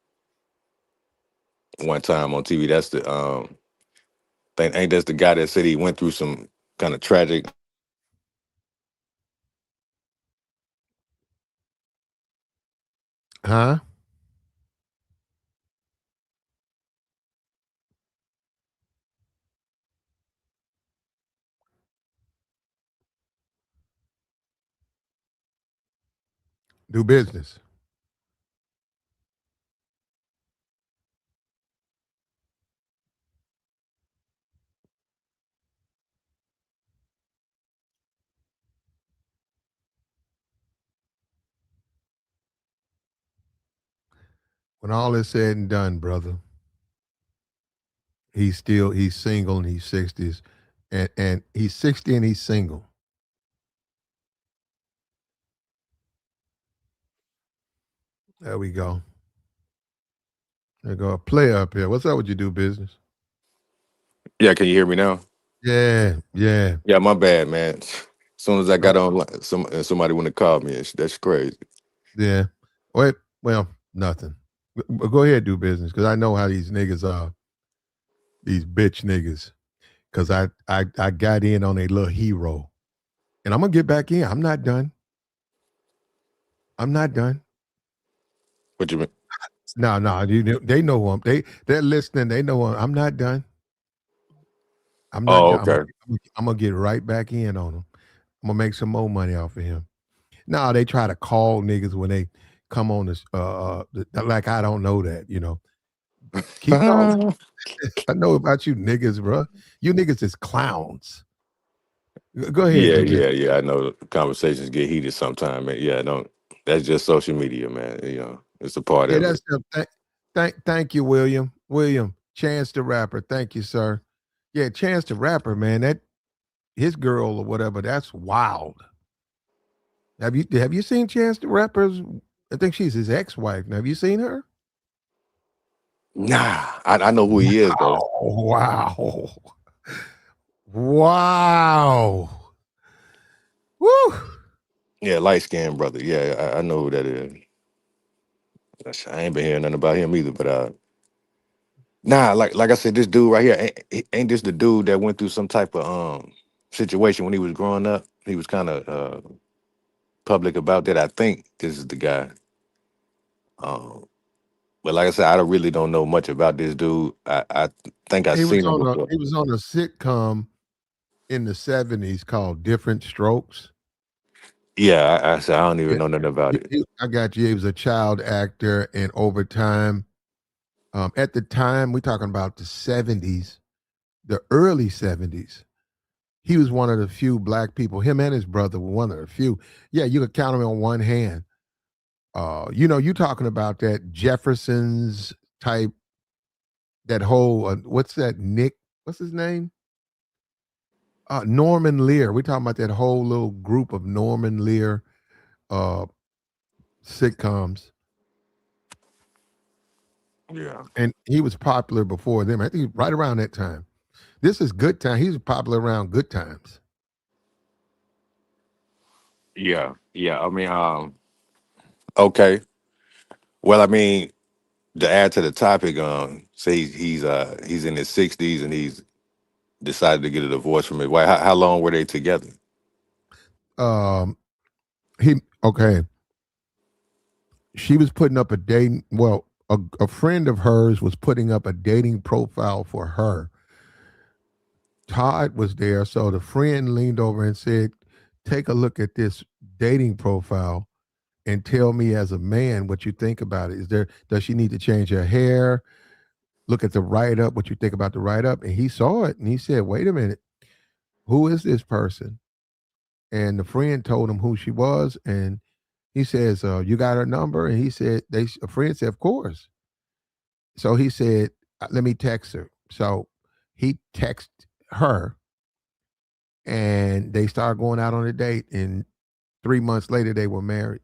B: one time on TV. That's the thing. Ain't that's the guy that said he went through some kind of tragic.
A: Huh? Do business. When all is said and done, brother, he's single and he's 60s, and he's 60 and he's single. There we go. There go a player up here. What's up with you? Do business?
B: Yeah, can you hear me now?
A: Yeah, yeah,
B: Yeah, my bad, man. As soon as I
A: no,
B: got on, somebody want to call me. That's crazy.
A: yeah. Wait, well, nothing. Go ahead, do business, because I know how these niggas are. These bitch niggas. Because I got in on a little hero, and I'm gonna get back in. I'm not done. I'm not done.
B: What you mean?
A: No, no, they know who I'm. They're listening. They know I'm not done. I'm not
B: Oh,
A: done.
B: okay.
A: I'm gonna get right back in on him. I'm gonna make some more money off of him. No, they try to call niggas when they come on this. Like I don't know that. Keep calling. I know about you niggas, bro. You niggas is clowns. Go ahead,
B: Yeah,
A: do business.
B: yeah, yeah. I know conversations get heated sometimes, man. Yeah, don't. That's just social media, man. It's a part
A: Yeah,
B: of
A: that's
B: it.
A: the thank you, William. William, Chance the Rapper. Thank you, sir. Yeah, Chance the Rapper, man. That his girl or whatever. That's wild. Have you seen Chance the Rapper's? I think she's his ex-wife. Now, have you seen her?
B: Nah, I know who he is though.
A: Oh, wow. Wow. Woo.
B: Yeah, light skinned brother. Yeah, I know who that is. I ain't been hearing nothing about him either. But nah, like I said, this dude right here ain't this the dude that went through some type of situation when he was growing up? He was kind of public about that. I think this is the guy. Um, but like I said, really don't know much about this dude. I think I seen him before.
A: He was on a sitcom in the 70s called Different Strokes.
B: Yeah, I said I don't even
A: Yeah.
B: know nothing about it.
A: I got you. He was a child actor, and over time, at the time, we're talking about the 70s, the early 70s. He was one of the few black people. Him and his brother were one of the few. Yeah, you could count them on one hand. You talking about that Jefferson's type, that whole what's that Nick? What's his name? Norman Lear. We're talking about that whole little group of Norman Lear uh, sitcoms,
B: Yeah,
A: and he was popular before them. I think right around that time. This is Good Time. He was popular around Good Times.
B: yeah. I mean, okay. Well, I mean, to add to the topic, say he's in his 60s and he's decided to get a divorce from his wife. How long were they together?
A: Um, he okay. She was putting up a dating. Well, a friend of hers was putting up a dating profile for her. Todd was there, so the friend leaned over and said, "Take a look at this dating profile and tell me as a man what you think about it. Does she need to change her hair? Look at the write up, what you think about the write up." And he saw it and he said, "Wait a minute, who is this person?" And the friend told him who she was, and he says, "You got her number?" And he said, A friend said, "Of course." So he said, "Let me text her." So he texted her, and they started going out on a date. And 3 months later, they were married.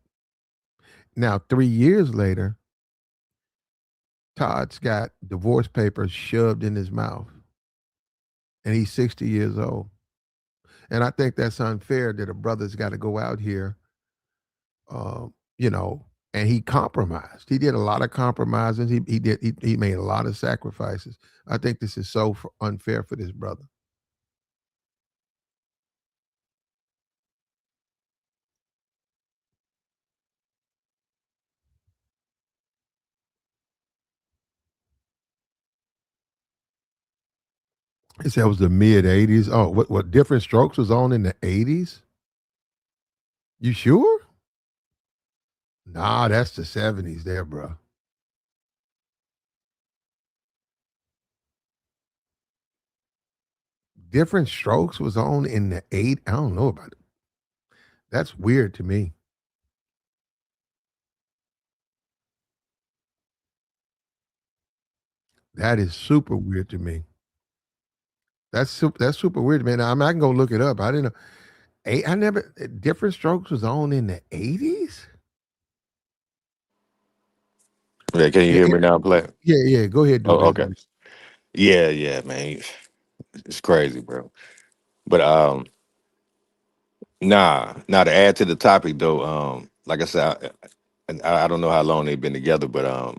A: Now, 3 years later, Todd's got divorce papers shoved in his mouth, and he's 60 years old. And I think that's unfair that a brother's got to go out here, um, you know, and he compromised. He did a lot of compromises. He made a lot of sacrifices. I think this is so unfair for this brother. He said it was the mid '80s. Oh, what Different Strokes was on in the '80s? You sure? Nah, that's the '70s there, bro. Different Strokes was on in the eight. I don't know about it. That's weird to me. That is super weird to me. That's super weird, man. I can go look it up. I didn't know. I never. Different Strokes was on in the '80s.
B: Yeah, can you
A: Yeah,
B: hear me now, Black?
A: yeah. Go ahead, do
B: Oh,
A: that.
B: okay. Yeah, man. It's crazy, bro. But nah. To add to the topic though, like I said, I don't know how long they've been together, but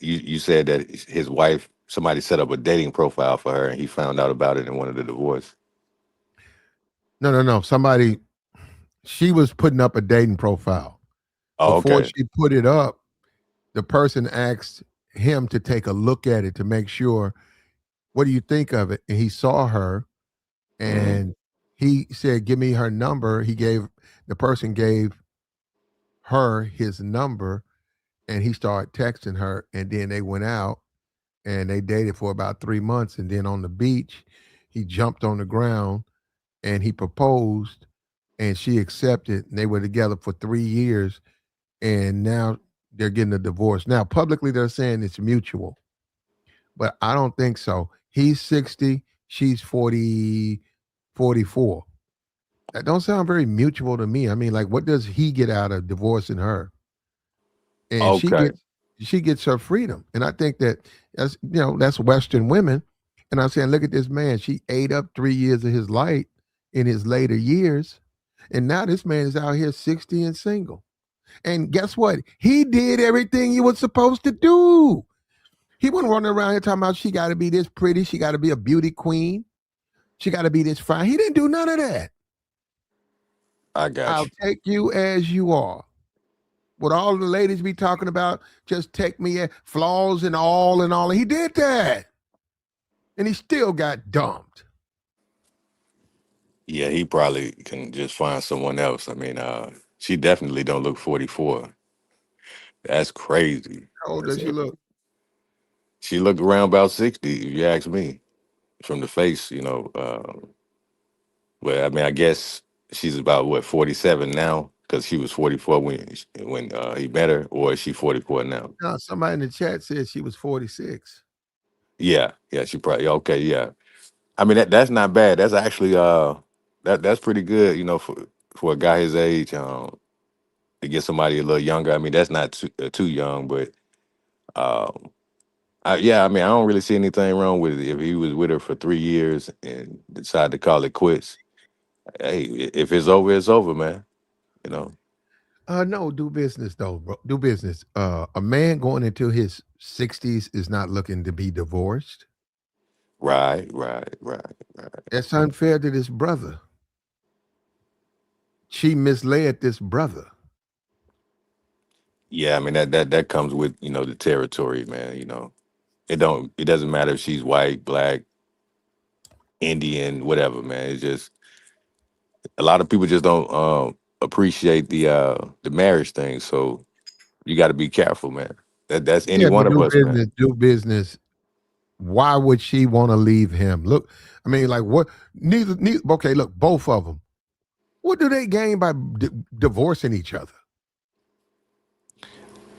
B: you said that his wife, somebody set up a dating profile for her, and he found out about it and wanted a divorce.
A: No, no, no. Somebody. She was putting up a dating profile.
B: Oh,
A: Before
B: okay.
A: she put it up, the person asked him to take a look at it to make sure, what do you think of it? And he saw her,
B: Hmm.
A: and he said, "Give me her number." The person gave her his number, and he started texting her, and then they went out and they dated for about 3 months, and then on the beach, he jumped on the ground and he proposed, and she accepted, and they were together for 3 years, and now they're getting a divorce. Now, publicly, they're saying it's mutual, but I don't think so. He's 60, she's 40, 44. That don't sound very mutual to me. I mean, like, what does he get out of divorcing her? And
B: Okay.
A: she gets her freedom. And I think that's Western women. And I'm saying, look at this man. She ate up 3 years of his life in his later years. And now this man is out here 60 and single. And guess what? He did everything he was supposed to do. He wasn't running around here talking about she got to be this pretty. She got to be a beauty queen. She got to be this fine. He didn't do none of that.
B: I got
A: I'll
B: you.
A: take you as you are. What all the ladies be talking about, just take me at flaws and all and all. He did that. And he still got dumped.
B: Yeah, he probably can just find someone else. I mean, she definitely don't look 44. That's crazy.
A: How old
B: That's
A: does she
B: it.
A: look?
B: She looked around about 60, if you ask me, from the face, well, I mean, I guess she's about what 47 now because she was 44 when he met her, or is she 44 now?
A: No, somebody in the chat said she was 46.
B: Yeah, yeah, she probably okay. Yeah, I mean that's not bad. That's actually that's pretty good, for a guy his age, to get somebody a little younger. I mean, that's not too young, but um, yeah, I mean, I don't really see anything wrong with it. If he was with her for 3 years and decided to call it quits, hey, if it's over, it's over, man. You know,
A: No, do business though, bro. Do business. A man going into his 60s is not looking to be divorced.
B: right, right, right, right.
A: That's unfair to this brother. She misled this brother.
B: Yeah, I mean that comes with the territory, man. It doesn't matter if she's white, black, Indian, whatever, man. It's just a lot of people just don't appreciate the marriage thing. So you got to be careful, man. That's any
A: Yeah,
B: one
A: but
B: of
A: do
B: us, man.
A: business. Do business. Why would she want to leave him? Look, I mean, like what? Neither. Okay, look, both of them. What do they gain by divorcing each other?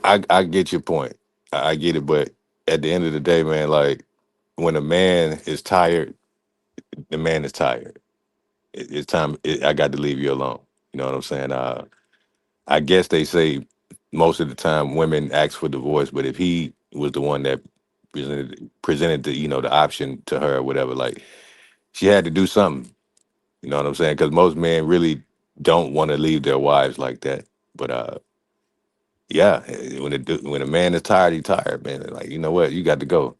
B: I get your point. I get it, but at the end of the day, man, like when a man is tired, the man is tired. It's time. I got to leave you alone. You know what I'm saying? I guess they say most of the time women ask for divorce, but if he was the one that presented the option to her or whatever, like she had to do something. You know what I'm saying? Because most men really don't want to leave their wives like that. But yeah, when a man is tired, he's tired, man. Like you know what, you got to go.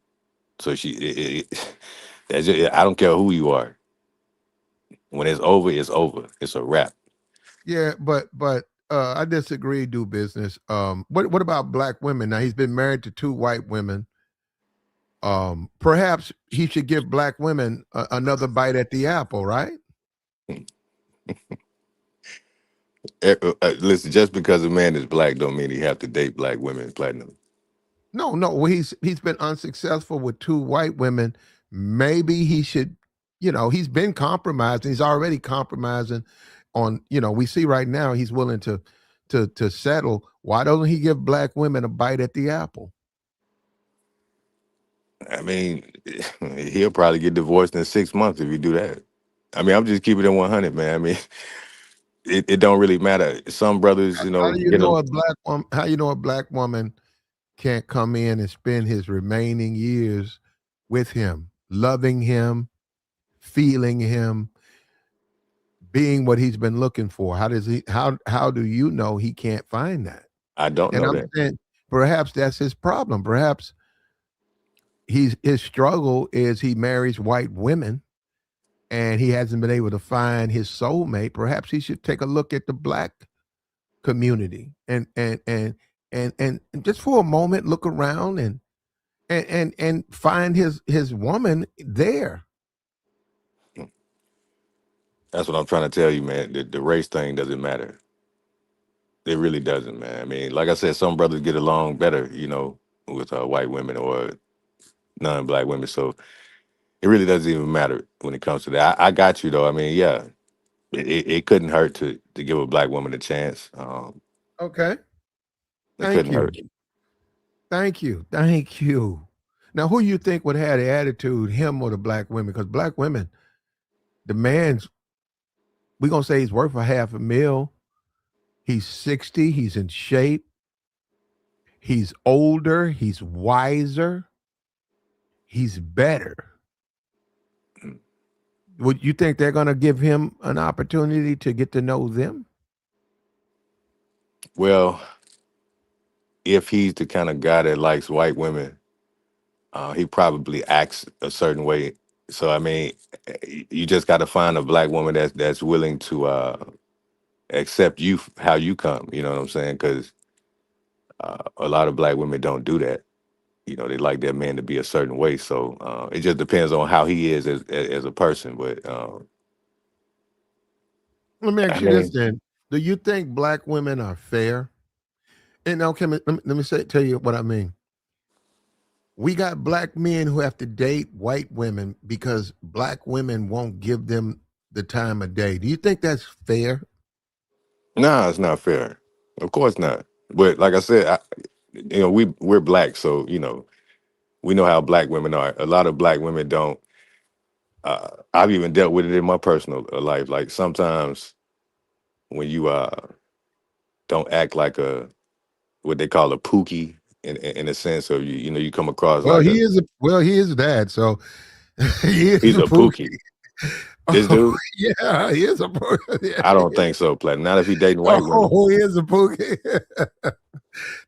B: So that's just, I don't care who you are. When it's over, it's over. It's a wrap.
A: Yeah, but I disagree. Do business. What about black women? Now he's been married to two white women. Perhaps he should give black women another bite at the apple, right?
B: Listen, just because a man is black don't mean he have to date black women. Platinum.
A: No, no. Well, he's been unsuccessful with two white women. Maybe he should, he's been compromised. And he's already compromising on, we see right now he's willing to settle. Why doesn't he give black women a bite at the apple?
B: I mean, he'll probably get divorced in 6 months if you do that. I mean, I'm just keeping it 100, man. I mean, it don't really matter. Some brothers,
A: How do you
B: get
A: know
B: a.
A: a black woman? How you know a black woman can't come in and spend his remaining years with him, loving him, feeling him, being what he's been looking for? How do you know he can't find that?
B: I don't
A: And
B: know
A: I'm
B: that.
A: saying perhaps that's his problem. Perhaps his struggle is he marries white women and he hasn't been able to find his soulmate. Perhaps he should take a look at the black community and just for a moment look around and find his woman there.
B: That's what I'm trying to tell you, man. The race thing doesn't matter. It really doesn't, man. I mean, like I said, some brothers get along better, with white women or non-black women. So it really doesn't even matter when it comes to that. I got you though. I mean, yeah, it couldn't hurt to give a black woman a chance.
A: Okay.
B: It
A: Thank
B: couldn't
A: you.
B: hurt.
A: Thank you. Thank you. Now, who you think would have the attitude, him or the black women? Because black women, the man's, we're going to say he's worth a half a mil. He's 60. He's in shape. He's older. He's wiser. He's better. Would you think they're going to give him an opportunity to get to know them?
B: Well, if he's the kind of guy that likes white women, he probably acts a certain way. So I mean, you just got to find a black woman that's willing to accept you how you come. You know what I'm saying? Because a lot of black women don't do that. You know, they like their man to be a certain way. So it just depends on how he is as a person. But
A: Let me
B: I
A: ask you this
B: mean,
A: then. Do you think black women are fair? And okay, let me tell you what I mean. We got black men who have to date white women because black women won't give them the time of day. Do you think that's fair?
B: nah, it's not fair. Of course not. But like I said, we're black, so we know how black women are. A lot of black women don't. I've even dealt with it in my personal life. Like sometimes when you don't act like a what they call a pookie in a sense of you come across
A: Well,
B: like a
A: he is that. So he is
B: he's
A: a
B: a
A: pookie.
B: pookie. This
A: Oh,
B: dude,
A: yeah, he is a pookie. Yeah,
B: I
A: he
B: don't
A: is.
B: think so, Platinum. Not if he dating white women.
A: Oh, he is a pookie.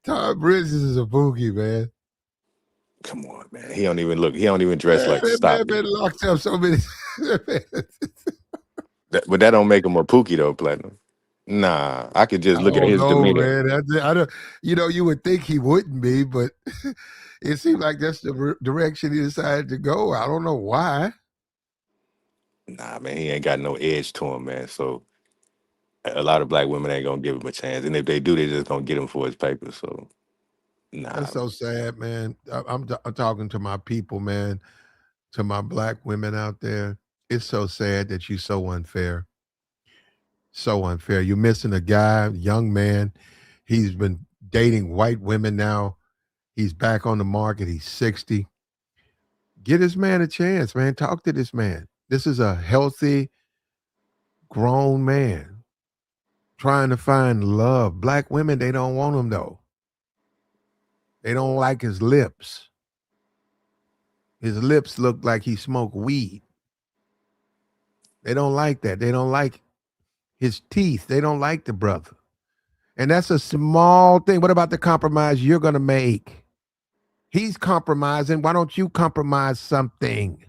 A: Todd Bridges is a pookie, man.
B: Come on, man. He don't even look. He don't even dress
A: Man,
B: like
A: that man
B: stop it.
A: been locked up so many.
B: But that don't make him a pookie though, Platinum. Nah, I could just
A: I
B: look at
A: don't
B: his
A: know,
B: demeanor.
A: man. I don't. You would think he wouldn't be, but it seems like that's the direction he decided to go. I don't know why.
B: Nah, man, he ain't got no edge to him, man. So a lot of black women ain't gonna give him a chance, and if they do, they just gonna get him for his paper. So
A: That's
B: nah,
A: so sad, man. I'm talking to my people, man, to my black women out there. It's so sad that you're so unfair. So unfair. You're missing a guy, young man. He's been dating white women now. He's back on the market. He's 60. Get this man a chance, man. Talk to this man. This is a healthy, grown man trying to find love. Black women, they don't want him though. They don't like his lips. His lips look like he smoked weed. They don't like that. They don't like his teeth. They don't like the brother. And that's a small thing. What about the compromise you're going to make? He's compromising. Why don't you compromise something?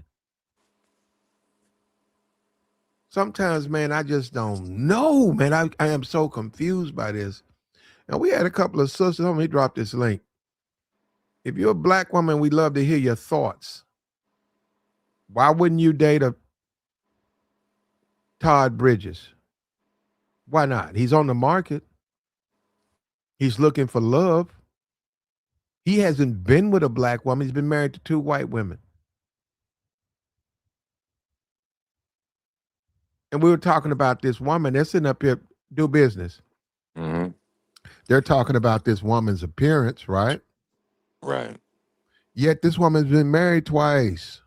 A: Sometimes, man, I just don't know, man. I am so confused by this. And we had a couple of sisters. Let me drop this link. If you're a black woman, we'd love to hear your thoughts. Why wouldn't you date a Todd Bridges? Why not? He's on the market. He's looking for love. He hasn't been with a black woman. He's been married to two white women. And we were talking about this woman. They're sitting up here, do business.
B: hmm
A: They're talking about this woman's appearance, right?
B: right.
A: Yet this woman's been married twice.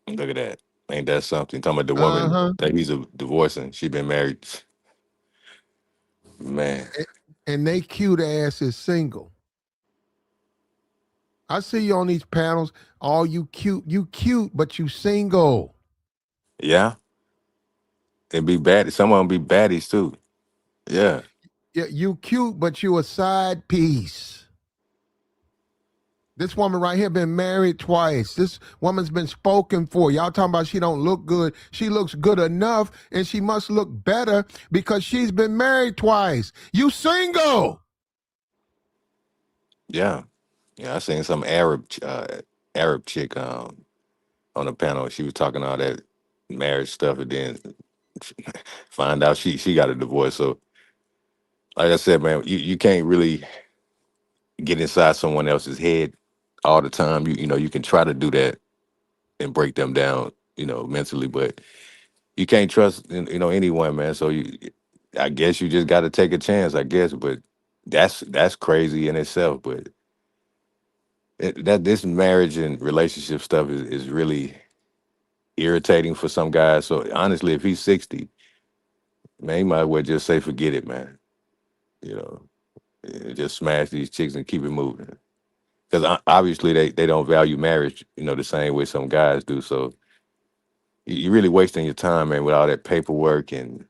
B: Look at that. Ain't that something? Talking about the
A: Uh
B: woman
A: huh.
B: that he's divorcing. She been married, man.
A: And they cute ass is single. I see you on these panels. All you cute, but you single.
B: Yeah, it be bad. Some of them be baddies too. Yeah,
A: Yeah, you cute, but you a side piece. This woman right here been married twice. This woman's been spoken for. Y'all talking about she don't look good. She looks good enough, and she must look better because she's been married twice. You single.
B: yeah, yeah. I seen some Arab chick on the panel. She was talking all that marriage stuff, and then find out she got a divorce. So, like I said, man, you can't really get inside someone else's head all the time. You can try to do that and break them down, mentally, but you can't trust anyone, man. So I guess you just got to take a chance, I guess. But that's crazy in itself. But that this marriage and relationship stuff is really irritating for some guys. So honestly, if he's 60, man, he might as well just say forget it, man. You know, just smash these chicks and keep it moving. Because obviously they don't value marriage, the same way some guys do. So you're really wasting your time, man, with all that paperwork and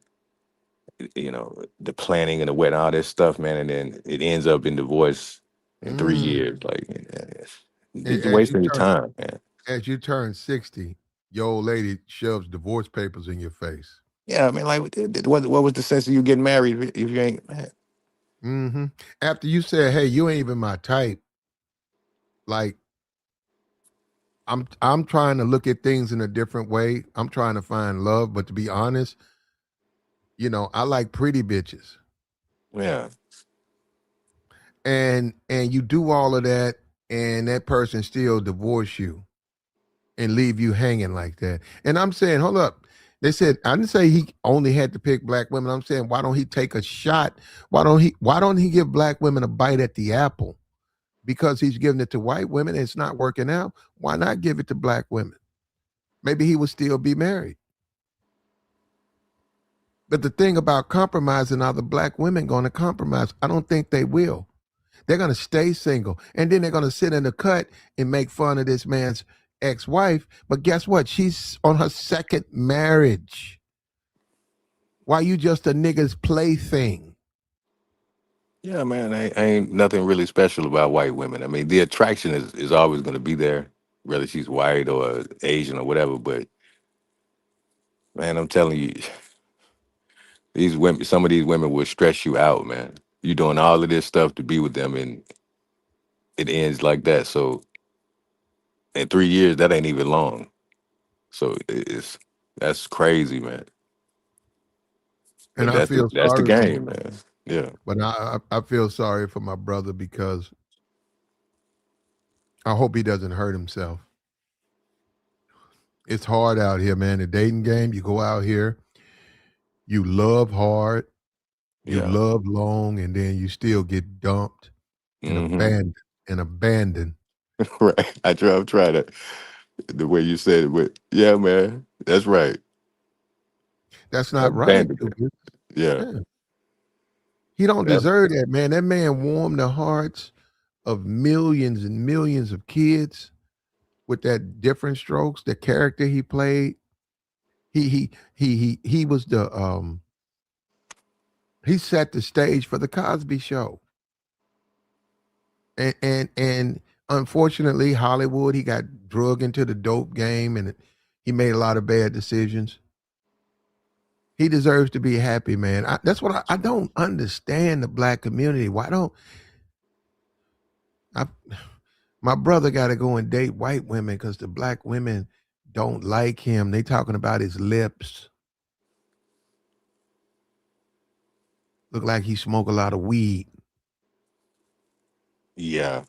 B: the planning and the wedding, all this stuff, man, and then it ends up in divorce in three
A: Mm.
B: years. Like,
A: And
B: you're wasting your time, man.
A: as you turn 60, your old lady shoves divorce papers in your face.
B: Yeah, I mean, like, what was the sense of you getting married if you ain't, man?
A: Hmm. After you said, "Hey, you ain't even my type," like I'm trying to look at things in a different way. I'm trying to find love, but to be honest, I like pretty bitches.
B: Yeah,
A: And you do all of that, and that person still divorce you and leave you hanging like that. And I'm saying, hold up. They said I didn't say he only had to pick black women. I'm saying why don't he take a shot? Why don't he give black women a bite at the apple? Because he's giving it to white women and it's not working out. Why not give it to black women? Maybe he would still be married. But the thing about compromising, are the black women going to compromise? I don't think they will. They're going to stay single. And then they're going to sit in the cut and make fun of this man's ex-wife. But guess what? She's on her second marriage. Why you just a nigga's plaything?
B: yeah, man. Ain't nothing really special about white women. I mean, the attraction is always going to be there, whether she's white or Asian or whatever. But man, I'm telling you, these women, some of these women will stress you out, man. You're doing all of this stuff to be with them, and it ends like that. So in 3 years, that ain't even long. So that's crazy, man.
A: And
B: But
A: I
B: that's the
A: feel
B: that's the
A: sorry for,
B: game, man. Yeah,
A: but I feel sorry for my brother because I hope he doesn't hurt himself. It's hard out here, man. The dating game, you go out here, you love hard, you
B: yeah.
A: love long, and then you still get dumped and
B: Hmm.
A: abandoned.
B: Right. I'm trying to the way you said it, but yeah, man, that's right.
A: That's not right,
B: Abandonment.
A: dude.
B: Yeah.
A: Yeah. He don't
B: Yep.
A: deserve that, man. That man warmed the hearts of millions and millions of kids with that different strokes, the character he played. He was the he set the stage for the Cosby show. And unfortunately, Hollywood, he got drug into the dope game and he made a lot of bad decisions. He deserves to be happy, man. That's what I don't understand the black community. Why don't I? My brother got to go and date white women because the black women don't like him. They talking about his lips. Look like he smoke a lot of weed.
B: Yeah.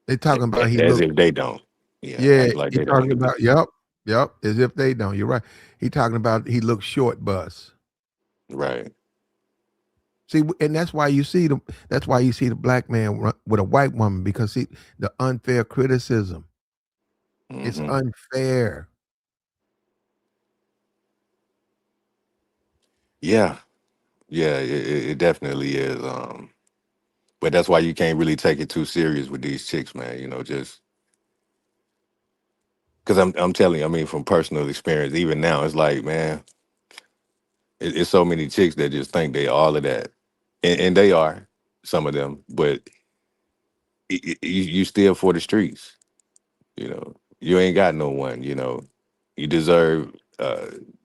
A: They talking about he
B: As
A: look.
B: if they don't. Yeah.
A: Yeah,
B: Act like
A: he
B: they don't
A: talking
B: either.
A: about. Yep. As if they don't. You're right. He talking about he looks short bus.
B: Right.
A: See, and that's why you see the. That's why you see the black man with a white woman because the unfair criticism. It's
B: Hmm.
A: unfair.
B: Yeah. Yeah. It definitely is. But that's why you can't really take it too serious with these chicks, man. Just because I'm telling you, I mean, from personal experience, even now, it's like, man, it's so many chicks that just think they all of that, and they are some of them, but you still for the streets. You ain't got no one. You deserve.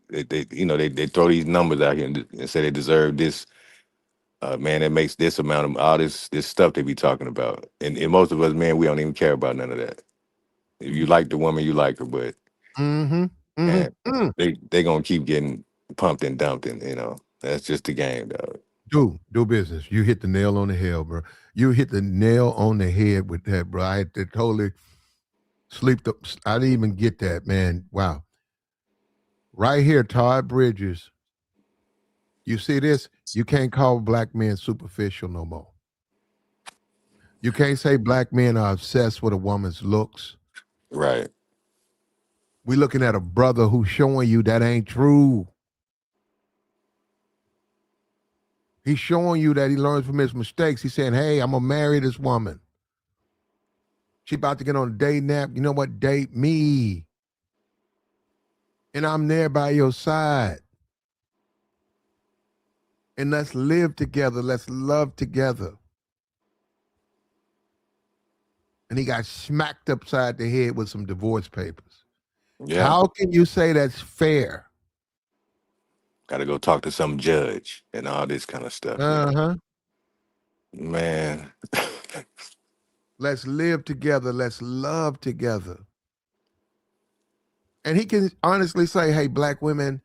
B: They throw these numbers out here and say they deserve this. Man, that makes this amount of all this stuff they be talking about, and most of us, man, we don't even care about none of that. If you like the woman, you like her, but
A: Mm-hmm.
B: and
A: Mm-hmm.
B: they gonna keep getting pumped and dumped, and that's just the game, dog.
A: Do business. You hit the nail on the head, bro. You hit the nail on the head with that, bro. I had to totally sleep. I didn't even get that, man. Wow. Right here, Todd Bridges. You see this? You can't call black men superficial no more. You can't say black men are obsessed with a woman's looks.
B: Right.
A: We looking at a brother who's showing you that ain't true. He's showing you that he learns from his mistakes. He's saying, "Hey, I'm gonna marry this woman. She about to get on a date nap. You know what? Date me." and I'm there by your side. And let's live together. Let's love together. And he got smacked upside the head with some divorce papers.
B: Yeah,
A: How can you say that's fair?
B: got to go talk to some judge and all this kind of stuff. Yeah,
A: Uh huh.
B: man.
A: Let's live together. Let's love together. And he can honestly say, hey, black women,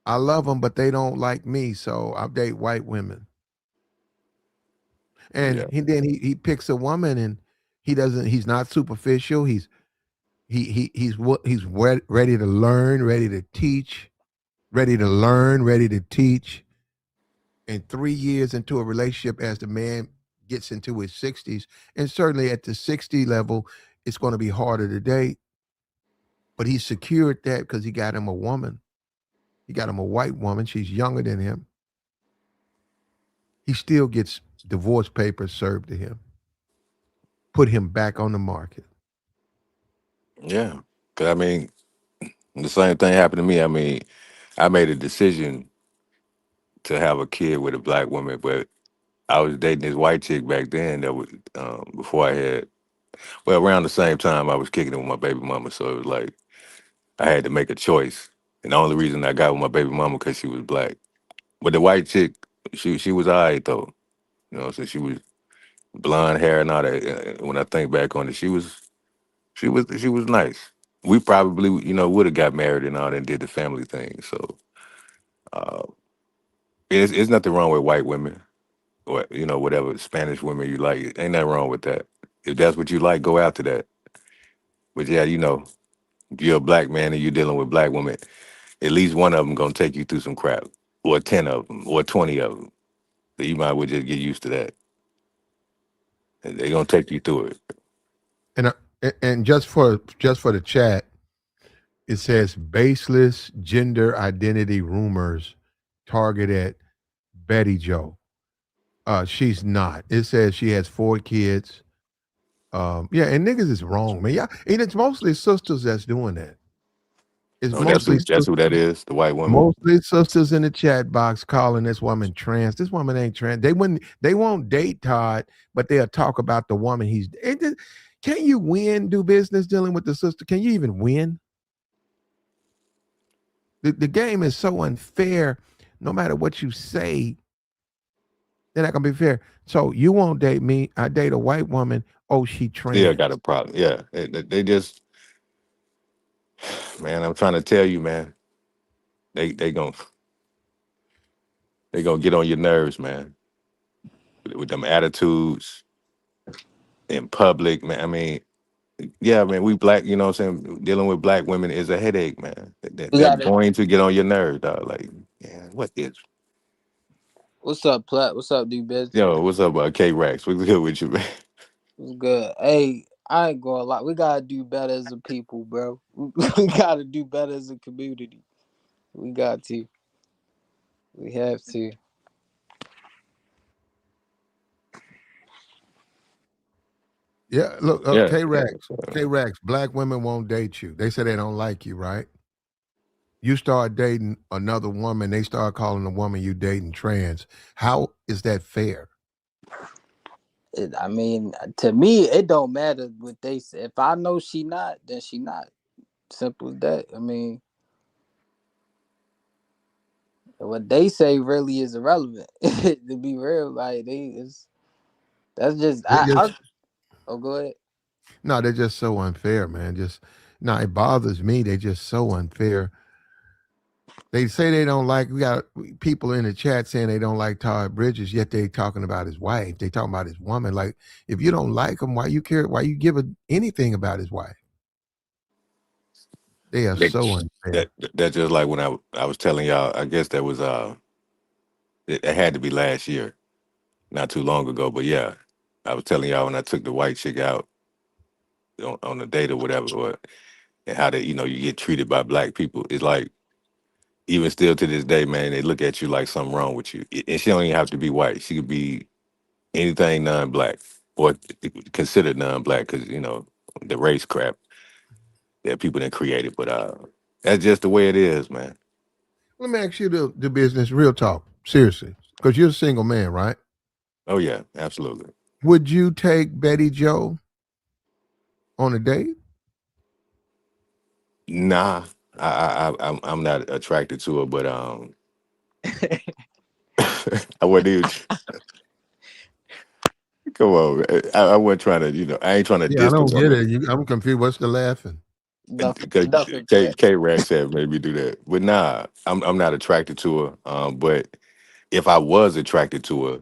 A: I love them, but they don't like me. So I date white women. And
B: Yeah,
A: he picks a woman and he's not superficial. He's ready to learn, ready to teach, ready to learn, ready to teach. And 3 years into a relationship, as the man gets into his 60s, and certainly at the 60 level, it's going to be harder to date. But he secured that because he got him a woman. He got him a white woman. She's younger than him. He still gets divorce papers served to him, put him back on the market.
B: yeah. Cause I mean, the same thing happened to me. I mean, I made a decision to have a kid with a black woman, but I was dating this white chick back then. That was before I had. Well, around the same time, I was kicking it with my baby mama. So it was like I had to make a choice, and the only reason I got with my baby mama because she was black. But the white chick, she was alright though. You know, so she was blonde hair and all that. When I think back on it, she was nice. We probably would have got married and all that and did the family thing. So uh, it's nothing wrong with white women or whatever Spanish women you like. Ain't nothing wrong with that. If that's what you like, go after that. But yeah, if you're a black man and you're dealing with black women, at least one of them gonna take you through some crap, or 10 of them, or 20 of them. So you might well just get used to that. And they're gonna take you through it.
A: And just for the chat, it says baseless gender identity rumors target at Bettijo. She's not. It says she has 4 kids. Yeah, and niggas is wrong, man. Yeah, and it's mostly sisters that's doing that. It's
B: Oh, that's
A: mostly
B: who that
A: sisters.
B: is. The white woman.
A: Mostly sisters in the chat box calling this woman trans. This woman ain't trans. They won't date Todd, but they'll talk about the woman can you win, do business dealing with the sister? Can you even win? The game is so unfair. No matter what you say, they're not gonna be fair. So you won't date me. I date a white woman. Oh, she
B: Still got
A: trans.
B: a problem. Yeah, they just, man. I'm trying to tell you, man. They gonna get on your nerves, man. With them attitudes in public, man. I mean, yeah, man. We black. You know what I'm saying? Dealing with black women is a headache, man.
C: We
B: That's
C: got it.
B: going to get on your nerves, dog. Like, yeah, what is?
C: What's up, Plat? What's up, D Biz?
B: Yo, what's up, K Rax? What's good with you, man?
C: What's good? Hey, I ain't gonna lie. We gotta do better as a people, bro. We gotta do better as a community. We got to. We have to.
A: Yeah, look,
B: Yeah,
A: K
B: yeah.
A: Rex, K Rex, black women won't date you. They say they don't like you, right? You start dating another woman, they start calling the woman you dating trans. How is that fair?
C: I mean, to me, it don't matter what they say. If I know she not, then she not. Simple as that. I mean, what they say really is irrelevant. To be real, like that's just
A: They
C: I.
A: just
C: Oh, go ahead.
A: no, they're just so unfair, man. Just no, it bothers me. They're just so unfair. They say they don't like. We got people in the chat saying they don't like Todd Bridges, yet they talking about his wife. They talking about his woman. Like, if you don't like him, why you care? Why you give anything about his wife? They are
B: They,
A: so unfair.
B: that's just like when I was telling y'all. I guess that was it had to be last year, not too long ago. But yeah, I was telling y'all when I took the white chick out on a date or whatever, and how they you get treated by black people. It's like even still to this day, man, they look at you like something wrong with you. And she don't even have to be white. She could be anything non-black or considered non-black because the race crap that people then created. But That's just the way it is, man.
A: Let me ask you the business real talk, seriously, because you're a single man, right?
B: Oh yeah, absolutely.
A: Would you take Betty Joe on a date?
B: Nah, I'm not attracted to her, but I wouldn't even. Come on, man. I wasn't trying to, I ain't trying to
A: Yeah, I
B: diss the
A: don't get
B: woman.
A: it. I'm confused. What's the laughing?
C: Nothing,
B: Because
C: nothing,
B: K
C: Plat.
B: K Rack said maybe do that, but nah, I'm not attracted to her. But if I was attracted to her,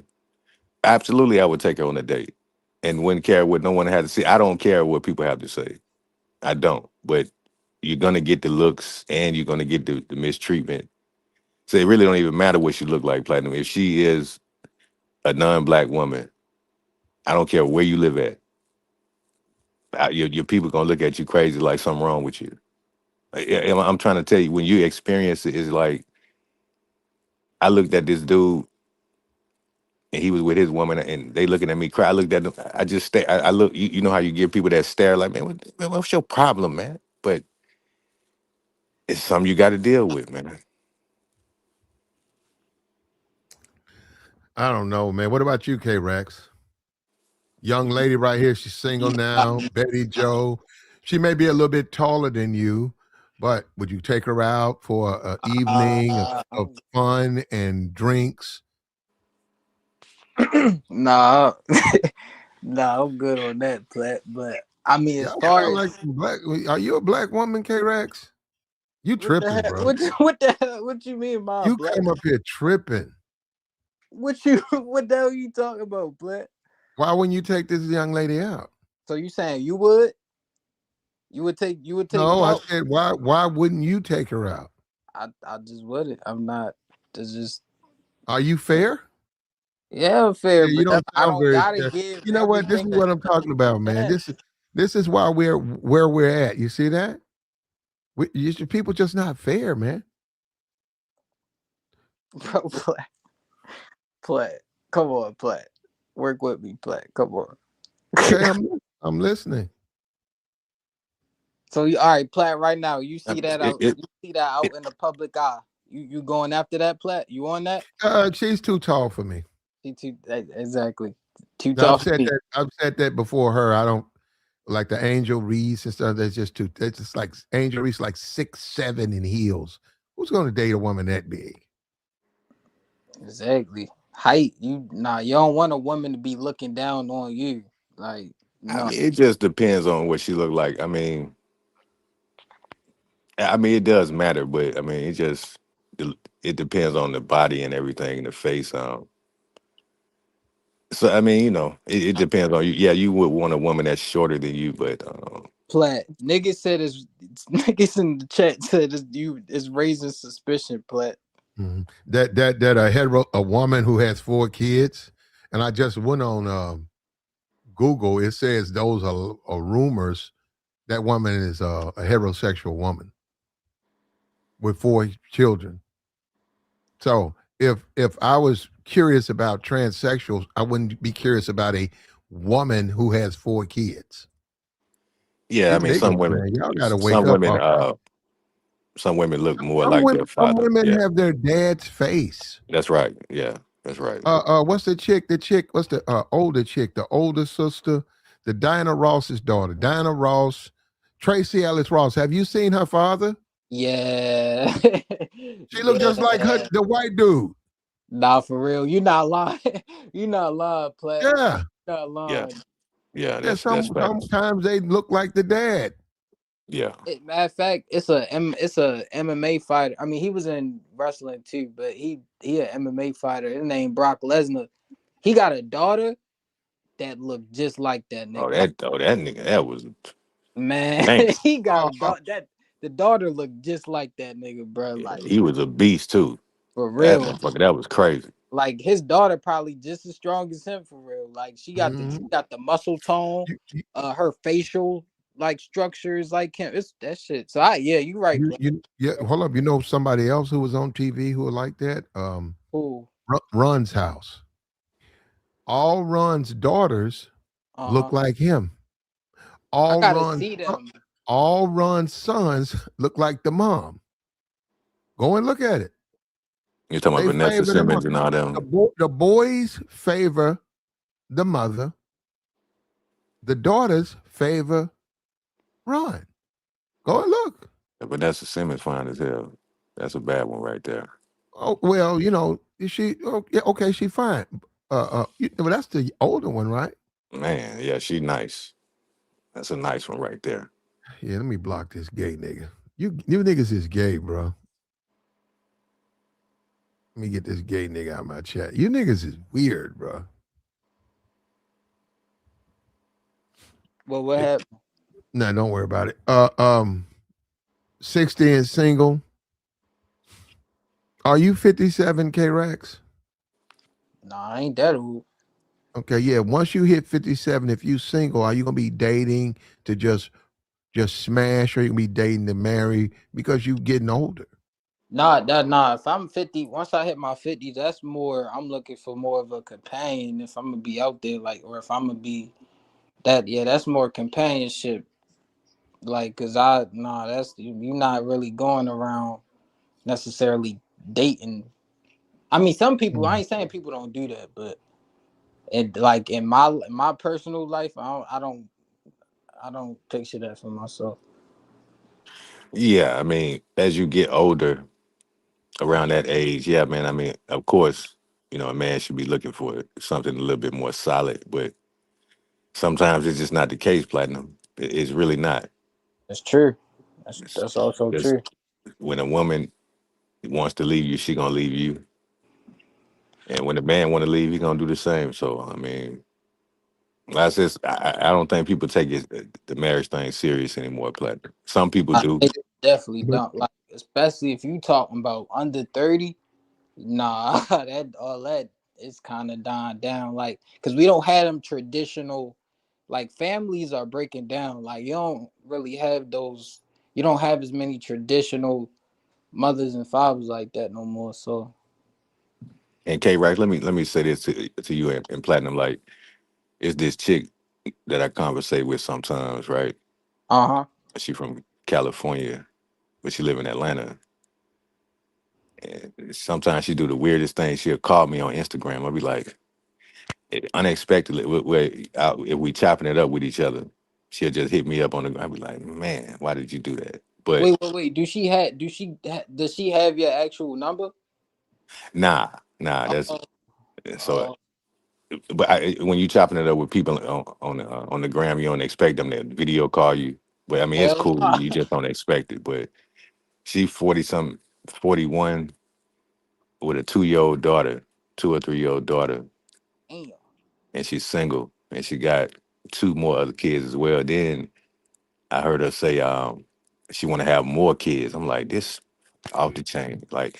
B: absolutely I would take her on a date, and wouldn't care what no one had to say. I don't care what people have to say. I don't. But you're gonna get the looks, and you're gonna get the mistreatment. So it really don't even matter what she look like, Platinum. If she is a non-black woman, I don't care where you live at. Your people gonna look at you crazy like something wrong with you. I'm trying to tell you, when you experience it, it's like I looked at this dude and he was with his woman and they looking at me cry. I looked at them. I just stay. I look. You know how you give people that stare like, what's your problem, man? But it's something you got to deal with, man.
A: I don't know, man. What about you, K Rex? Young lady right here, she's single
C: Nah,
A: now, Betty Joe. She may be a little bit taller than you, but would you take her out for an evening of
C: I'm,
A: fun and drinks?
C: nah, nah, I'm good on that, Plat. But I mean, as
A: Y'all
C: far
A: sound like
C: as
A: some black. Are you a black woman, K Rex? You
C: what the
A: tripping,
C: heck,
A: bro.
C: what the hell, what you mean by
A: You
C: black?
A: come up here tripping.
C: What you, what the hell you talking about, Plat?
A: Why wouldn't you take this young lady out?
C: So you saying you would? You would take me
A: No, I
C: out?
A: said why wouldn't you take her out?
C: I just wouldn't. I'm not. It's just
A: Are you fair?
C: yeah, fair,
A: Yeah, you
C: but
A: don't
C: I
A: sound
C: don't
A: very
C: gotta
A: fair.
C: give
A: You know what? This
C: everything
A: is
C: a
A: what I'm talking about, man.
C: chance,
A: This is why we're where we're at. You see that? People just not fair, man.
C: bro. Plat. Come on, Plat. Work with me, Plat. Come on.
A: Okay, I'm listening.
C: So all right, Plat. Right now, you
B: I
C: see
B: mean,
C: that out. You see that out in the public eye. You going after that, Plat? You on that?
A: She's too tall for me.
C: Exactly. Too
A: Now,
C: tough for me.
A: I've said that before her. I don't like the Angel Reese and stuff. That's just too. That's just like Angel Reese, like 6'7" in heels. Who's going to date a woman that big?
C: Exactly. Height. You don't want a woman to be looking down on you. Like
B: I
C: no.
B: mean, it just depends on what she look like. I mean, it does matter, but I mean, it depends on the body and everything, the face. So I mean, it depends on you. Yeah, you would want a woman that's shorter than you, but
C: Plat. Niggas said it's niggas in the chat said it's raising suspicion, Plat.
A: Mhm. That a woman who has 4 kids, and I just went on Google. It says those are rumors. That woman is a heterosexual woman with 4 children. So if I was curious about transsexuals, I wouldn't be curious about a woman who has 4 kids.
B: yeah, I
A: These
B: mean,
A: niggas, man, y'all got to wake
B: some
A: up.
B: women, some women look more like their
A: Some
B: father.
A: women
B: Yeah,
A: have their dad's face.
B: that's right. Yeah, that's right.
A: What's the chick? What's the older chick? The older sister, the Diana Ross's daughter, Diana Ross, Tracy Ellis Ross. Have you seen her father?
C: Yeah.
A: She looked just like
C: Yeah.
A: the white dude.
C: Nah, for real. You not lying. You not lying, Plat.
A: Yeah,
C: Not
B: Yeah,
C: lying.
B: yeah,
A: yeah.
B: that's facts.
A: Sometimes they look like the dad.
B: Yeah.
C: Matter of fact, it's a MMA fighter. I mean, he was in wrestling too, but he an MMA fighter. His name Brock Lesnar. He got a daughter that looked just like that
B: Oh,
C: nigga. Like
B: that nigga, that was
C: man,
B: gangster.
C: he got
A: Uh,
C: a daughter that the daughter looked just like that nigga, bro.
B: Yeah,
C: Like
B: he was a beast too.
C: for
B: That
C: real.
B: motherfucker, that was crazy.
C: Like his daughter probably just as strong as him for real. Like she
A: mhm.
C: got the muscle tone,
A: You, you,
C: her facial like structures like him. It's that shit. So yeah, you right, Plat.
A: yeah. Hold up. You know somebody else who was on TV who was like that?
C: Cool.
A: Run's house. All Run's daughters
C: Uh
A: look
C: huh.
A: like him.
C: I
A: All
C: gotta
A: Run's
C: see them.
A: all Ron's sons look like the mom. Go and look at it.
B: You're talking about
A: They
B: Vanessa
A: favor the mom.
B: Simmons and all
A: The,
B: them.
A: the boys favor the mother. The daughters favor Ron. Go and look.
B: Vanessa Simmons fine as hell. That's a bad one right there.
A: Oh well, is she? Oh, yeah, okay, she fine. Well, that's the older one, right?
B: Man, yeah, she nice. That's a nice one right there.
A: Yeah, let me block this gay nigga. You niggas is gay, bro. Let me get this gay nigga out of my chat. You niggas is weird, bro.
C: Well, what happened?
A: No, don't worry about it. 60 and single. Are you 57 K Rex?
C: Nah, I ain't that old.
A: Okay, yeah. Once you hit 57, if you single, are you gonna be dating to just smash, or you gonna be dating to marry because you getting older?
C: Nah. If I'm 50, once I hit my 50s, that's more. I'm looking for more of a companion. If I'm gonna be out there, like, or if I'm gonna be that, yeah, that's more companionship. Like, cause that's you not really going around necessarily dating. I mean, some people. I
A: Mm.
C: ain't saying people don't do that, but like in my personal life, I don't picture that for myself.
B: Yeah, I mean, as you get older, around that age, yeah, man. I mean, of course, a man should be looking for something a little bit more solid, but sometimes it's just not the case, Platinum. It's really not.
C: That's true. That's
B: It's
C: that's also
B: just
C: true.
B: when a woman wants to leave you, she gonna leave you, and when a man want to leave, he gonna do the same. So, I mean, that's just I don't think people take the marriage thing serious anymore, Platinum. Some people do.
C: They definitely
A: But
C: don't like, especially if you talking about under 30. Nah, that all that is kind of dying down. Like, cause we don't have them traditional, like families are breaking down. Like you don't really have those. You don't have as many traditional mothers and fathers like that no more. So,
B: And K Rack, let me say this to you and Platinum. Like, it's this chick that I conversate with sometimes, right?
C: uh-huh.
B: She from California, but she live in Atlanta. And sometimes she do the weirdest thing. She'll call me on Instagram. I'll be like, unexpectedly, if we chopping it up with each other, she'll just hit me up on the. I'll be like, man, why did you do that? But
C: Wait. Does she have your actual number?
B: nah, nah, that's
C: Oh,
B: so.
C: oh,
B: But when you chopping it up with people on the gram, you don't expect them to video call you. But I mean, it's
C: hell
B: cool.
C: no.
B: You just don't expect it. But she 40 something, 41 with a 2 year old daughter, 2 or 3 year old daughter,
C: Damn.
B: and she's single, and she got two more other kids as well. Then I heard her say she want to have more kids. I'm like, this off the chain. Like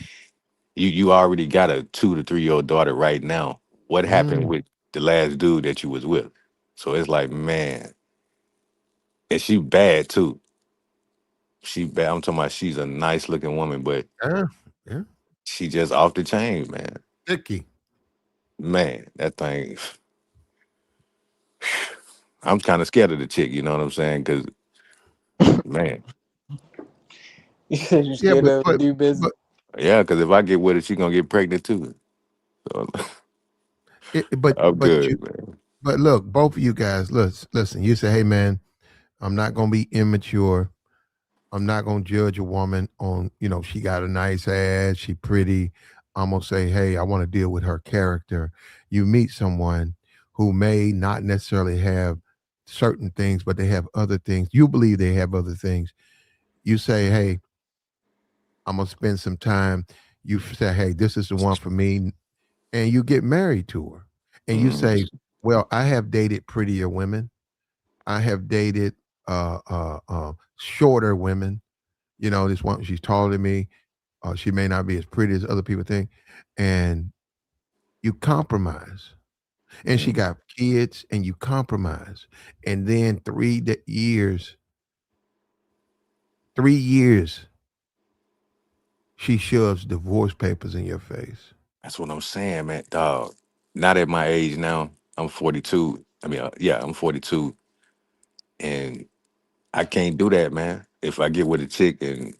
B: you already got a 2 to 3 year old daughter right now. What happened
A: mm,
B: with the last dude that you was with? So it's like, man, and she bad too. She bad. I'm talking about she's a nice looking woman, but
A: yeah, yeah,
B: she just off the chain, man.
A: sticky.
B: Man, that thing. I'm kind of scared of the chick. You know what I'm saying? Because man,
C: You said you're
A: Yeah,
C: scared of the new business.
A: but
B: yeah. Because if I get with her, she gonna get pregnant too. So
A: it, but
B: I'm
A: but you
B: good, man.
A: but look, both of you guys, listen. You say, hey man, I'm not gonna be immature. I'm not gonna judge a woman on, she got a nice ass, she pretty. I'm gonna say, hey, I want to deal with her character. You meet someone who may not necessarily have certain things, but they have other things. You believe they have other things. You say, hey, I'm gonna spend some time. You say, hey, this is the one for me, and you get married to her. And you
B: Mhm.
A: say, well, I have dated prettier women. I have dated shorter women. This one, she's taller than me. She may not be as pretty as other people think. And you compromise. And she
B: Mhm.
A: got kids and you compromise. And then 3 years, she shoves divorce papers in your face.
B: That's what I'm saying, man. Dog. Not at my age now. I'm 42. I mean, yeah, I'm 42, and I can't do that, man. If I get with a chick and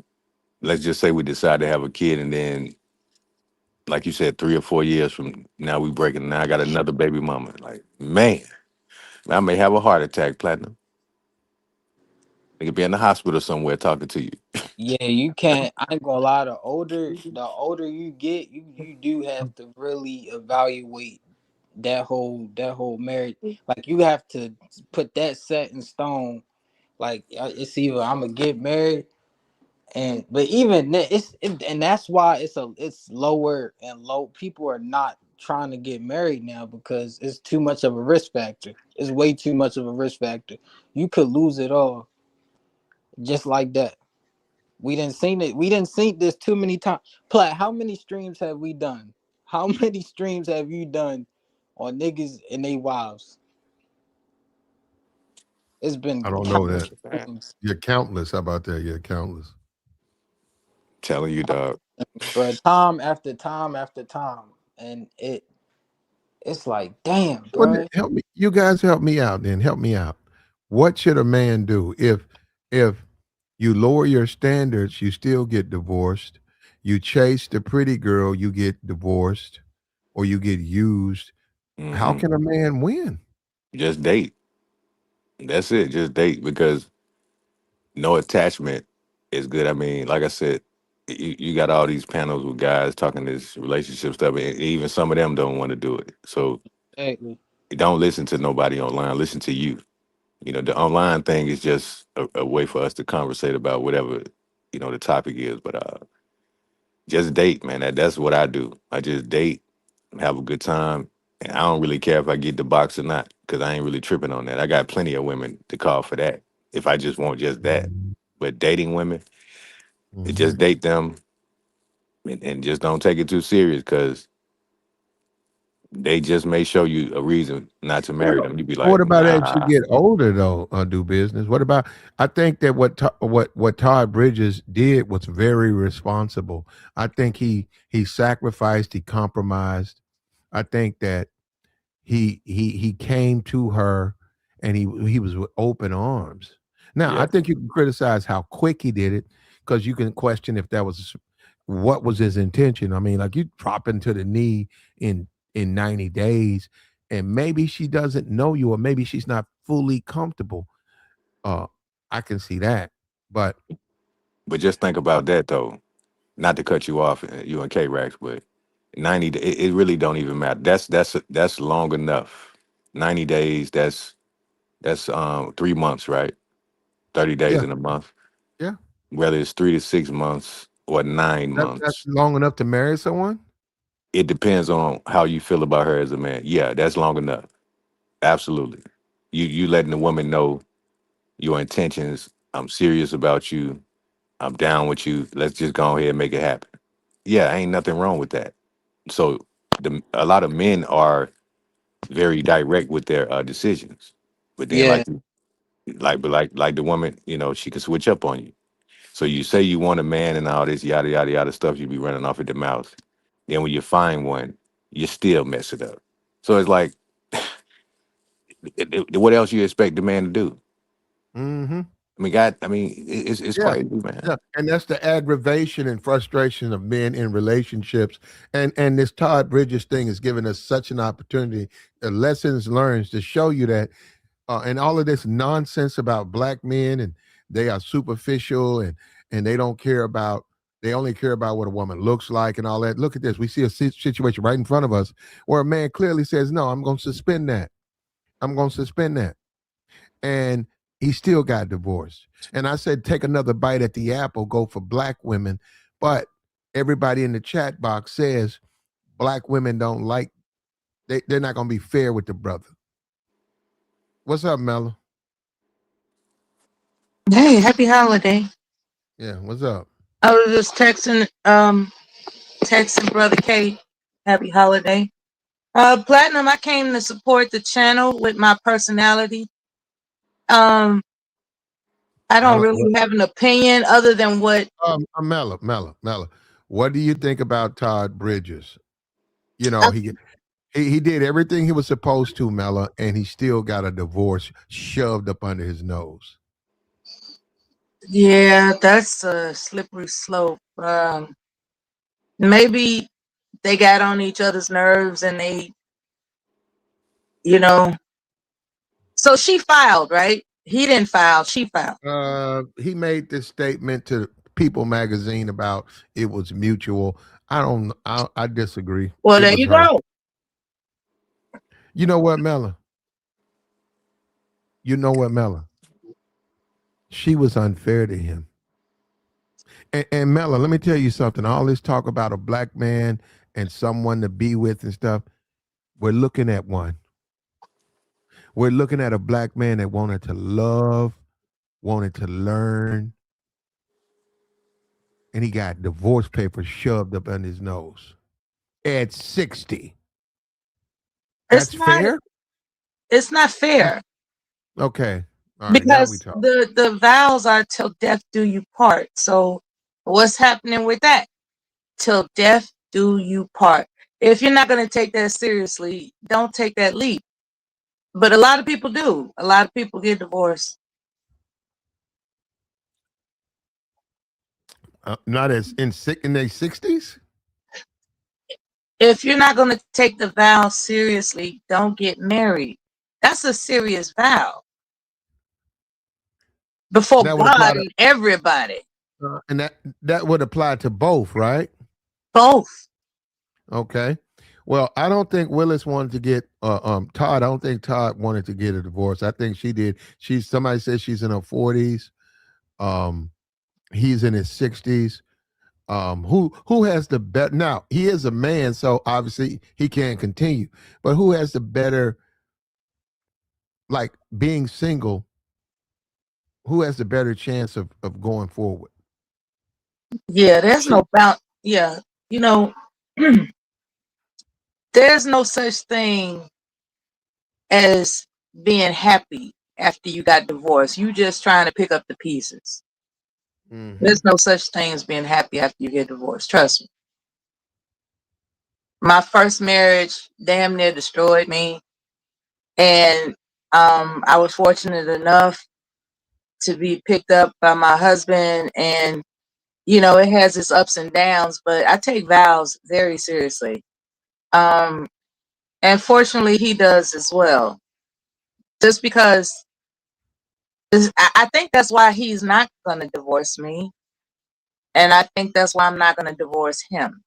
B: let's just say we decide to have a kid, and then, like you said, 3 or 4 years from now we breaking. Now I got another baby mama. Like, man, I may have a heart attack. Platinum. I could be in the hospital somewhere talking to you.
C: Yeah, you can't. I ain't gonna lie. The older you get, you do have to really evaluate that whole marriage. Like you have to put that set in stone. Like it's either I'm gonna get married, and but even and that's why it's lower and low. People are not trying to get married now because it's too much of a risk factor. It's way too much of a risk factor. You could lose it all just like that. We didn't seen it. We didn't seen this too many times. Plat, how many streams have we done? How many streams have you done on niggas and they wives? It's
A: I
C: been
A: don't know
C: countless
A: that.
B: Man,
C: streams,
A: You're countless. How about that? You're countless.
B: telling you, dog.
C: bro. Time after time after time, and it's like, damn,
A: Well,
C: bro.
A: help me. You guys help me out. Then help me out. What should a man do if you lower your standards, you still get divorced. You chase the pretty girl, you get divorced, or you get used. How
B: Hmm.
A: can a man win?
B: Just date. That's it. Just date because no attachment is good. I mean, like I said, you got all these panels with guys talking this relationship stuff, and even some of them don't want to do it. So
C: Exactly.
B: don't listen to nobody online. Listen to you. You know, the online thing is just a way for us to conversate about whatever the topic is. But just date, man. That's what I do. I just date, have a good time, and I don't really care if I get the box or not because I ain't really tripping on that. I got plenty of women to call for that if I just want just that. But dating women,
A: Mhm.
B: just date them and just don't take it too serious because they just may show you a reason not to marry
A: Well,
B: them. You be
A: what
B: like,
A: about as you
B: nah.
A: get older though, do business? What about I think that what Todd Bridges did was very responsible. I think he sacrificed, he compromised. I think that he came to her and he was with open arms. Now,
B: Yeah.
A: I think you can criticize how quick he did it because you can question if that was what was his intention. I mean, like you drop into the knee in 90 days and maybe she doesn't know you or maybe she's not fully comfortable. Uh I can see that. But
B: But just think
A: uh,
B: about that though. Not to cut you off, you and K Rax, but 90. It really don't even matter. That's long enough. 90 days. That's 3 months, right? 30 days
A: yeah,
B: in a month.
A: yeah.
B: Whether it's 3 to 6 months or nine
A: That's
B: months,
A: long enough to marry someone?
B: it depends on how you feel about her as a man. Yeah, that's long enough. Absolutely. You letting the woman know your intentions. I'm serious about you. I'm down with you. Let's just go ahead and make it happen. Yeah, ain't nothing wrong with that. So a lot of men are very direct with their decisions, but then
C: Yeah,
B: like the woman, she can switch up on you. So you say you want a man and all this yada yada yada stuff, you be running off at the mouth. Then when you find one, you still mess it up. So it's like, what else you expect the man to do?
A: Mhm.
B: I mean, God, I mean, it's
A: Yeah.
B: crazy,
A: Yeah,
B: man.
A: and that's the aggravation and frustration of men in relationships. And this Todd Bridges thing has given us such an opportunity, lessons learned to show you that, and all of this nonsense about black men and they are superficial and they don't care about they only care about what a woman looks like and all that. Look at this. We see a situation right in front of us where a man clearly says, "No, I'm going to suspend that. I'm going to suspend that." And he still got divorced. And I said, take another bite at the apple, go for black women. But everybody in the chat box says black women don't like, they're not going to be fair with the brother. What's up, Mello?
D: Hey, happy holiday.
A: Yeah, what's up?
D: I was just texting brother K. Happy holiday. Platinum, I came to support the channel with my personality. Um, I
A: I
D: don't
A: don't, what,
D: really have an opinion other than what
A: Mello. What do you think about Todd Bridges? You know,
D: I,
A: he did everything he was supposed to, Mello, and he still got a divorce shoved up under his nose.
D: Yeah, that's a slippery slope. Maybe they got on each other's nerves and they, you know. So she filed, right? He didn't file. She filed.
A: He made this statement to People magazine about it was mutual. I don't. I disagree.
D: Well,
A: It
D: there
A: was
D: you
A: her.
D: go.
A: You know what, Mella? You know what, Mella? She was unfair to him. And Mella, let me tell you something. All this talk about a black man and someone to be with and stuff. We're looking at one. We're looking at a black man that wanted to love, wanted to learn, and he got divorce papers shoved up on his nose at 60.
D: It's
A: That's
D: not.
A: fair?
D: It's not fair
A: Okay. All right. Now we
D: because
A: talk.
D: the vows are till death do you part. So what's happening with that? Till death do you part. If you're not going to take that seriously, don't take that leap. But a lot of people do. A lot of people get divorced.
A: Not as in sick in their 60s?
D: If you're not going to take the vow seriously, don't get married. That's a serious vow before
A: That would apply
D: God
A: to
D: and everybody.
A: and that would apply to both, right?
D: Both.
A: Okay. Well, I don't think Willis wanted to get Todd. I don't think Todd wanted to get a divorce. I think she did. She's somebody says she's in her 40s. Um, he's in his 60s. Who has the better now? He is a man, so obviously he can't continue. But who has the better, like being single, who has the better chance of going forward?
D: Yeah, there's
A: She
D: no bound. Yeah, you know, there's no such thing as being happy after you got divorced. You just trying to pick up the pieces.
A: hmm
D: There's no such thing as being happy after you get divorced. Trust me. My first marriage damn near destroyed me, and I was fortunate enough to be picked up by my husband, and it has its ups and downs, but I take vows very seriously. Um, and fortunately, he does as well. Just because I think that's why he's not going to divorce me, and I think that's why I'm not going to divorce him.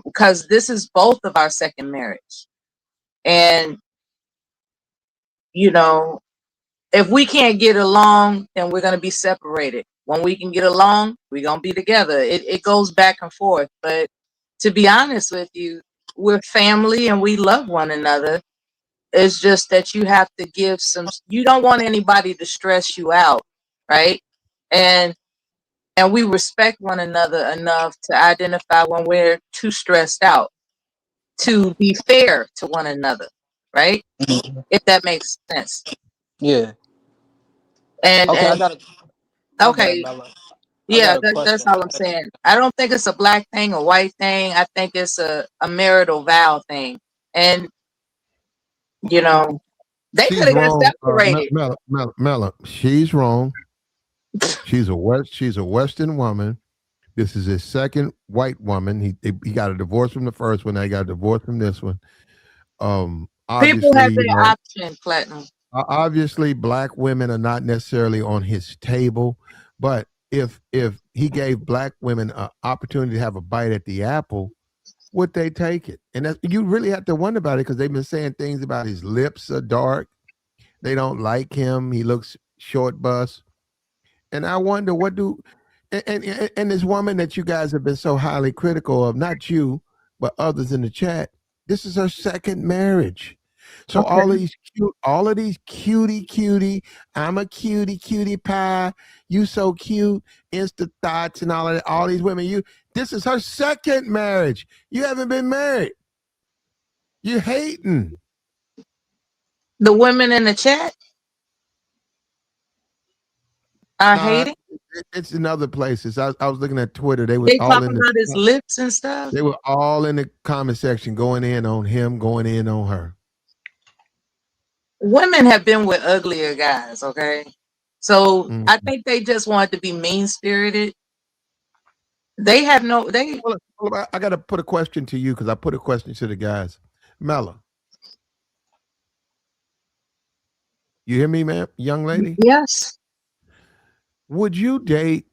D: Because this is both of our second marriage, and you know, if we can't get along, then we're going to be separated. When we can get along, we're going to be together. It goes back and forth. But to be honest with you, we're family and we love one another. It's just that you have to give you don't want anybody to stress you out, right? And we respect one another enough to identify when we're too stressed out, to be fair to one another, right?
C: Mhm.
D: If that makes sense.
C: Yeah.
D: And
C: Okay, I
D: and
C: got a my bad,
D: okay,
C: Mella. I got
D: yeah,
C: a
D: that's
C: question.
D: all I'm saying. I don't think it's a black thing, a white thing. I think it's a marital vow thing. And, you know, they could
A: She's
D: have got
A: wrong,
D: separated.
A: Mela. She's wrong. She's a Western woman. This is his second white woman. He got a divorce from the first one. Now he got a divorce from this one.
D: People
A: Obviously,
D: have their option, Platinum.
A: obviously, black women are not necessarily on his table. But if he gave black women an opportunity to have a bite at the apple, would they take it? And you really have to wonder about it because they've been saying things about his lips are dark. They don't like him. He looks short bus. And I wonder what do and this woman that you guys have been so highly critical of, not you, but others in the chat, this is her second marriage. So
D: Okay.
A: all of these cutie, I'm a cutie pie, you so cute, insta thoughts and all of that, all these women, this is her second marriage. You haven't been married. You hating.
D: The women in the chat are
A: Nah,
D: hating.
A: it's in other places. I was looking at Twitter. They was
D: They
A: all
D: talk
A: in the
D: about his lips and stuff.
A: They were all in the comment section going in on him, going in on her.
D: Women have been with uglier guys, okay? So
A: Mm.
D: I think they just wanted to be mean spirited. They have no they
A: Well, I got to put a question to you because I put a question to the guys. Mella, you hear me, ma'am, young lady?
D: yes.
A: Would you date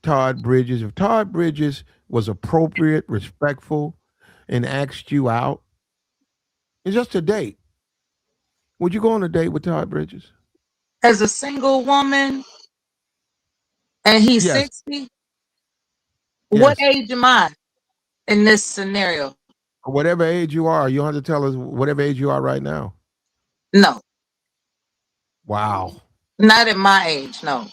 A: Todd Bridges if Todd Bridges was appropriate, respectful, and asked you out? It's just a date. Would you go on a date with Todd Bridges?
D: As a single woman and he's
A: Yes.
D: 60, what
A: Yes.
D: age am I in this scenario?
A: Whatever age you are, you don't have to tell us whatever age you are right now.
D: No,
A: Wow.
D: not at my age, no.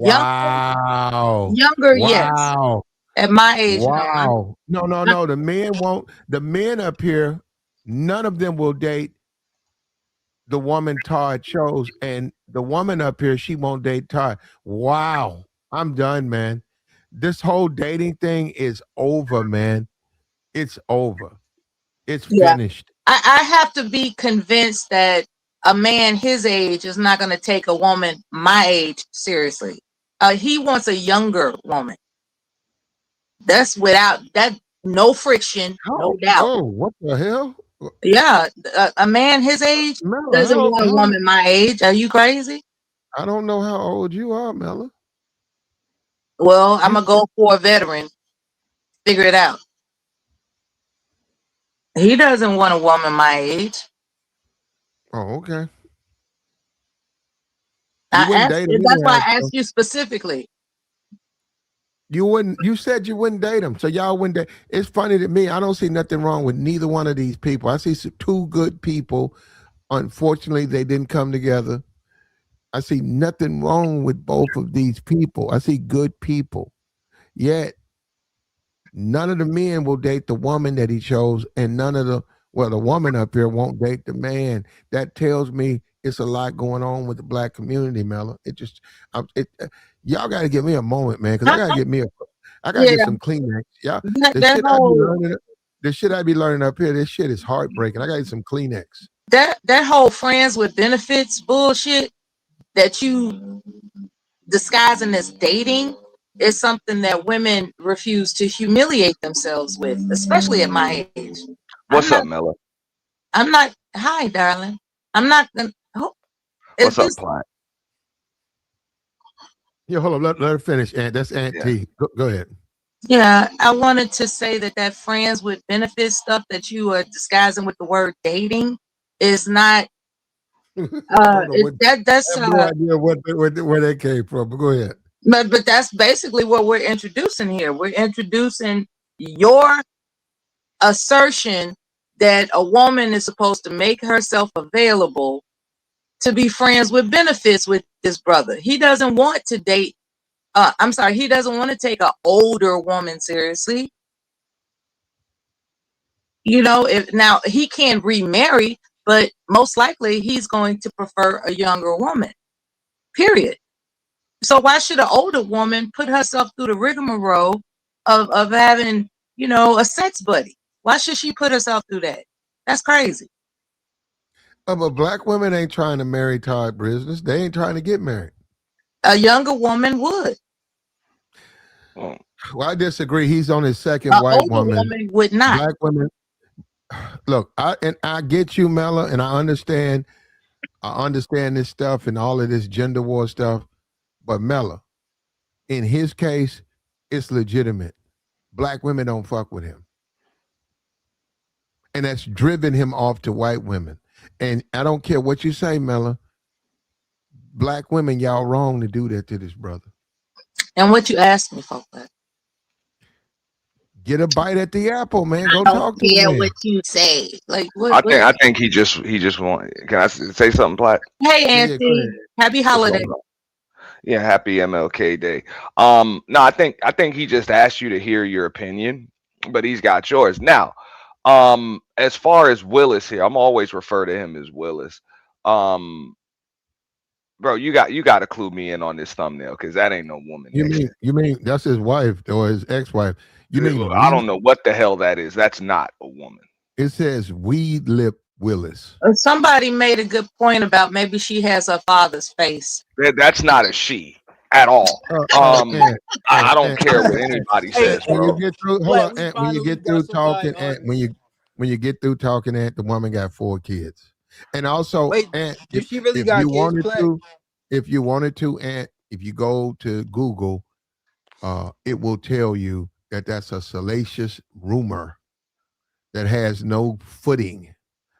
D: Younger,
A: Wow.
D: younger, yes.
A: Wow.
D: At my age, no.
A: Wow. No, no,
D: I'm
A: no. The men won't. The men up here, none of them will date the woman Todd chose. And the woman up here, she won't date Todd. Wow. I'm done, man. This whole dating thing is over, man. It's over. It's
D: yeah.
A: finished.
D: I have to be convinced that a man his age is not going to take a woman my age seriously. He wants a younger woman. That's without that, no friction, no
A: How?
D: doubt.
A: Oh, what the hell?
D: Yeah, a man his age
A: Mella,
D: doesn't want a woman my age. Are you crazy?
A: I don't know how old you are, Mella.
D: Well, I'm
A: You
D: gonna go for a veteran. Figure it out. He doesn't want a woman my age.
A: oh, okay. You
D: I
A: wouldn't
D: asked.
A: date him
D: That's why
A: anyhow.
D: I
A: So
D: asked you specifically.
A: you wouldn't. You said you wouldn't date him, so y'all wouldn't date. It's funny to me. I don't see nothing wrong with neither one of these people. I see two good people. Unfortunately, they didn't come together. I see nothing wrong with both of these people. I see good people. Yet none of the men will date the woman that he chose, and none of the woman up here won't date the man. That tells me it's a lot going on with the black community, Mella. It just, y'all got to give me a moment, man, because I got to
D: Yeah,
A: get some Kleenex. Y'all, the
D: that
A: shit I be
D: whole
A: learning, the shit I be learning up here, this shit is heartbreaking. I got to get some Kleenex.
D: that whole friends with benefits bullshit that you disguising as dating is something that women refuse to humiliate themselves with, especially at my age. I'm
E: What's
D: not.
E: up, Mella?
D: I'm not. Hi, darling. I'm not. Oh, is
E: What's up,
D: this?
E: Plant?
A: Yeah, hold on, let her finish. Aunt, that's Aunt
E: Yeah.
A: T. Go ahead.
D: Yeah, I wanted to say that friends with benefits stuff that you are disguising with the word dating is not.
A: I don't know what. I
D: That's
A: have no idea where that came from. But go ahead.
D: but that's basically what we're introducing here. We're introducing your assertion that a woman is supposed to make herself available to be friends with benefits with this brother. He doesn't want to date. I'm sorry, he doesn't want to take an older woman seriously. If now he can remarry, but most likely he's going to prefer a younger woman. Period. So why should an older woman put herself through the rigmarole of having, a sex buddy? Why should she put herself through that? That's crazy.
A: But black women ain't trying to marry Todd Bridges. They ain't trying to get married.
D: A younger woman would.
E: Mm.
A: Well, I disagree. He's on his second
D: An
A: white
D: older
A: woman.
D: woman would not.
A: Black women. Look, I get you, Mella, and I understand. I understand this stuff and all of this gender war stuff. But Mella, in his case, it's legitimate. Black women don't fuck with him, and that's driven him off to white women. And I don't care what you say, Mella. Black women, y'all wrong to do that to this brother.
D: And what you asked me for?
A: Get a bite at the apple, man. Go
D: I don't
A: talk to a
D: care
A: man.
D: what you say. Like
E: I
D: what?
E: think I think he just want. Can I say something, Plat?
D: Hey,
A: Yeah, go
D: Auntie.
A: ahead.
D: Happy
E: What's
D: holiday.
E: going on? Yeah, happy MLK Day. No, I think he just asked you to hear your opinion, but he's got yours. Now, as far as Willis here, I'm always refer to him as Willis. Um, bro, you got to clue me in on this thumbnail because that ain't no woman
A: You
E: next to
A: mean you mean that's his wife or his ex-wife? You
E: him.
A: mean
E: I
A: we?
E: don't know what the hell that is. That's not a woman.
A: It says weed lip Willis.
D: Somebody made a good point about maybe she has her father's face.
E: That's not a she at all.
A: Aunt,
E: I don't
A: Aunt,
E: care what
A: Aunt,
E: anybody
C: Hey,
E: says,
A: when you
E: bro.
A: get through, hold on,
C: Black, we
A: Aunt. When you
C: finally
A: get
C: got
A: through
C: somebody
A: talking, Aunt,
C: on here.
A: when you get through talking, Aunt, the woman got 4 kids, and also,
C: Wait,
A: Aunt,
C: do she really
A: if
C: got
A: you
C: kids,
A: wanted
C: Black?
A: to, Aunt, if you go to Google, it will tell you that that's a salacious rumor that has no footing.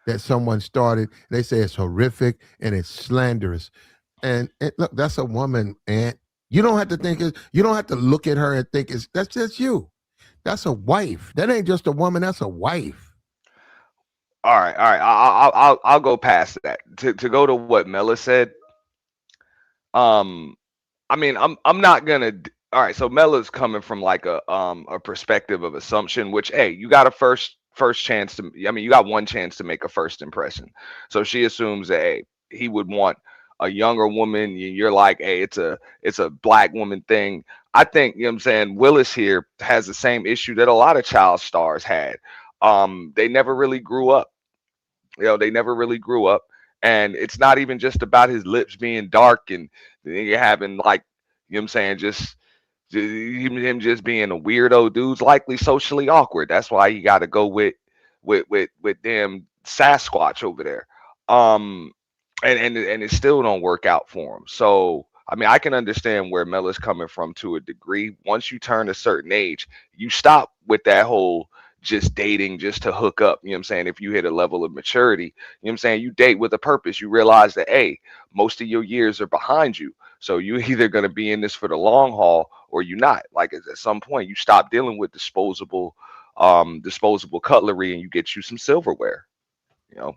A: That someone started. They say it's horrific and it's slanderous. And look, that's a woman, Aunt. You don't have to think it. You don't have to look at her and think it's that's just you. That's a wife. That ain't just a woman. That's a wife.
E: All right, all right. I'll go past that. To go to what Mela said. Um, I mean, I'm not gonna. All right, so Mela's coming from like a perspective of assumption, which hey, you got a first chance to. I mean, you got one chance to make a first impression. So she assumes that hey, he would want a younger woman. You're like, hey, it's a black woman thing. I think you know what I'm saying. Willis here has the same issue that a lot of child stars had. They never really grew up. They never really grew up. And it's not even just about his lips being dark and you having like, you know what I'm saying, just him just being a weirdo. Dude's likely socially awkward. That's why you got to go with damn Sasquatch over there. Um, and it still don't work out for him. So I mean, I can understand where Mela's coming from to a degree. Once you turn a certain age, you stop with that whole just dating just to hook up. You know what I'm saying? If you hit a level of maturity, you know what I'm saying? You date with a purpose. You realize that, hey, most of your years are behind you. So you're either going to be in this for the long haul or you're not. Like at some point, you stop dealing with disposable cutlery and you get you some silverware. You know,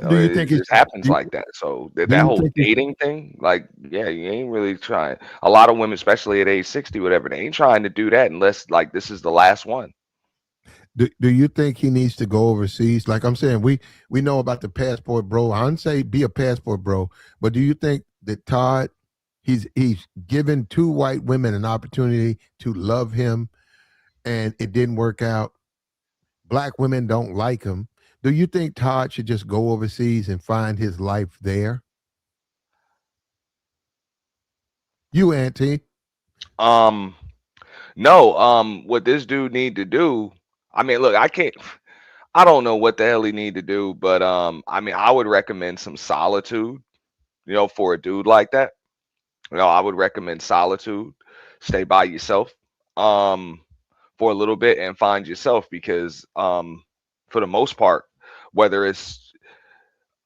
A: Do you
E: it
A: think it's
E: just happens
A: do,
E: like that. So that
A: do
E: that
A: you
E: whole
A: think it's
E: dating thing, like, yeah, you ain't really trying. A lot of women, especially at age 60, whatever, they ain't trying to do that unless like this is the last one.
A: do you think he needs to go overseas? Like I'm saying, we know about the passport bro. I don't say be a passport bro, but do you think that Todd he's given 2 white women an opportunity to love him and it didn't work out? Black women don't like him. Do you think Todd should just go overseas and find his life there? You, Auntie.
E: Um, no, what this dude need to do, I mean, look, I don't know what the hell he need to do, but I mean, I would recommend some solitude, for a dude like that. I would recommend solitude. Stay by yourself. Um, for a little bit and find yourself because for the most part, whether it's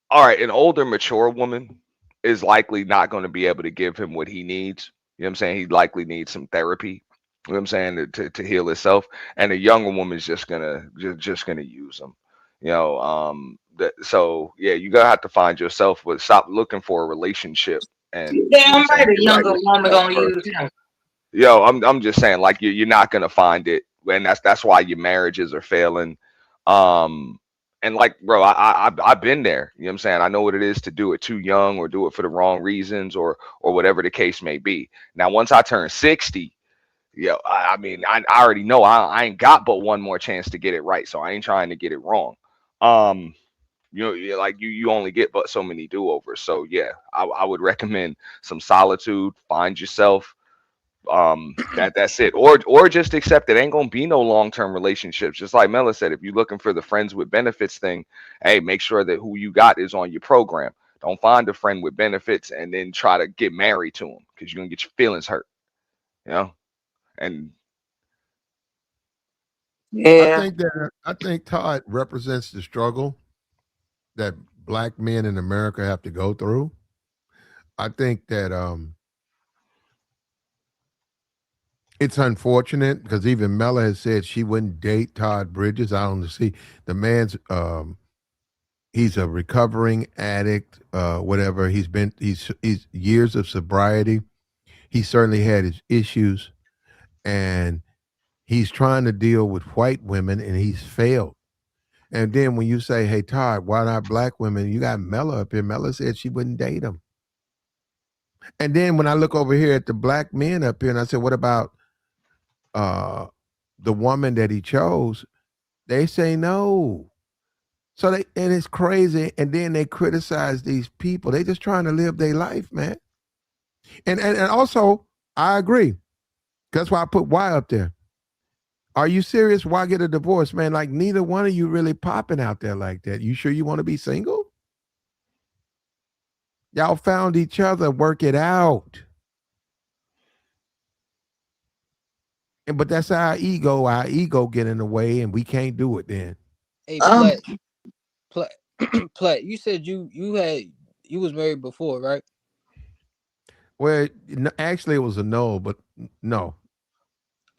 E: all right, an older mature woman is likely not going to be able to give him what he needs. You know what I'm saying? He likely needs some therapy. You know what I'm saying, to heal himself. And a younger woman's just gonna use him. So yeah, you gotta have to find yourself, but stop looking for a relationship and
D: You
E: you know what I'm
D: damn
E: saying,
D: right a
E: get right
D: younger
E: with
D: woman
E: yourself
D: gonna
E: first.
D: use him.
E: I'm just saying, like you're not gonna find it, and that's why your marriages are failing. Um, and like, bro, I've been there. You know what I'm saying? I know what it is to do it too young or do it for the wrong reasons or whatever the case may be. Now, once I turn 60, I mean, I already know I ain't got but one more chance to get it right, so I ain't trying to get it wrong. Um, like you only get but so many do overs. So yeah, I would recommend some solitude. Find yourself, that's it, or just accept it ain't gonna be no long-term relationships. Just like Mela said, if you're looking for the friends with benefits thing, hey, make sure that who you got is on your program. Don't find a friend with benefits and then try to get married to him because you're gonna get your feelings hurt, you know and
D: Yeah.
A: I think Todd represents the struggle that black men in America have to go through. I think that it's unfortunate because even Mela has said she wouldn't date Todd Bridges. I don't see the man's he's a recovering addict, whatever. He's years of sobriety. He certainly had his issues and he's trying to deal with white women and he's failed. And then when you say, "Hey Todd, why not black women?" You got Mela up here. Mela said she wouldn't date him. And then when I look over here at the black men up here, and I said, "What about uh, the woman that he chose?" They say no. So they and it's crazy. And then they criticize these people. They just trying to live their life, man. And also, I agree. That's why I put Y up there. Are you serious? Why get a divorce, man? Like neither one of you really popping out there like that. You sure you want to be single? Y'all found each other. Work it out. And but that's our ego. Our ego get in the way, and we can't do it. Then
C: Hey,
D: Um,
C: Plat, Plat. You said you was married before, right?
A: well, actually, it was a no, but no,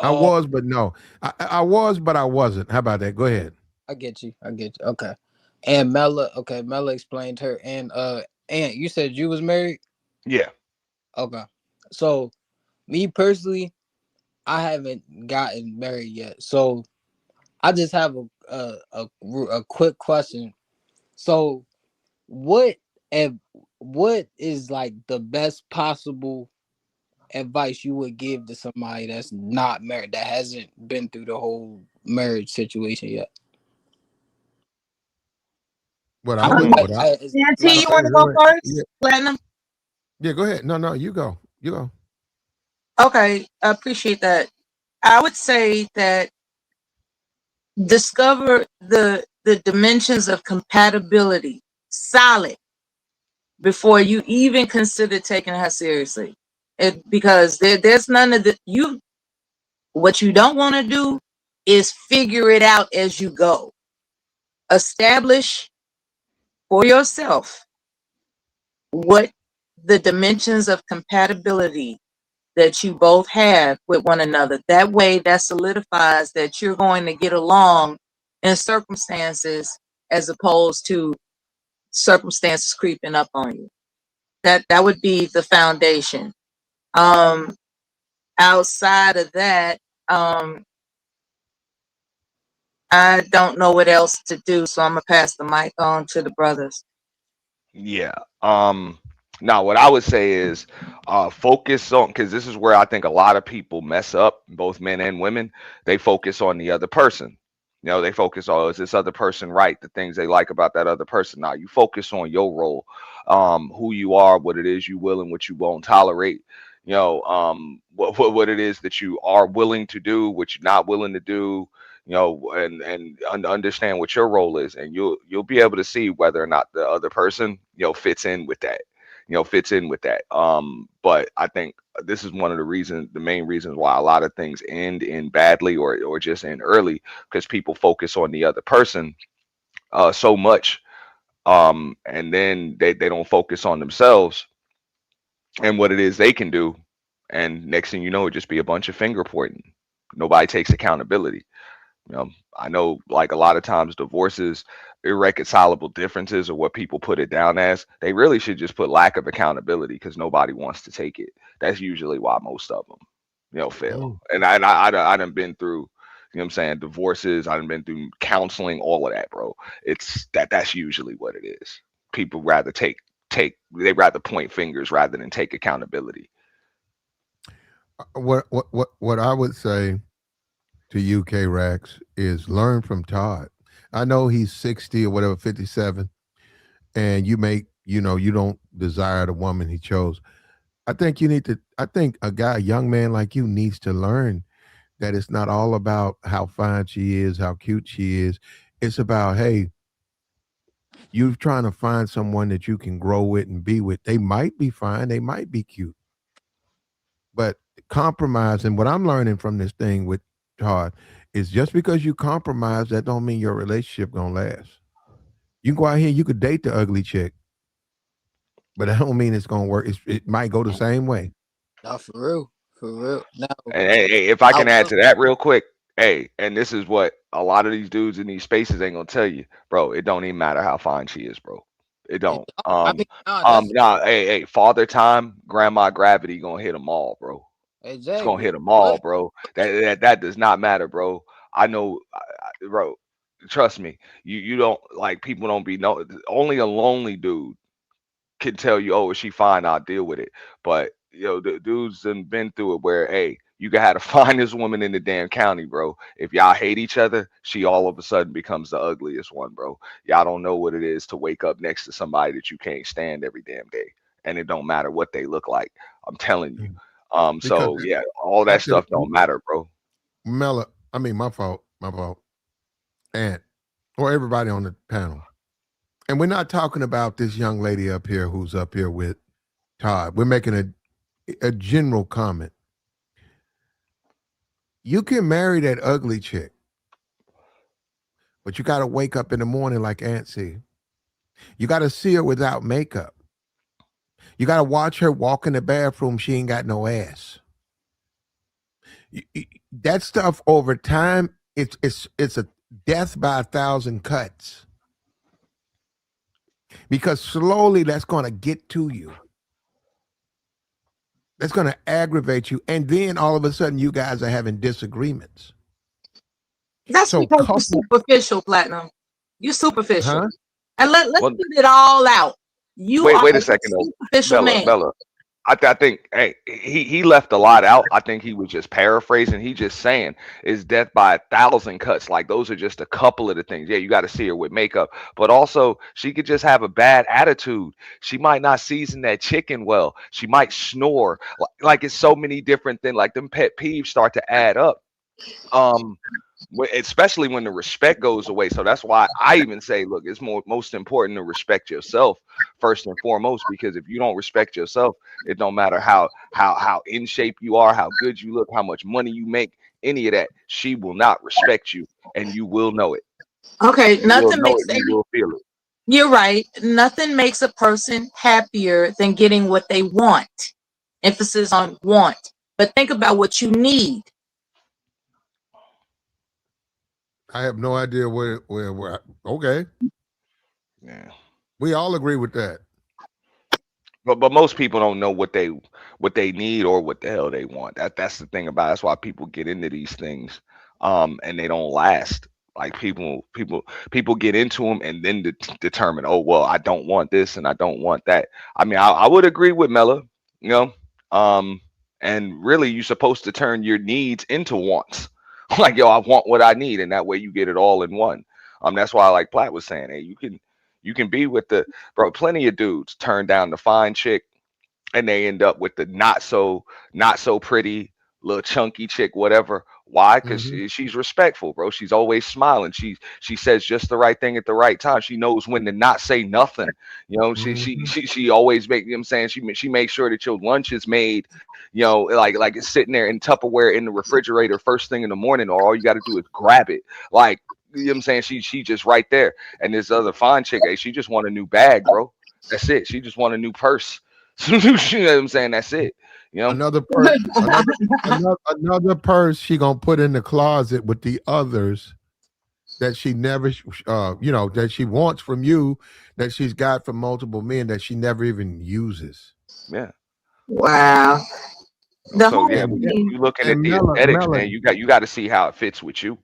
A: I
C: Oh,
A: was, but no, I was, but I wasn't. How about that? Go ahead.
C: I get you. I get you. Okay. And Mela, okay, Mela explained her. And you said you was married.
E: Yeah.
C: Okay. So me personally, I haven't gotten married yet. So I just have a quick question. So what and what is like the best possible advice you would give to somebody that's not married, that hasn't been through the whole marriage situation yet?
A: What I
C: I mean,
A: would,
E: Hmm.
C: like,
A: what I
C: it's
D: Auntie,
C: like,
D: you
A: wait,
D: want to
A: wait,
D: go
A: wait. Yeah,
D: first? Platinum?
A: yeah. Go ahead. No, no, you go. You go.
D: Okay, I appreciate that. I would say that discover the dimensions of compatibility solid before you even consider taking her seriously. Because there's none of the you what you don't want to do is figure it out as you go. Establish for yourself what the dimensions of compatibility that you both have with one another. That way, that solidifies that you're going to get along in circumstances as opposed to circumstances creeping up on you. That would be the foundation. Um, outside of that, um, I don't know what else to do, so I'm gonna pass the mic on to the brothers.
E: Yeah. Now what I would say is focus on, because this is where I think a lot of people mess up, both men and women. They focus on the other person. You know, they focus on, is this other person right? The things they like about that other person. Now you focus on your role, who you are, what it is you will and what you won't tolerate. What it is that you are willing to do, what you're not willing to do, and understand what your role is, and you'll be able to see whether or not the other person fits in with that, but I think this is one of the main reasons why a lot of things end in badly, or just end early, because people focus on the other person so much, and then they don't focus on themselves and what it is they can do, and next thing you know, it just be a bunch of finger pointing. Nobody takes accountability. I know, like, a lot of times divorces, irreconcilable differences, or what people put it down as, they really should just put lack of accountability, because nobody wants to take it. That's usually why most of them, fail.
A: Mm.
E: And I done been through, what I'm saying, divorces. I done been through counseling, all of that, bro. That's usually what it is. People rather they rather point fingers rather than take accountability.
A: What I would say to UK Rex is learn from Todd. I know he's 60 or whatever, 57, and you don't desire the woman he chose. I think a guy, a young man like you needs to learn that it's not all about how fine she is, how cute she is. It's about, hey, you're trying to find someone that you can grow with and be with. They might be fine, they might be cute, but compromise. And what I'm learning from this thing with Todd is just because you compromise, that don't mean your relationship gonna last. You can go out here, you could date the ugly chick, but that don't mean it's gonna work. It might go the same way.
C: not for real, for real. Now,
E: And hey, if I
C: I
E: can add
C: will.
E: to that real quick, hey, and this is what a lot of these dudes in these spaces ain't gonna tell you, bro. It don't even matter how fine she is, bro. It
C: It
E: don't.
C: don't. I mean, nah, that's
E: Nah, hey, father time, grandma gravity gonna hit them all, bro. It's gonna
C: exactly
E: hit them all,
C: what.
E: bro. That does not matter, bro. I know, bro. Trust me. You don't, like, people don't be no. Only a lonely dude can tell you, oh, is she fine? I'll deal with it. But the dudes done been through it where, hey, You can have the finest woman in the damn county, bro. If y'all hate each other, she all of a sudden becomes the ugliest one, bro. Y'all don't know what it is to wake up next to somebody that you can't stand every damn day, and it don't matter what they look like. I'm telling you.
A: because
E: So yeah, all that
A: after
E: stuff don't matter, bro.
A: Mela, I mean, my fault, and or everybody on the panel. And we're not talking about this young lady up here who's up here with Todd. We're making a general comment. You can marry that ugly chick, but you got to wake up in the morning like Aunt said. You got to see her without makeup. You got to watch her walk in the bathroom. She ain't got no ass. That stuff over time, it's a death by a thousand cuts because slowly that's going to get to you. That's going to aggravate you, and then all of a sudden you guys are having disagreements.
D: That's
A: So
D: because you're
A: couple,
D: superficial, Platinum. You're superficial.
A: huh?
D: And let's
E: Well,
D: get it all out. You
E: wait,
D: are
E: wait a
D: a
E: second though,
D: superficial
E: Bella,
D: man.
E: Bella. I think hey, he left a lot out. I think he was just paraphrasing. He just saying is death by a thousand cuts. Like those are just a couple of the things. Yeah, you got to see her with makeup, but also she could just have a bad attitude. She might not season that chicken well. She might snore. Like it's so many different things. Like them pet peeves start to add up. Um, especially when the respect goes away. So that's why I even say, look, it's most important to respect yourself first and foremost, because if you don't respect yourself, it don't matter how in shape you are, how good you look, how much money you make, any of that, she will not respect you, and you will know it.
D: Okay,
E: You will
D: nothing
E: know
D: makes
E: it. You will feel it.
D: you're right. Nothing makes a person happier than getting what they want. Emphasis on want. But think about what you need.
A: I have no idea where. Okay,
E: Yeah.
A: we all agree with that.
E: But most people don't know what they need or what the hell they want. That's the thing about it. That's why people get into these things, and they don't last. Like people get into them and then determine, oh well, I don't want this and I don't want that. I mean, I would agree with Mella, you know, um, and really you're supposed to turn your needs into wants. Like yo, I want what I need, and that way you get it all in one. That's why like Platt was saying, hey, you can be with the bro. Plenty of dudes turn down the fine chick, and they end up with the not so pretty little chunky chick, whatever. Why? Because
A: Hmm.
E: she's respectful, bro. She's always smiling. She says just the right thing at the right time. She knows when to not say nothing. You know,
A: Hmm.
E: she always make. You know what I'm saying, she makes sure that your lunch is made. You know, like it's sitting there in Tupperware in the refrigerator first thing in the morning, or all you got to do is grab it. Like you know what I'm saying, she just right there. And this other fine chick, hey, she just want a new bag, bro. That's it. She just want a new purse. You know what I'm saying? That's it. You know?
A: Another per another purse she gonna put in the closet with the others that she never, that she wants from you, that she's got from multiple men that she never even uses.
E: Yeah.
D: Wow. The
E: So
D: whole
E: yeah,
A: And
E: when
D: thing.
E: you looking at
A: and
E: the
A: Mela,
E: aesthetics,
A: Mela,
E: man, you got to see how it fits with you.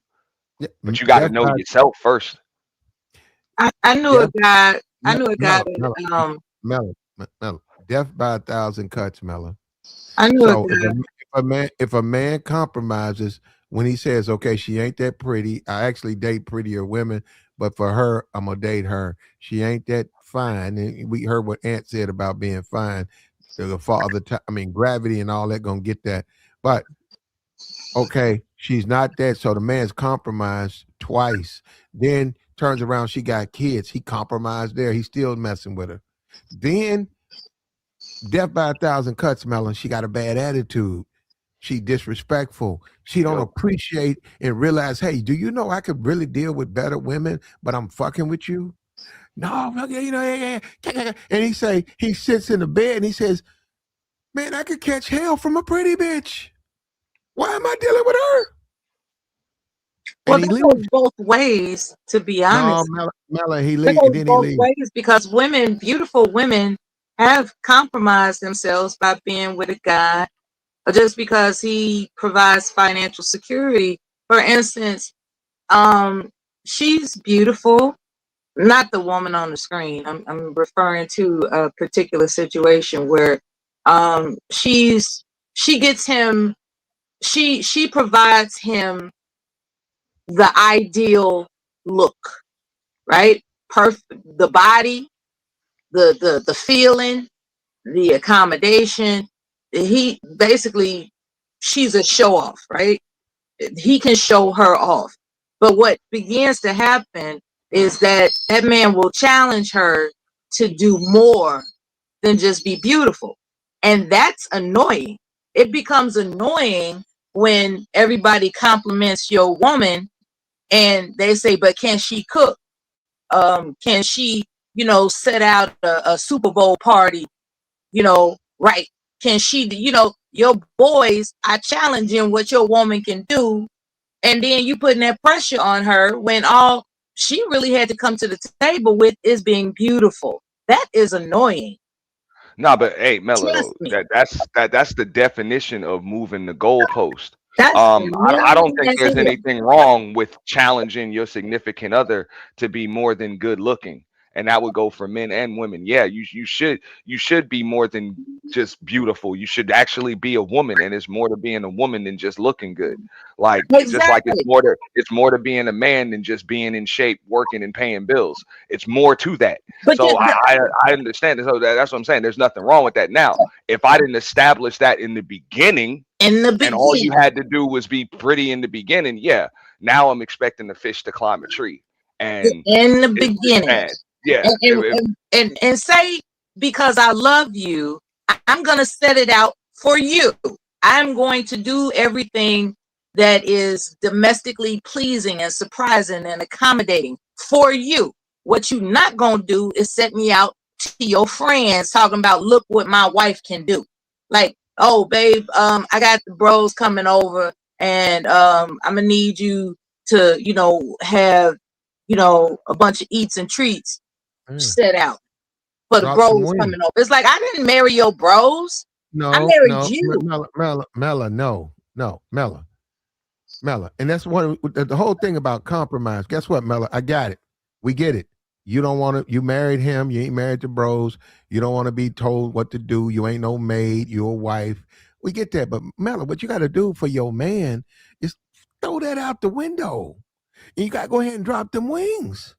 A: yeah,
E: But you got to
A: death
E: know
A: by
E: yourself first.
D: I knew a
A: death,
D: guy. I knew a guy
A: Mela, Mela,
D: that
A: Mela, Mela, death by a thousand cuts, Mela.
D: I knew a
A: So
D: guy.
A: if a man compromises when he says, "Okay, she ain't that pretty. I actually date prettier women, but for her, I'm gonna date her. She ain't that fine." And we heard what Aunt said about being fine. The father, I mean, gravity and all that gonna get that. But okay, she's not that. So the man's compromised twice. Then turns around, she got kids. He compromised there. He's still messing with her. Then death by a thousand cuts, Melon. She got a bad attitude. She disrespectful. She don't
E: Yo,
A: appreciate and realize, hey, do you know I could really deal with better women, but I'm fucking with you? No, okay, yeah, yeah. And he sits in the bed and he says, man, I could catch hell from a pretty bitch. Why am I dealing with her?
D: Well,
A: And he
D: that goes
A: leaves.
D: both ways, to be
A: No,
D: honest.
A: Mela, he
D: That
A: leave and
D: goes
A: then he
D: both
A: leaves.
D: ways because women, beautiful women, have compromised themselves by being with a guy just because he provides financial security. For instance, um, she's beautiful, not the woman on the screen. I'm referring to a particular situation where she gets him she provides him the ideal look, right? Perfect, the body, the feeling, the accommodation. He basically, she's a show off, right? He can show her off. But what begins to happen is that that man will challenge her to do more than just be beautiful. And that's annoying. It becomes annoying when everybody compliments your woman and they say, but can she cook? Can she, set out a Super Bowl party, right? Can she, your boys are challenging what your woman can do, and then you putting that pressure on her when all she really had to come to the table with is being beautiful. That is annoying.
E: No, but hey, Mela,
D: Trust
E: though,
D: me.
E: that's the definition of moving the goalpost.
D: That's
E: I don't
D: annoying
E: think
D: as
E: there's
D: hell.
E: anything wrong with challenging your significant other to be more than good looking, and that would go for men and women. Yeah, you should be more than just beautiful. You should actually be a woman, and it's more to being a woman than just looking good. Like just like
D: Exactly.
E: it's more to being a man than just being in shape, working, and paying bills. It's more to that.
D: But
E: So I understand it. So that's what I'm saying. There's nothing wrong with that. Now, if I didn't establish that in the beginning,
D: in the
E: and all you
D: beginning,
E: had to do was be pretty in the beginning, yeah. Now I'm expecting the fish to climb a tree, and
D: in the
E: it's
D: beginning,
E: bad. Yeah,
D: and and say, because I love you, I'm gonna set it out for you. I'm going to do everything that is domestically pleasing and surprising and accommodating for you. What you not gonna do is set me out to your friends talking about, look what my wife can do. Like, oh babe, I got the bros coming over, and I'm gonna need you to, have, a bunch of eats and treats
A: Mm.
D: set out for the
A: Drop some
D: bros
A: wings.
D: coming over. It's like, I didn't marry your bros. I
A: No,
D: married
A: no,
D: you.
A: Mela, no, no, Mela, and that's what the whole thing about compromise. Guess what, Mela? I got it. We get it. You don't want to. You married him. You ain't married to bros. You don't want to be told what to do. You ain't no maid. You're a wife. We get that. But Mela, what you got to do for your man is throw that out the window. And you got to go ahead and drop them wings.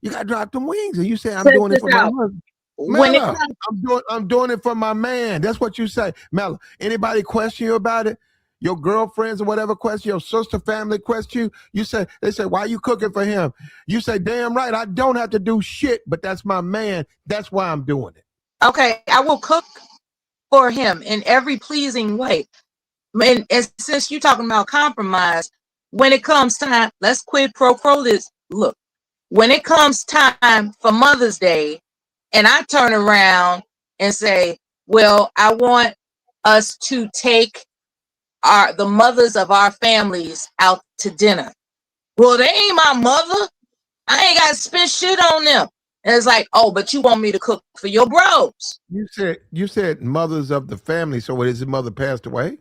A: You got to drop them wings. And you say, I'm
D: Check
A: doing it
D: this
A: for my
D: out.
A: husband.
D: When it
A: Mela,
D: comes,
A: I'm doing it for my man. That's what you say. Mela, anybody question you about it? Your girlfriends or whatever question, your sister family question you, they say, why you cooking for him? You say, damn right, I don't have to do shit, but that's my man. That's why I'm doing it.
D: okay, I will cook for him in every pleasing way. And since you're talking about compromise, when it comes time, let's quid pro quo this. Look, when it comes time for Mother's Day, and I turn around and say, well, I want us to take the mothers of our families out to dinner. Well, they ain't my mother. I ain't got to spend shit on them. And it's like, oh, but you want me to cook for your bros.
A: You said mothers of the family. So what, his mother passed away?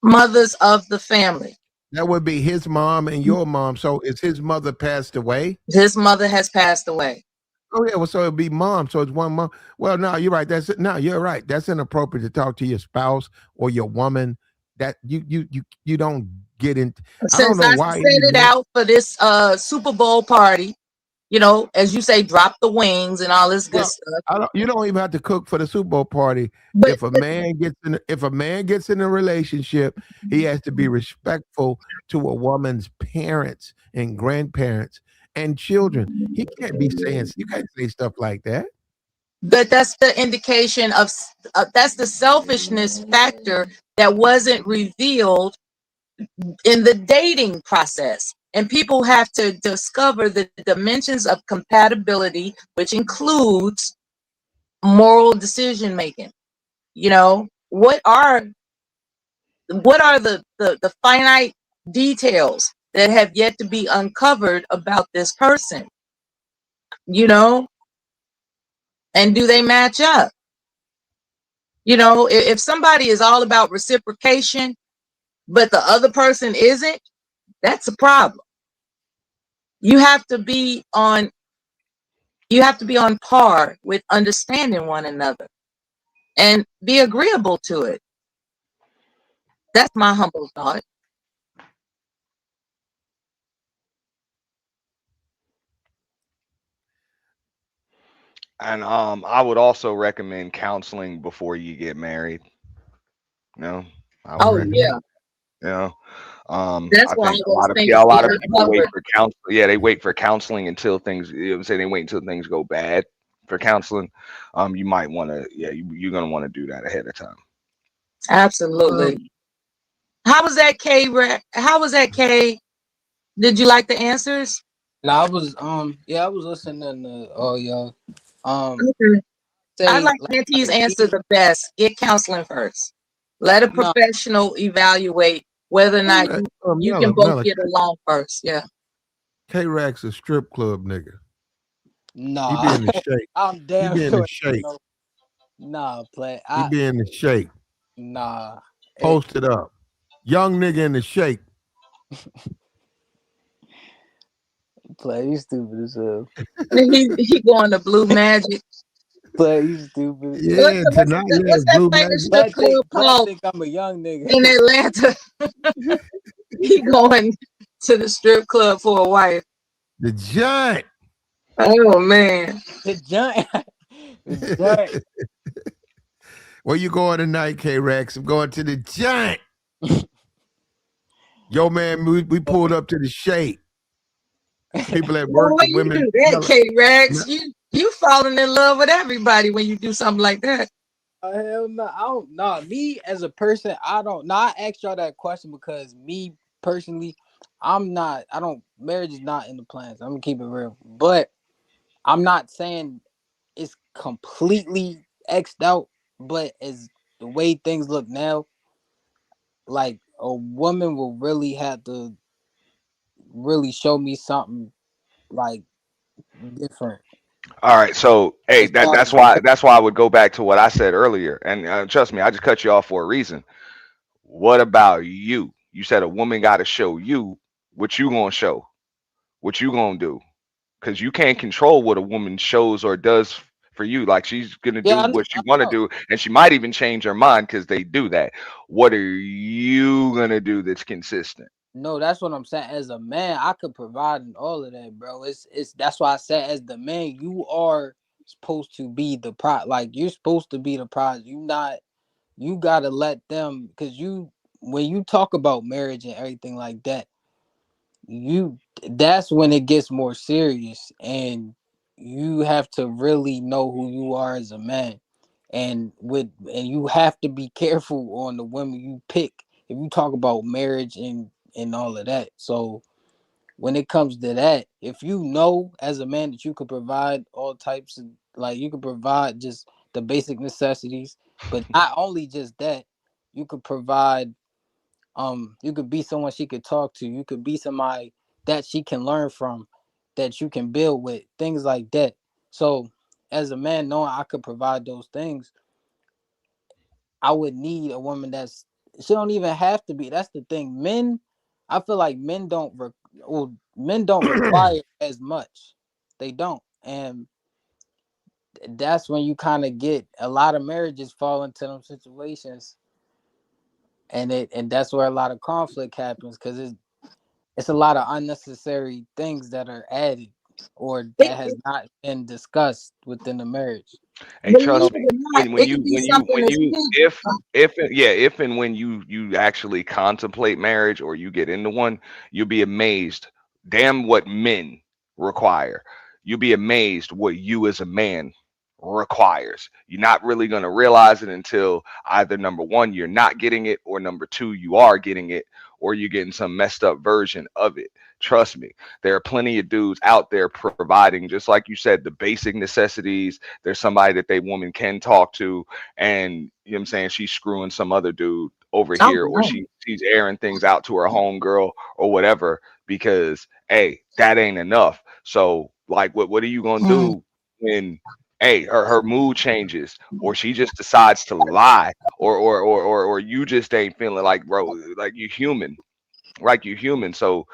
D: Mothers of the family.
A: That would be his mom and your mom. So is his mother passed away?
D: His mother has passed away.
A: Oh yeah, well, so it'd be mom. So it's one mom. Well, no, you're right. That's it. No, you're right. That's inappropriate to talk to your spouse or your woman. That you don't get in. I don't
D: Since
A: know
D: I
A: why
D: set it
A: anymore.
D: out for this Super Bowl party, as you say, drop the wings and all this good
A: Well,
D: stuff.
A: I don't. You don't even have to cook for the Super Bowl party.
D: But
A: If a man gets in a relationship, he has to be respectful to a woman's parents and grandparents and children. He can't be saying you can't say stuff like that.
D: but that's the indication of that's the selfishness factor that wasn't revealed in the dating process. And people have to discover the dimensions of compatibility, which includes moral decision making. What are the finite details that have yet to be uncovered about this person, you know, and do they match up? If somebody is all about reciprocation, but the other person isn't, that's a problem. You have to be on you have to be on par with understanding one another and be agreeable to it. That's my humble thought.
E: And I would also recommend counseling before you get married. You know, I would
D: Oh
E: recommend.
D: yeah,
E: You know,
D: that's
E: I
D: why
E: think
D: all those things
E: a
D: be
E: lot of people wait
D: uncovered.
E: for counseling. Yeah, they wait for counseling until things. You know what I'm saying? They wait until things go bad for counseling. You might want to. Yeah, you're gonna want to do that ahead of time.
D: Absolutely. How was that, K? How was that, K? Did you like the answers?
C: Now I was yeah, I was listening to all y'all. Um
D: Okay. I
C: say
D: like
C: like
D: Auntie's answer
C: me,
D: the best. Get counseling first. Let a
C: no,
D: professional evaluate whether or not you can
A: Mella,
D: both
A: Mella,
D: get along first. Yeah.
A: K-Rack's a strip club nigga. He
C: nah.
A: be in the shake.
C: I'm
A: He
C: damn
A: be in the
C: sure
A: shake.
C: no, nah, play.
A: He
C: I
A: be in the shake.
C: nah. It,
A: Post it up. Young nigga in the shake.
C: play you stupid as hell.
D: He going to Blue Magic.
C: Play you stupid.
A: Yeah, tonight, yeah,
D: What's that
A: Blue
D: famous
A: Magic.
D: strip club
C: Play
D: called
C: think I'm a young nigga.
D: in Atlanta? He going to the strip club for a wife.
A: The giant.
D: Oh man.
C: The giant. The giant.
A: Where you going tonight, K-Rex? I'm going to the giant. Yo, man, we pulled up to the shake. People at work,
D: Boy,
A: the
D: you
A: women.
D: do that,
A: Mella,
D: K Rex. You falling in love with everybody when you do something like that.
C: Hell no, I don't. Nah, me as a person, I don't. Nah, I asked y'all that question because me personally, I'm not. I don't. Marriage is not in the plans. I'm gonna keep it real, but I'm not saying it's completely xed out. But as the way things look now, like a woman will really have to really show me something like different
E: All right, so hey,
C: as far as
E: that's why I would go back to what I said earlier. And trust me, I just cut you off for a reason. What about you? You said a woman got to show you what you gonna show, what you gonna do, because you can't control what a woman shows or does for you. Like she's gonna
C: yeah,
E: do what
C: I
E: you want to
C: know.
E: do, and she might even change her mind because they do that. What are you gonna do that's consistent?
C: No, that's what I'm saying. As a man, I could provide and all of that, bro. It's that's why I said as the man, you are supposed to be the prize. Like you're supposed to be the prize. You not. You gotta let them because you when you talk about marriage and everything like that, you that's when it gets more serious, and you have to really know who you are as a man, and you have to be careful on the women you pick if you talk about marriage and all of that. So when it comes to that, if you know as a man that you could provide all types of like you could provide just the basic necessities, but not only just that, you could provide you could be someone she could talk to, you could be somebody that she can learn from, that you can build with, things like that. So as a man knowing I could provide those things, I would need a woman that's she don't even have to be. That's the thing. Men, I feel like men don't require as much. They don't, and that's when you kind of get a lot of marriages fall into them situations, and that's where a lot of conflict happens because it's a lot of unnecessary things that are added or
D: It,
C: that has not been discussed within the marriage.
E: Hey,
D: believe
C: So
E: trust
D: it
E: me.
D: or not, it could be something
E: When
D: as
E: you
D: big.
E: if and when you actually contemplate marriage or you get into one, you'll be amazed. Damn what men require. You'll be amazed what you as a man requires. You're not really gonna realize it until either number one, you're not getting it, or number two, you are getting it, or you're getting some messed up version of it. Trust me, there are plenty of dudes out there providing, just like you said, the basic necessities. There's somebody that they woman can talk to, and you know what I'm saying, she's screwing some other dude over
D: Oh
E: here, or
D: no.
E: she's airing things out to her homegirl or whatever, because hey, that ain't enough. So like what are you gonna
D: Mm.
E: do when hey her mood changes, or she just decides to lie, or you just ain't feeling like, bro, like you human, like you human. So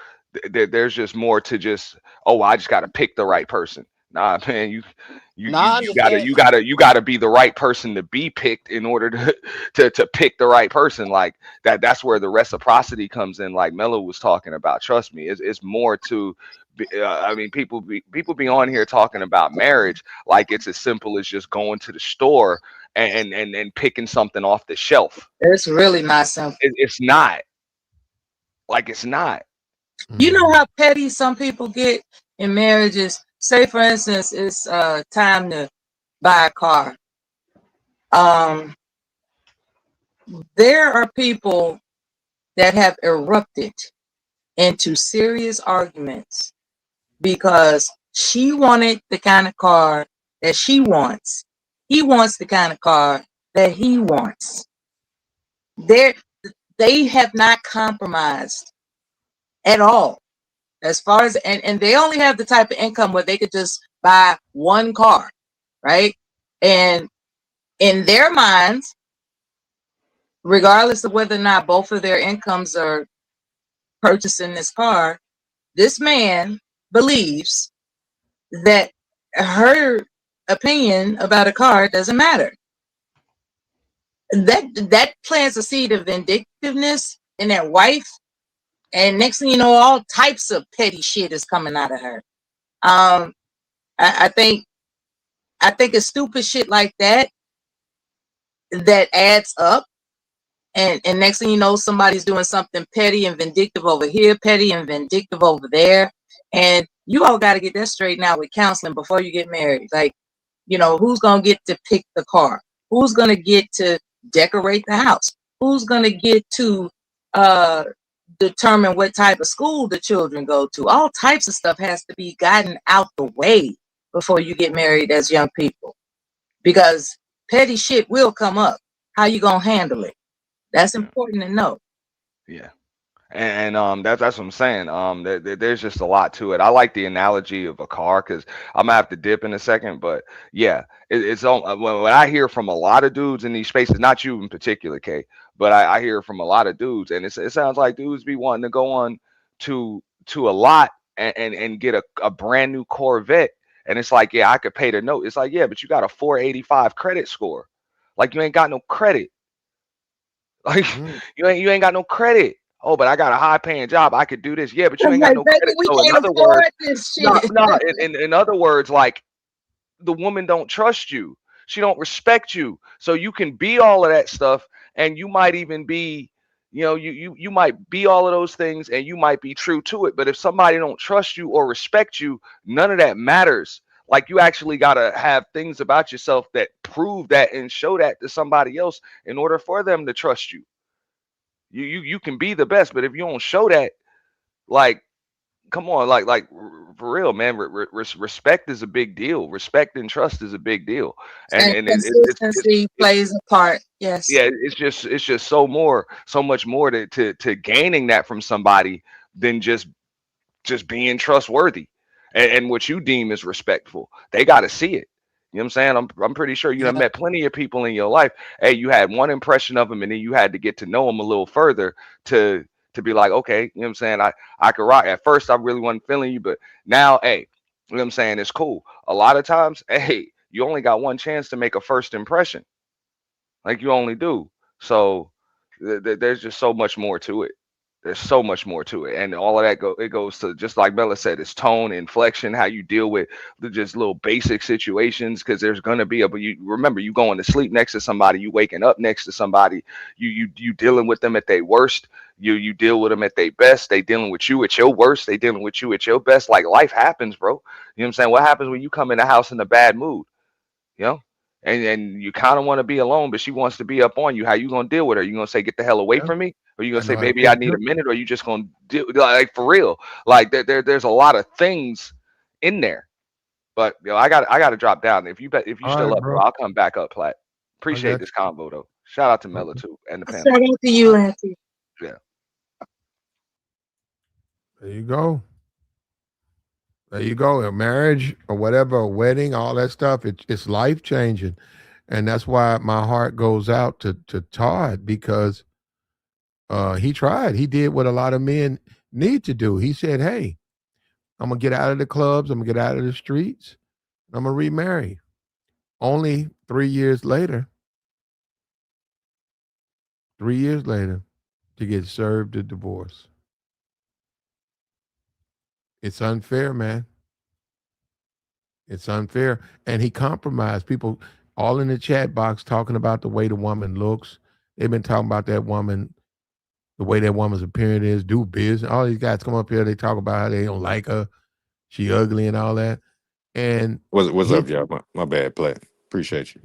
E: there's just more to just, oh, I just got to pick the right person. Nah, man, You
C: No,
E: you
C: I
E: you gotta
C: understand.
E: you gotta you gotta be the right person to be picked in order to to pick the right person. Like that's where the reciprocity comes in. Like Mello was talking about. Trust me, it's more to. I mean, people be on here talking about marriage like it's as simple as just going to the store and picking something off the shelf.
D: It's really not simple.
E: It's not. Like it's not.
D: You know
A: Mhm.
D: how petty some people get in marriages? Say, for instance, it's time to buy a car. Um, there are people that have erupted into serious arguments because she wanted the kind of car that she wants. He wants the kind of car that he wants. They they have not compromised at all as far as and they only have the type of income where they could just buy one car, right? And in their minds, regardless of whether or not both of their incomes are purchasing this car, this man believes that her opinion about a car doesn't matter. That plants a seed of vindictiveness in that wife, and next thing you know, all types of petty shit is coming out of her. Um, I think it's stupid shit like that adds up, and next thing you know, somebody's doing something petty and vindictive over here, petty and vindictive over there, and you all got to get that straightened out with counseling before you get married. Like, who's gonna get to pick the car? Who's gonna get to decorate the house? Who's gonna get to uh determine what type of school the children go to? All types of stuff has to be gotten out the way before you get married as young people, because petty shit will come up. How you gonna handle it? That's
E: Yeah.
D: important to know.
E: Yeah. And that's what I'm saying. There's just a lot to it. I like the analogy of a car because I'm gonna have to dip in a second, but yeah, it's on. When I hear from a lot of dudes in these spaces, not you in particular, Kay, but I hear from a lot of dudes, and it sounds like dudes be wanting to go on to a lot and get a brand new Corvette, and it's like, yeah, I could pay the note. It's like, yeah, but you got a 485 credit score, like you ain't got no credit. Like
A: Mm.
E: you ain't got no credit. Oh, but I got a high paying job. I could do this. Yeah, but you
D: I'm
E: ain't got
D: like,
E: no
D: baby,
E: credit.
D: we
E: So in
D: can't
E: other words,
D: afford this
E: no,
D: shit.
E: no. In other words, like the woman don't trust you. She don't respect you. So you can be all of that stuff, and you might even be, you might be all of those things, and you might be true to it. But if somebody don't trust you or respect you, none of that matters. Like you actually gotta have things about yourself that prove that and show that to somebody else in order for them to trust you. You can be the best, but if you don't show that, like, come on, for real, man. Respect is a big deal. Respect and trust is a big deal, and
D: And
E: it's
D: consistency plays a part. Yes.
E: yeah, it's just so much more to gaining that from somebody than just being trustworthy and what you deem is respectful. They got to see it. You know what I'm saying? I'm pretty sure you have
C: Yeah.
E: met plenty of people in your life. Hey, you had one impression of them, and then you had to get to know them a little further to to be like, okay, you know what I'm saying? I could rock. At first, I really wasn't feeling you, but now, hey, you know what I'm saying? It's cool. A lot of times, hey, you only got one chance to make a first impression, like you only do. So there's just so much more to it. There's so much more to it, and all of that it goes to, just like Bella said, it's tone, inflection, how you deal with the just little basic situations. Because there's gonna be but you remember, you going to sleep next to somebody, you waking up next to somebody, you dealing with them at their worst, you deal with them at their best, they dealing with you at your worst, they dealing with you at your best. Like life happens, bro. You know what I'm saying? What happens when you come in the house in a bad mood? You know, and you kind of want to be alone, but she wants to be up on you. How you gonna deal with her? You gonna say, "Get the hell away
A: Yeah,
E: from me," or you gonna
A: I
E: say,
A: know how to
E: "Baby,
A: take
E: I need
A: care
E: a
A: of it.
E: minute," or you just gonna do like for real? Like there's a lot of things in there. But I got to drop down. If you
A: All
E: still
A: right,
E: up, bro,
A: bro.
E: I'll come back up, Plat.
A: I
E: Appreciate
A: got
E: this convo though. Shout out to
A: you.
E: Mela
A: Okay.
E: too and the panel.
D: Shout out to
A: All
D: you,
A: right.
D: Auntie.
E: Yeah.
A: There you go. There you go. A marriage or whatever, a wedding, all that stuff, it's life changing. And that's why my heart goes out to Todd because he tried. He did what a lot of men need to do. He said, "Hey, I'm gonna get out of the clubs. I'm gonna get out of the streets. I'm gonna remarry." Only 3 years later, 3 years later, to get served a divorce. It's unfair, man. It's unfair. And he compromised people all in the chat box talking about the way the woman looks. They've been talking about that woman, the way that woman's appearance is, do business. All these guys come up here, they talk about how they don't like her. She ugly and all that. And
B: What's
A: his
B: up, y'all? My bad play. Appreciate you.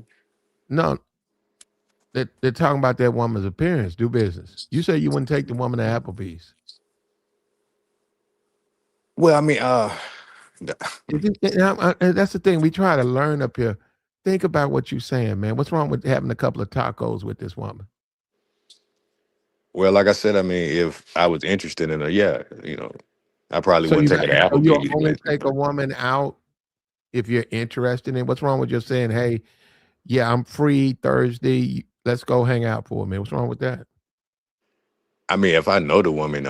A: no, they're talking about that woman's appearance, do business. You say you wouldn't take the woman to Applebee's.
B: Well, I mean, th-
A: That's the thing. We try to learn up here. Think about what you're saying, man. What's wrong with having a couple of tacos with this woman?
B: well, like I said, I mean, if I was interested in her, yeah, I probably
A: So
B: wouldn't
A: you
B: take her to
A: so you'll
B: Applebee's,
A: only
B: but
A: take a woman out if you're interested in. What's wrong with just saying, "Hey, yeah, I'm free Thursday. Let's go hang out for a minute." What's wrong with that?
B: I mean, if I know the woman,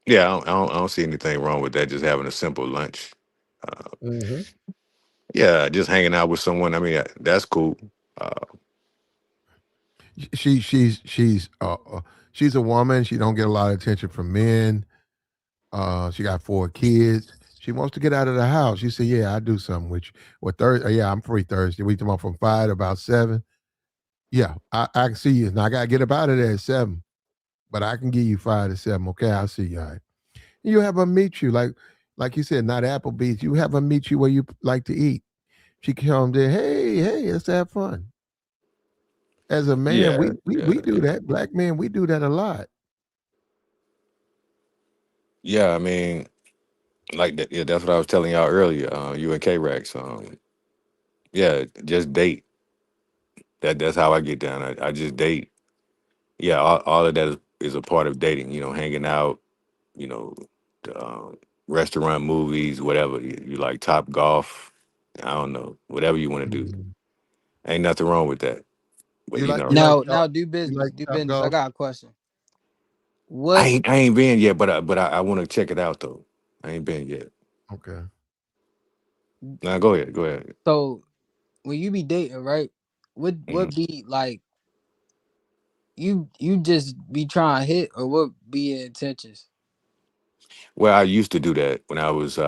B: yeah, I don't see anything wrong with that. Just having a simple lunch. Uh,
A: Mhm.
B: yeah, just hanging out with someone. I mean, that's cool. Uh,
A: She's a woman. She don't get a lot of attention from men. She got 4 kids. She wants to get out of the house. She said, "Yeah, I do something with you." Well, Thursday, yeah, I'm free Thursday. We come up from 5 to about 7. Yeah, I can see you. Now I gotta get up out of there at 7, but I can give you 5 to 7. Okay, I'll see you. All right. You have her meet you like you said, not Applebee's. You have her meet you where you like to eat. She comes in, hey, let's have fun. As a man,
B: yeah,
A: we
B: yeah,
A: do
B: yeah,
A: that. Black men, we do that a lot.
B: yeah. I mean, like that. Yeah, that's what I was telling y'all earlier. You and K Rex. Yeah, just date. That's how I get down. I just date. Yeah, all of that is a part of dating. Hanging out. You know, the, restaurant, movies, whatever. You like Top Golf. I don't know. Whatever you want to do.
A: Mhm.
B: Ain't nothing wrong with that. But
A: You
B: you
A: like
B: know,
A: you like top
C: Now do
A: you
C: business.
A: like
C: Do
A: top
C: business. I
A: golf?
C: got a question.
B: I
C: What
B: ain't I ain't been yet, but I want to check it out though. I ain't been yet.
A: Okay.
B: Now go ahead, go ahead.
C: so when you be dating, right?
B: Mhm.
C: What be like you just be trying to hit or what be your intentions?
B: Well, I used to do that when I was,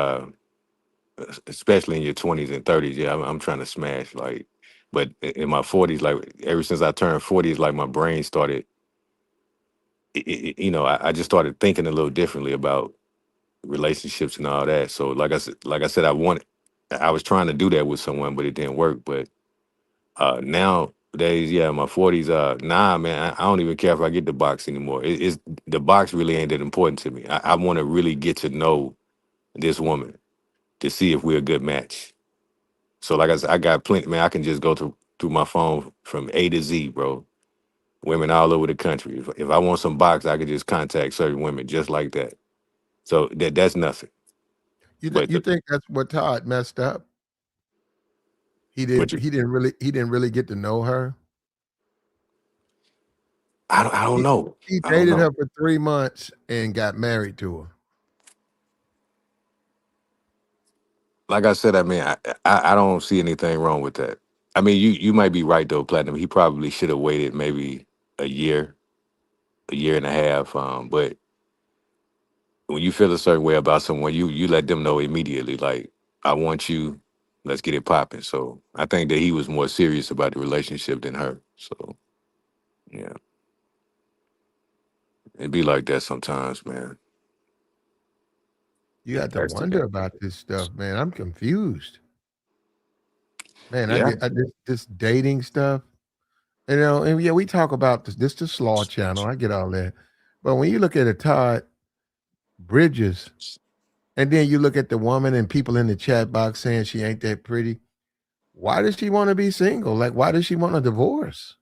B: especially in your 20s and 30s. Yeah, I'm trying to smash like, but in my 40s, like ever since I turned 40, it's like my brain started. I just started thinking a little differently about relationships and all that. So like I said, I was trying to do that with someone, but it didn't work. But nowadays, yeah, my 40s, nah, man, I don't even care if I get the box anymore. It's the box really ain't that important to me. I want to really get to know this woman to see if we're a good match. So like I said, I got plenty, man. I can just go through my phone from A to Z, bro. Women all over the country. If I want some box, I could just contact certain women just like that. So that's nothing. But
A: You think that's what Todd messed up? He
B: but
A: didn't
B: you,
A: he didn't really he didn't really get to know her.
B: I don't
A: He
B: know.
A: he
B: I don't
A: dated
B: know.
A: her for 3 months and got married to her.
B: Like I said, I mean, I don't see anything wrong with that. I mean, you might be right though, Platinum. He probably should have waited maybe a year, a year and a half. But when you feel a certain way about someone, you let them know immediately. Like, I want you. Let's get it popping. So I think that he was more serious about the relationship than her. So yeah, it be like that sometimes, man.
A: You got to
B: That's the
A: wonder about this stuff, man. I'm confused. Man,
B: yeah.
A: this dating stuff. And yeah, we talk about this the Slaw channel. I get all that. But when you look at a Todd Bridges, and then you look at the woman and people in the chat box saying she ain't that pretty, why does she want to be single? Like, why does she want a divorce?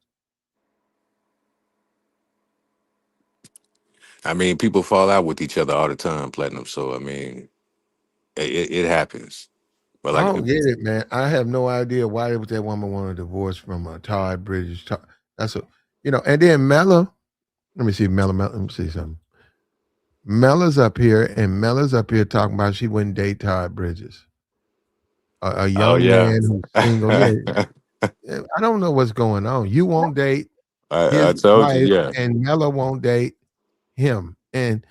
B: I mean, people fall out with each other all the time, Platinum. So I mean, it happens. But
A: I
B: like,
A: don't get it, man. I have no idea why would that woman want a divorce from Todd Bridges. That's and then Mella. Let me see, Mella. Let me see something. Mella's up here, and Mella's up here talking about she wouldn't date Todd Bridges. a
B: Oh
A: young
B: yeah.
A: man who's single. Yeah, I don't know what's going on. You won't date
B: I
A: his
B: told you,
A: wife,
B: yeah.
A: and Mella won't date him, and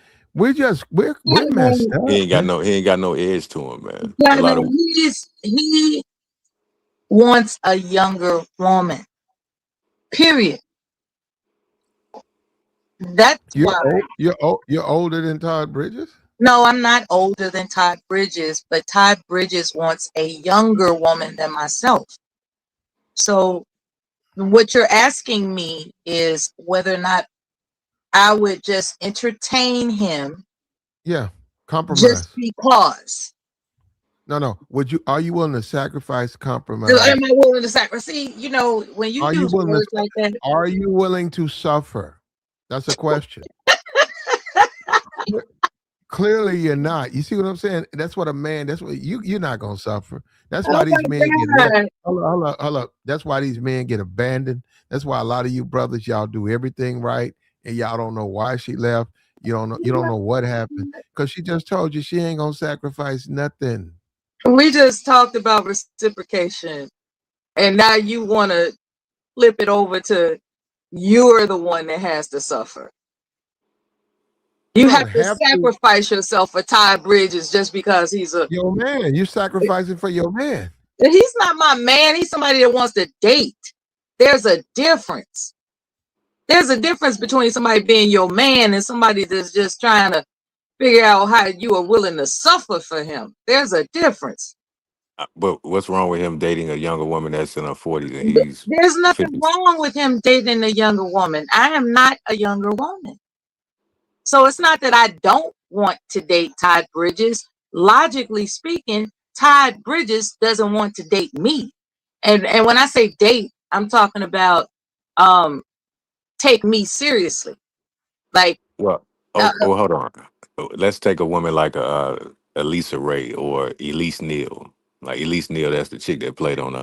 A: we're messed
D: And,
A: up, man.
B: He ain't got no edge to him, man. A
D: yeah,
B: lot
D: man,
B: of
D: he wants a younger woman. Period. That's why.
A: You're older than Todd Bridges.
D: No, I'm not older than Todd Bridges, but Todd Bridges wants a younger woman than myself. So what you're asking me is whether or not I would just entertain him
A: Yeah,
D: just
A: compromise.
D: because.
A: No. Are you willing to sacrifice,
D: So am
A: compromise?
D: I willing to sacrifice? See, when you
A: Are you
D: use
A: willing to?
D: words like that,
A: Are you willing to suffer? That's a question. Clearly, you're not. You see what I'm saying? That's what a man. That's what you're not gonna suffer. That's why
D: oh
A: these men get
D: my
A: left.
D: God,
A: Hold up. That's why these men get abandoned. That's why a lot of you brothers, y'all do everything right, and y'all don't know why she left. You don't know. You don't know what happened because she just told you she ain't gonna sacrifice nothing.
D: we just talked about reciprocation, and now you want to flip it over to you're the one that has to suffer.
A: You
D: You have
A: don't
D: to
A: have to.
D: sacrifice yourself for Ty Bridges just because
A: Your man. You're sacrificing for your man.
D: he's not my man. He's somebody that wants to date. There's a difference. There's a difference between somebody being your man and somebody that's just trying to figure out how you are willing to suffer for him. There's a difference.
B: but what's wrong with him dating a younger woman that's in her 40s and he's
D: There's nothing
B: 50s?
D: wrong with him dating a younger woman. I am not a younger woman. So it's not that I don't want to date Todd Bridges. Logically speaking, Todd Bridges doesn't want to date me. And when I say date, I'm talking about um take me seriously. Like
B: Well,
D: uh,
B: hold on. Let's take a woman like Elisa Ray or Elise Neal. Like Elise Neal, that's the chick that played on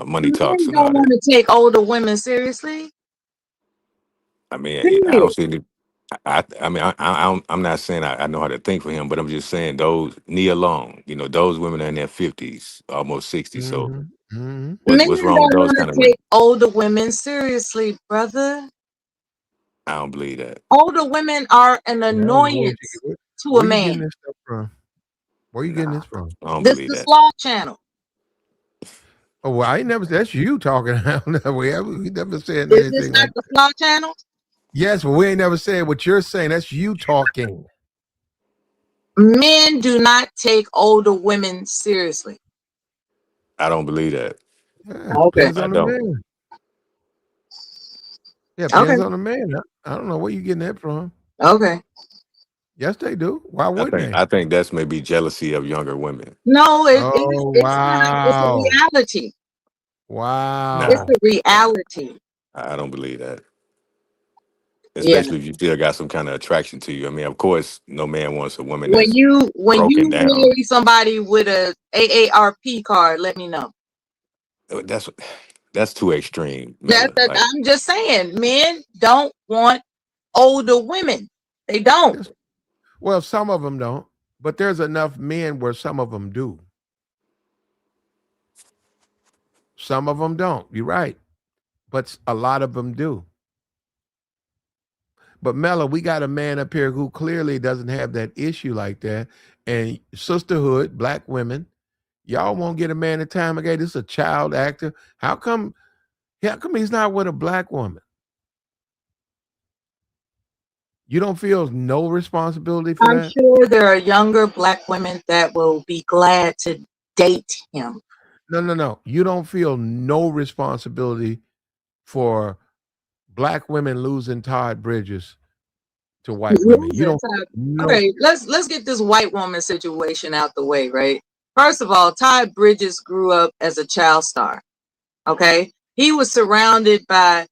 B: Money Talks
D: men
B: and
D: don't
B: all
D: want
B: that.
D: to take older women seriously.
B: I mean, I
D: Period.
B: don't see any. I mean, I'm not saying I know how to think for him, but I'm just saying those Nia Long, those women are in their 50s, almost 60. So
A: Hmm. Hmm.
D: Men
B: what's wrong with
D: don't
B: those
D: want
B: kind
D: to
B: of
D: take
B: women?
D: older women seriously, brother.
B: I don't believe that.
D: Older women are an
A: Well,
D: annoyance to a
A: where you getting
D: man.
A: this stuff from? Where you getting
B: Nah,
A: this from?
B: I don't
D: This
B: believe
D: the
B: that.
D: Slaw channel.
A: Oh, well, I ain't never. That's you talking. We never said
D: Is this
A: anything
D: not
A: like
D: the
A: that.
D: Slaw channel?
A: Yes, but we ain't never said what you're saying. That's you talking.
D: Men do not take older women seriously.
B: I don't believe that.
A: Yeah,
D: Okay.
A: depends
B: I
A: on the
B: don't.
A: man. Yeah,
D: Okay.
A: depends on the man. I don't know where you getting that from.
D: Okay.
A: Yes, they do. Why wouldn't they?
B: I think that's maybe jealousy of younger women.
D: No,
A: Oh,
D: it's not. It's a
A: wow.
D: reality. It's
B: Nah,
A: Wow.
D: a
B: nah,
D: reality.
B: I don't believe that.
D: Yeah.
B: Especially if you still got some kind of attraction to you. I mean, of course, no man wants a woman
D: When
B: that's
D: you
B: broken down.
D: marry somebody with a AARP card, let me know.
B: That's too extreme,
D: That's
B: Miller.
D: that.
B: Like
D: I'm just saying, men don't want older women. They don't.
A: Yes. Well, some of them don't, but there's enough men where some of them do. Some of them don't. You're right, but a lot of them do. But Mella, we got a man up here who clearly doesn't have that issue like that. And sisterhood, black women, y'all won't get a man a time again. This is a child actor. How come? How come he's not with a black woman? You don't feel no responsibility for
D: I'm
A: that?
D: sure there are younger black women that will be glad to date him.
A: No. You don't feel no responsibility for black women losing Todd Bridges to white women. You
D: Losing
A: don't
D: Todd.
A: no.
D: Okay, let's get this white woman situation out the way, right? First of all, Todd Bridges grew up as a child star. Okay, he was surrounded by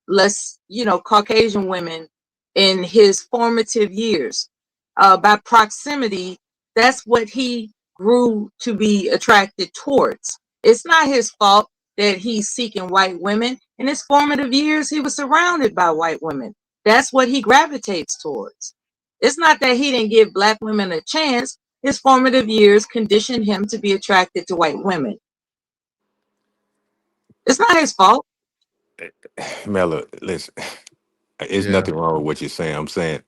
D: less, Caucasian women in his formative years. By proximity, that's what he grew to be attracted towards. It's not his fault that he's seeking white women. In his formative years, he was surrounded by white women. That's what he gravitates towards. It's not that he didn't give black women a chance. his formative years conditioned him to be attracted to white women. It's not his fault.
B: Mela, listen, there's
A: Yeah,
B: nothing wrong with what you're saying. I'm saying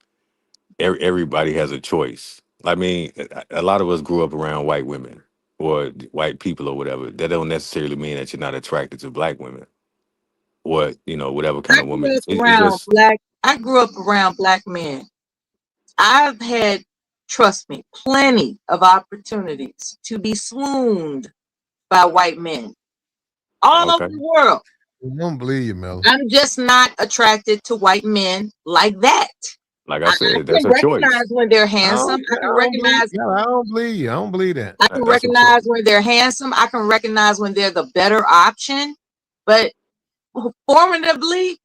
B: everybody has a choice. I mean, a lot of us grew up around white women or white people or whatever. That don't necessarily mean that you're not attracted to black women or whatever kind
D: I
B: of woman.
D: grew up
B: It's
D: around
B: just
D: black. I grew up around black men. I've had, trust me, plenty of opportunities to be swooned by white men all over
B: okay.
D: the world.
A: I don't believe you, Mel.
D: I'm just not attracted to white men like that.
B: Like I
D: I
B: said, that's
D: can
B: a choice.
D: recognize when they're
A: I
D: handsome.
A: don't. I don't believe. No, I don't believe you. I don't believe that.
D: I can
B: That's a choice.
D: recognize when they're handsome. I can recognize when they're the better option. But formatively,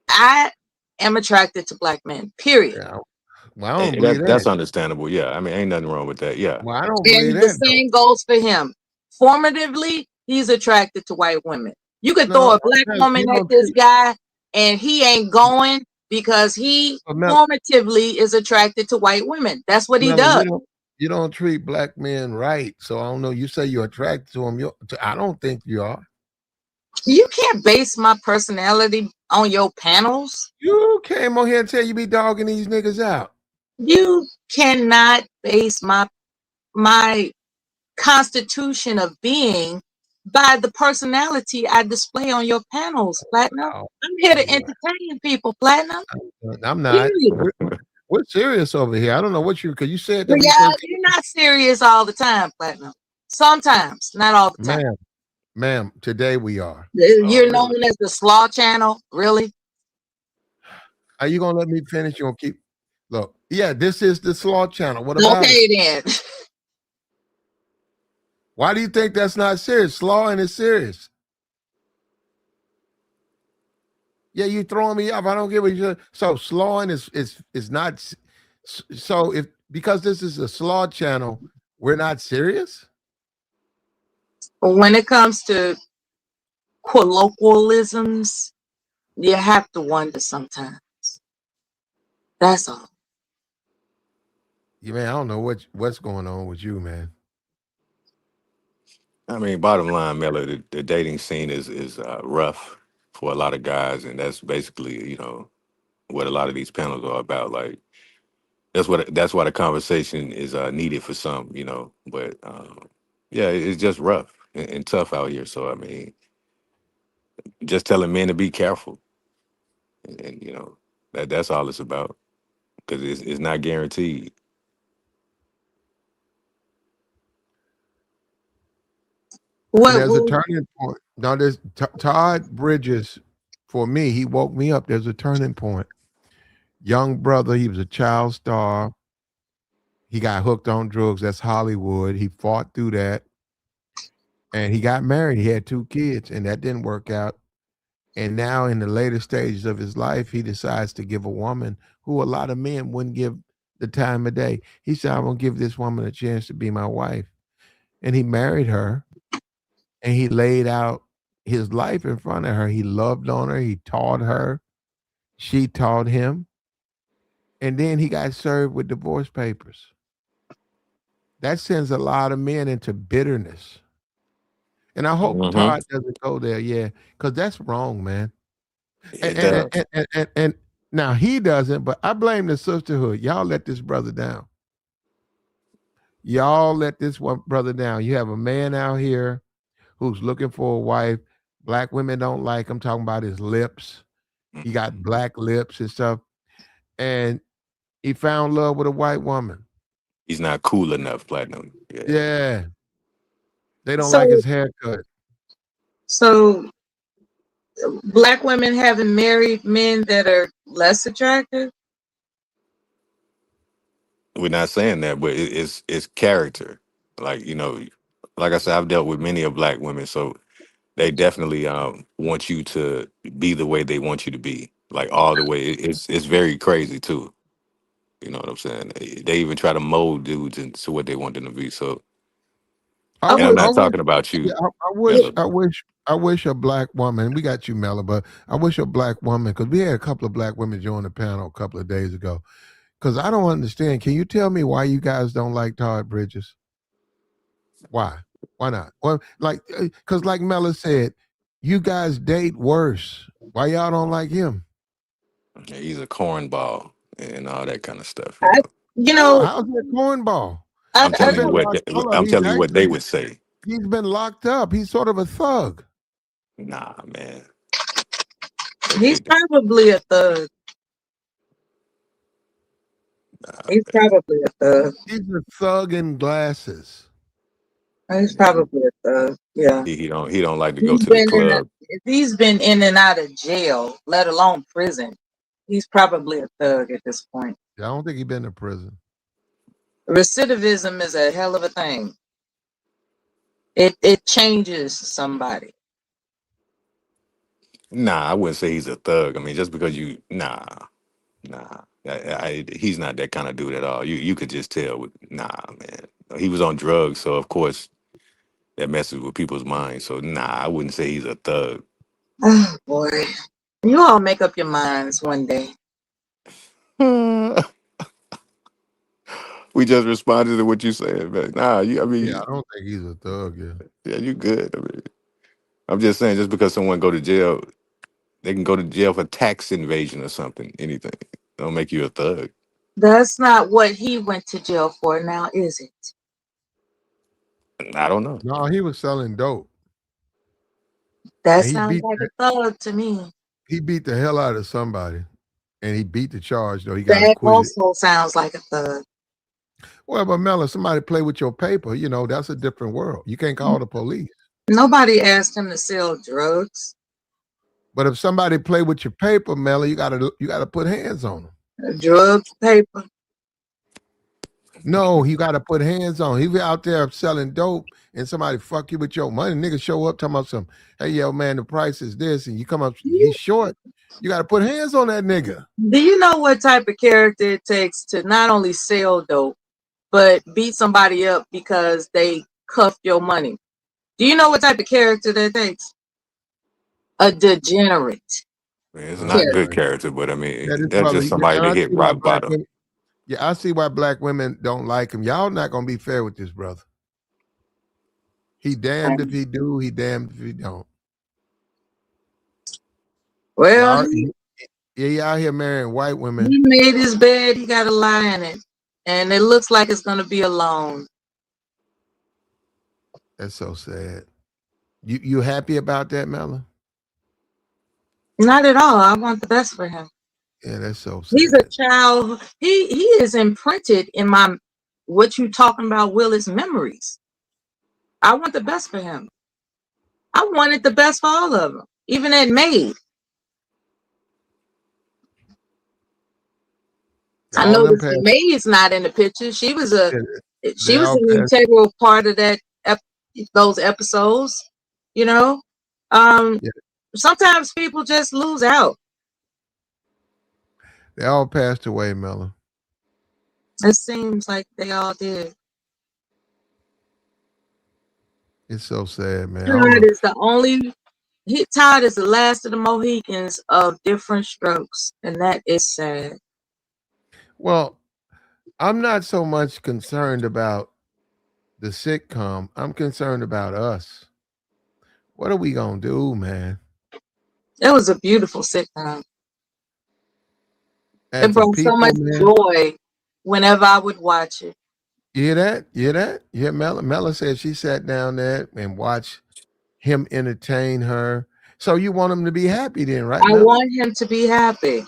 D: I am attracted to black men. Period.
A: Yeah. Well, I don't believe
B: That's
A: that.
B: understandable. Yeah, I mean, ain't nothing wrong with that. Yeah,
A: Well, I don't believe
D: And the
A: that though.
D: same goes for him. Formatively, he's attracted to white women. You could throw
A: No,
D: a black woman
A: you
D: at
A: don't
D: this
A: treat.
D: guy and he ain't going because he
A: Mel,
D: formatively is attracted to white women. That's what he
A: Mel,
D: does.
A: you don't treat black men right. So I don't know. You say you're attracted to them. I don't think you are.
D: You can't base my personality on your panels.
A: You came on here and tell you be dogging these niggas out.
D: You cannot base my constitution of being by the personality I display on your panels, Platinum.
A: Oh,
D: I'm here to
A: anyway,
D: entertain people, Platinum.
A: I'm not.
D: Period.
A: We're serious over here. I don't know what you because you said that
D: But
A: when you
D: y'all,
A: first
D: you're not serious all the time, Platinum. Sometimes, not all the time.
A: ma'am, ma'am. Today we are.
B: oh,
D: You're
B: really?
D: known as the Slaw Channel, really?
A: Are you gonna let me finish? You gonna keep? Look, yeah, this is the Slaw Channel. What about it?
D: Okay, then.
A: Why do you think that's not serious? Slawing is serious. Yeah, you throwing me off. I don't get what you said. So slawing is not. So if because this is a slaw channel, we're not serious.
D: When it comes to colloquialisms, you have to wonder sometimes. That's all.
A: You man, I don't know what's going on with you, man.
B: I mean, bottom line, Mela, the dating scene is rough for a lot of guys, and that's basically what a lot of these panels are about. Like that's why the conversation is needed for some, But yeah, it's just rough and tough out here. So I mean, just telling men to be careful, and that's all it's about because it's not guaranteed.
A: And
D: What
A: there's a
D: will
A: turning point. Now, there's Todd Bridges. For me, he woke me up. There's a turning point. Young brother, he was a child star. He got hooked on drugs. That's Hollywood. He fought through that, and he got married. He had 2 kids, and that didn't work out. And now, in the later stages of his life, he decides to give a woman who a lot of men wouldn't give the time of day. He said, I'm going to give this woman a chance to be my wife. And he married her and he laid out his life in front of her. He loved on her. He taught her. She taught him. And then he got served with divorce papers. That sends a lot of men into bitterness. And I hope
B: Hmm.
A: Todd doesn't go there. Yeah. Because that's wrong, man. And,
B: It
A: and,
B: does.
A: and, and, and, and now he doesn't, but I blame the sisterhood. Y'all let this brother down. Y'all let this one brother down. You have a man out here who's looking for a wife. Black women don't like him. Talking about his lips. He
B: Mhm.
A: got black lips and stuff. And he found love with a white woman.
B: He's not cool enough, platinum. Yeah.
A: Yeah. They don't like
D: so
A: his haircut.
D: so black women having married men that are less attractive?
B: We're not saying that, but it's character. Like like I said, I've dealt with many of black women, so they definitely want you to be the way they want you to be, like all the way. It's very crazy too. You know what I'm saying? They even try to mold dudes into what they want them to be. So,
A: I
B: and
D: Okay,
B: I'm
A: would I
B: not
A: wish
B: talking about
A: yeah,
B: you,
A: I wish
B: Miller.
A: I wish a black woman, we got you, Mella, but I wish a black woman, because we had a couple of black women join the panel a couple of days ago. Because I don't understand. Can you tell me why you guys don't like Todd Bridges? Why? Why not? Well, like, because like Mella said, you guys date worse. Why y'all don't like him?
B: Yeah, he's a cornball and all that kind of stuff.
D: I, you
A: No,
D: know,
A: how's that cornball?
B: I'm
A: He's
D: I
B: telling you
A: been
D: don't.
B: what
A: locked. Hold up,
B: I'm
A: he's
B: telling you what they
A: actually
B: would say.
A: he's been locked up. He's sort of a thug.
B: Nah, man.
D: He's
B: It-
D: probably a thug.
B: nah,
D: He's
B: man.
D: probably a thug.
A: He's a thug in glasses.
D: He's
B: Yeah,
D: probably a thug. Yeah.
B: he don't like to go
D: He's
B: to the
D: been in.
B: club.
D: If he's been in and out of jail, let alone prison, he's probably a thug at this point.
A: I don't think he's been to prison.
D: Recidivism is a hell of a thing. It changes somebody.
B: Nah, I wouldn't say he's a thug. I mean, just because nah. He's not that kind of dude at all. You could just tell. Nah, man. He was on drugs, so of course that messes with people's minds. So nah, I wouldn't say he's a thug.
D: Oh boy. You all make up your minds one day.
B: We just responded to what you said, man. Nah, I
A: Yeah,
B: mean,
A: I don't think he's a thug. Yeah.
B: yeah, you good. I mean, I'm just saying, just because someone go to jail, they can go to jail for tax invasion or something. Anything don't make you a thug.
D: That's not what he went to jail for now, is it?
B: I don't know.
A: No, he was selling dope,
D: That
A: and
D: sounds like a thug to me.
A: he beat the hell out of somebody, and he beat the charge though. He got
D: That
A: acquitted.
D: also sounds like a thug.
A: Well, but Mella, somebody play with your paper. That's a different world. You can't call the police.
D: Nobody asked him to sell drugs.
A: But if somebody play with your paper, Mella, you gotta put hands on them.
D: Drugs, paper.
A: No, you gotta put hands on. He be out there selling dope, and somebody fuck you with your money. Nigga show up talking about some, hey yo man, the price is this, and you come up, he's short. You gotta put hands on that nigga.
D: Do you know what type of character it takes to not only sell dope, but beat somebody up because they cuffed your money? Do you know what type of character that takes? A degenerate
B: Man, it's
A: Oh
B: not
D: character.
B: good
A: man,
B: character, but I
A: yeah,
B: mean,
A: this
B: that's
A: brother.
B: just
A: Yeah,
B: somebody
A: and I
B: that hit
A: see why
B: rock
A: black
B: bottom.
A: women. Yeah, I see why black women don't like him. Y'all not gonna be fair with this brother. He damned if he do. He damned if he don't.
D: Well,
A: Y'all, yeah, he out here marrying white women.
D: he made his bed, he got to lie in it. And it looks like it's going to be alone.
A: That's so sad. You happy about that, Mella?
D: Not at all. I want the best for him.
A: Yeah, that's so
D: He's a
A: sad.
D: child. He is imprinted in my what you talking about, Willis memories. I want the best for him. I wanted the best for all of them. Even that maid. I
A: All them
D: noticed the
A: past,
D: maid's not in the picture. She was
A: yeah, they
D: she was
A: all
D: an
A: passed.
D: integral part of those episodes. You know, um,
A: Yeah,
D: sometimes people just lose out.
A: they all passed away, Mella.
D: It seems like they all did.
A: It's so sad, man. I don't
D: Todd
A: know.
D: is the only. Todd is the last of the Mohicans of different strokes, and that is sad.
A: Well, I'm not so much concerned about the sitcom. I'm concerned about us. What are we gonna do, man?
D: It was a beautiful sitcom. It
A: As a
D: brought so
A: people,
D: much
A: man.
D: joy whenever I would watch it.
A: You hear that? You hear that? Yeah, Mella said she sat down there and watched him entertain her. So you want him to be happy then, right,
D: I
A: Mella?
D: want him to be happy,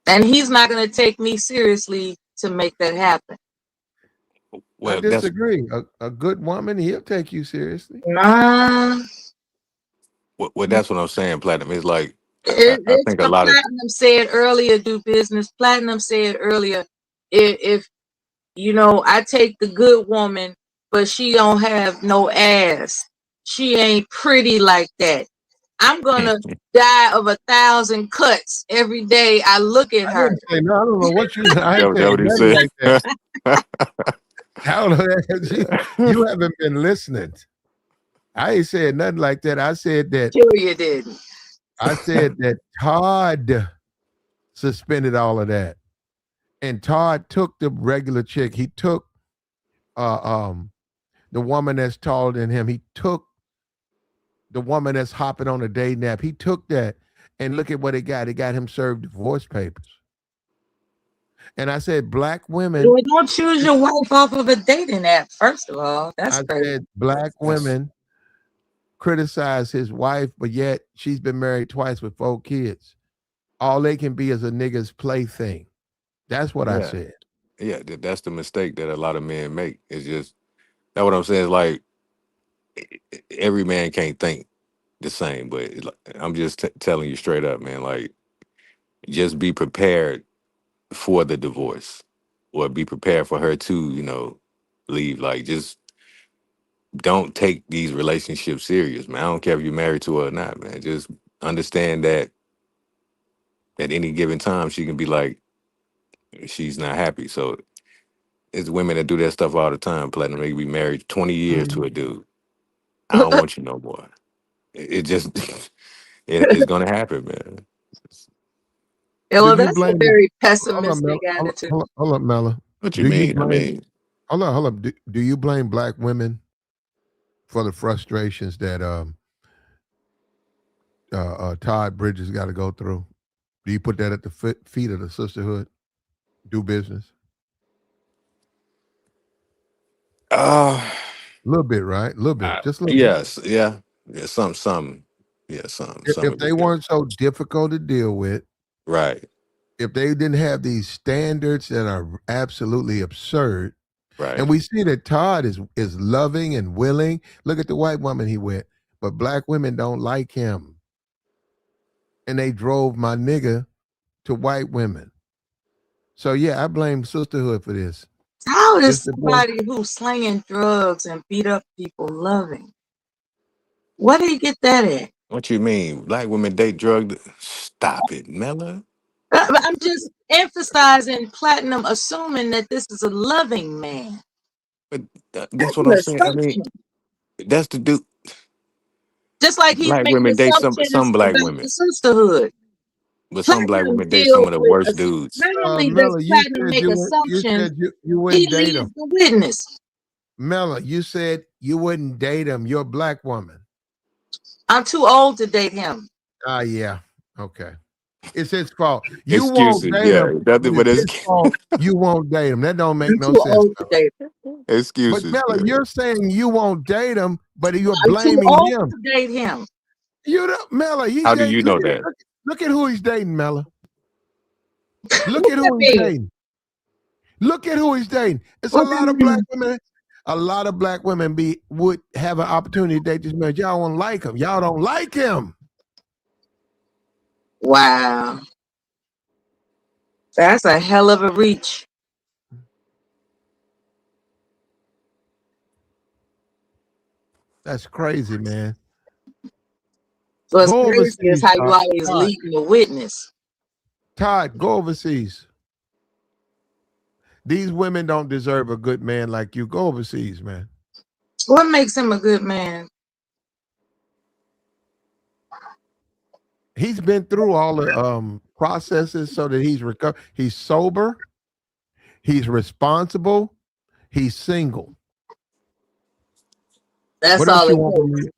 D: and he's not going to take me seriously to make that happen.
A: I
B: Well, that's
A: disagree. A good woman, he'll take you seriously.
D: Nah,
B: that's what I'm saying, Platinum. It's like I
D: it's
B: think a
D: what
B: lot of
D: Platinum said earlier. Do business. Platinum said earlier, if I take the good woman, but she don't have no ass. She ain't pretty like that. I'm gonna die of 1,000 cuts every day I look at
A: I
D: her.
A: didn't say no. I don't know what you. I ain't
B: that
A: said
B: what he
A: nothing
B: said.
A: like that. I don't know. You haven't been listening. I ain't said nothing like that. I said that.
D: Sure you didn't.
A: I said that Todd suspended all of that. And Todd took the regular chick. He took uh, um, the woman that's taller than him. He took the woman that's hopping on a day nap. He took that and look at what it got. It got him served divorce papers. And I said, black women,
D: Well, don't choose your wife off of a dating app, first of all. That's
A: I
D: crazy.
A: said, black
B: That's
A: women criticize his wife, but yet she's been married twice with 4 kids. All they can be is a nigga's plaything. That's what I
B: yeah,
A: said.
B: yeah. That's the mistake that a lot of men make. It's just that what I'm saying is like every man can't think the same, but I'm just telling you straight up, man. Like, just be prepared for the divorce, or be prepared for her to, leave. Like, just don't take these relationships serious, man. I don't care if you're married to her or not, man. Just understand that at any given time she can be like she's not happy. So it's women that do that stuff all the time. Platinum, they be married 20 years to
A: Mhm.
B: a dude. I don't want you no more. It just it's gonna happen, man.
D: Yeah,
A: Do
D: well,
A: you
D: that's a
A: blame?
D: very
A: Hold on,
D: pessimistic
A: Mel.
D: attitude.
A: Hold up, Mella.
B: What you
A: Do you
B: mean? I
A: blame?
B: mean,
A: Hold up. Do you blame black women for the frustrations that Todd Bridges got to go through? Do you put that at the feet of the sisterhood? Do business
B: uh
A: a little bit, right? A little bit, just a little bit.
B: yes, yeah, yeah, some, yeah, some
A: If
B: of
A: they
B: it, yeah.
A: weren't so difficult to deal with,
B: Right,
A: if they didn't have these standards that are absolutely absurd, and
B: right.
A: we see that Todd is loving and willing. Look at the white woman he with, but black women don't like him, and they drove my nigga to white women. So yeah, I blame sisterhood for this.
D: How
A: This
D: is
A: divorce.
D: somebody who's slinging drugs and beat up people loving? Where did he get that at?
B: What you mean? Black women date drug? Stop it, Mella.
D: I'm just emphasizing platinum, assuming that this is a loving man.
B: But that's
D: That's
B: what
D: an
B: I'm saying. I mean,
D: assumption.
B: that's the dude.
D: Just like he's
B: Black
D: making
B: women date some
D: assumptions
B: black
D: about
B: women,
D: the sisterhood.
B: but some black
D: Platinum
B: women date some
D: deals
B: of the
D: with
B: worst dudes.
D: not only does
A: Mella, you
D: platinum
A: said
D: make
A: you
D: assumptions,
A: said you
D: he
A: wouldn't date him.
D: leads the witness.
A: Mella, you said you wouldn't date him. You're a black woman.
D: I'm too old to date him.
A: Ah, yeah. Okay. It's his fault. You won't
B: Excuses,
A: date
B: yeah,
A: him, but
B: nothing
A: it's
B: but
A: his fault. You won't date him. That don't make
D: I'm
A: no
D: too
A: sense,
D: old to
A: Mella.
D: date him.
A: But
B: excuses.
A: Mella,
B: Yeah.
A: you're saying you won't date him, but you're
D: I'm too
A: blaming
D: old
A: him.
D: to date him.
A: You don't, Mella. He's
B: How do
A: dating.
B: you know that?
A: Look at who he's dating, Mella. Look
D: What
A: at
D: that
A: who he's
D: mean?
A: dating. Look at who he's dating. It's a
D: What that
A: lot of black
D: mean?
A: women. A lot of black women would have an opportunity to date this man. Y'all don't like him. Y'all don't like him.
D: Wow. That's a hell of a reach.
A: That's crazy, man.
D: What's
A: Go
D: crazy is
A: overseas,
D: how you
A: Todd.
D: always
A: Todd,
D: leading the witness.
A: Todd, go overseas. These women don't deserve a good man like you. Go overseas, man.
D: What makes him a good man?
A: He's been through all the processes so that he's recovered. He's sober. He's responsible. He's single.
D: That's
A: What else
D: all
A: you
D: it
A: want from
D: takes.
A: me?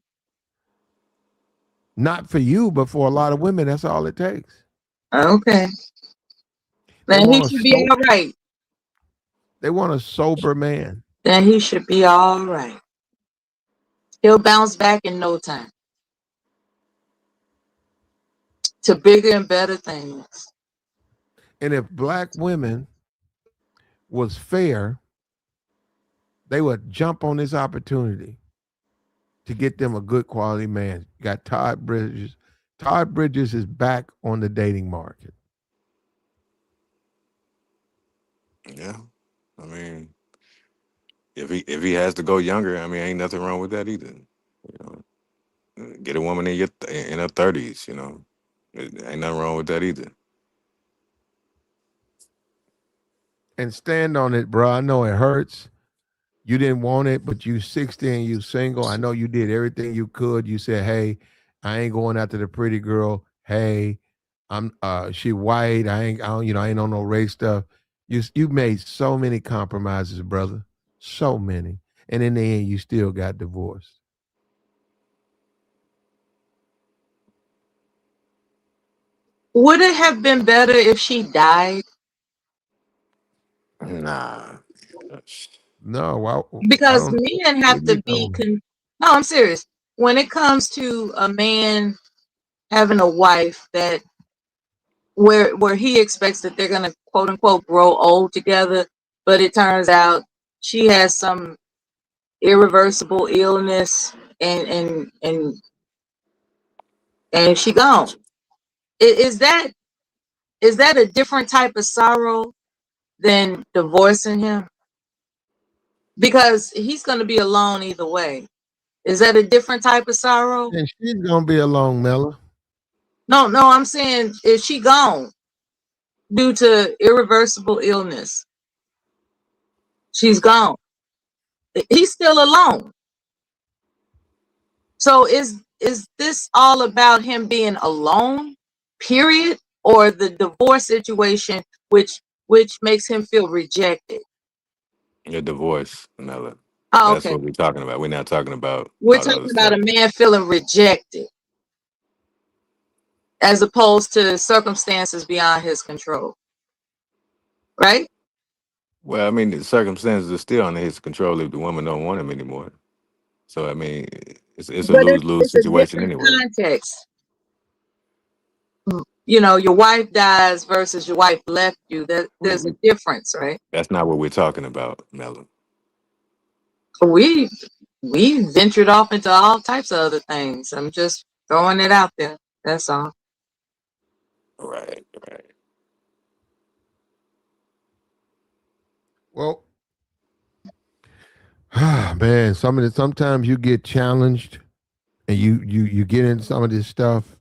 A: Not for you, but for a lot of women, that's all it takes.
D: Okay.
A: They
D: Then he
A: want a
D: should be all right.
A: they want a sober man.
D: Then he should be all right. He'll bounce back in no time to bigger and better things.
A: And if black women was fair, they would jump on this opportunity to get them a good quality man. You got Todd Bridges. Todd Bridges is back on the dating market.
B: Yeah, I mean, if he has to go younger, I mean, ain't nothing wrong with that either. Get a woman in her 30s. Ain't nothing wrong with that either.
A: And stand on it, bro. I know it hurts. You didn't want it, but you 60 and you single. I know you did everything you could. You said, "Hey, I ain't going after the pretty girl. Hey, I'm she white. I ain't I don't, I ain't on no race stuff." You made so many compromises, brother. So many. And in the end you still got divorced.
D: Would it have been better if she died?
B: Nah. That's-
A: No, I
D: Because
A: don't
D: men
A: what
D: have
A: are you
D: to
A: talking
D: be
A: about?
D: no, I'm serious. When it comes to a man having a wife that where he expects that they're gonna quote unquote grow old together, but it turns out she has some irreversible illness and and she gone. Is that a different type of sorrow than divorcing him? Because he's gonna be alone either way. Is that a different type of sorrow?
A: And she's gonna be along, Mella.
D: No, no, I'm saying is she gone due to irreversible illness? She's gone. He's still alone. So is this all about him being alone, period, or the divorce situation, which makes him feel rejected?
B: Your divorce, Nella.
D: Oh,
B: That's
D: okay.
B: what we're talking about. We're not talking about
D: We're
B: all the other
D: talking about a
B: stuff.
D: man feeling rejected as opposed to circumstances beyond his control, right?
B: Well, I mean, the circumstances are still under his control if the woman don't want him anymore. So, I mean, it's a
D: But
B: lose lose
D: it's a
B: situation
D: different
B: anyway.
D: context. You know, your wife dies versus your wife left you. That
B: We,
D: there's a
B: we,
D: difference, right?
B: that's not what we're talking about, Melon.
D: We we ventured off into all types of other things. I'm just throwing it out there. That's all.
B: Right, right.
A: Well, man, sometimes you get challenged and you get in some of this stuff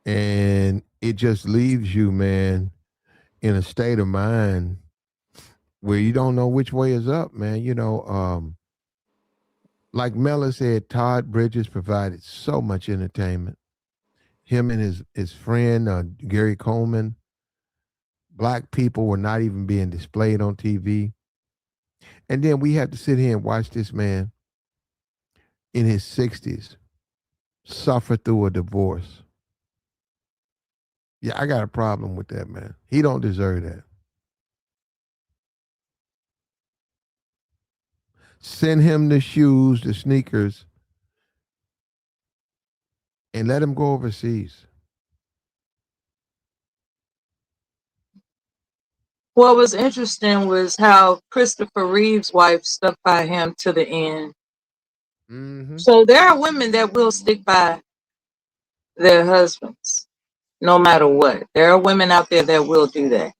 A: and it just leaves you, man, in a state of mind where you don't know which way is up, man. Like Mella said, Todd Bridges provided so much entertainment. Him and his friend Gary Coleman, black people were not even being displayed on TV. And then we have to sit here and watch this man in his 60s suffer through a divorce. Yeah, I got a problem with that, man. He don't deserve that. Send him the shoes, the sneakers, and let him go overseas.
D: What was interesting was how Christopher Reeve's wife stuck by him to the end.
A: Mm-hmm.
D: So there are women that will stick by their husbands no matter what. There are women out there that will do that.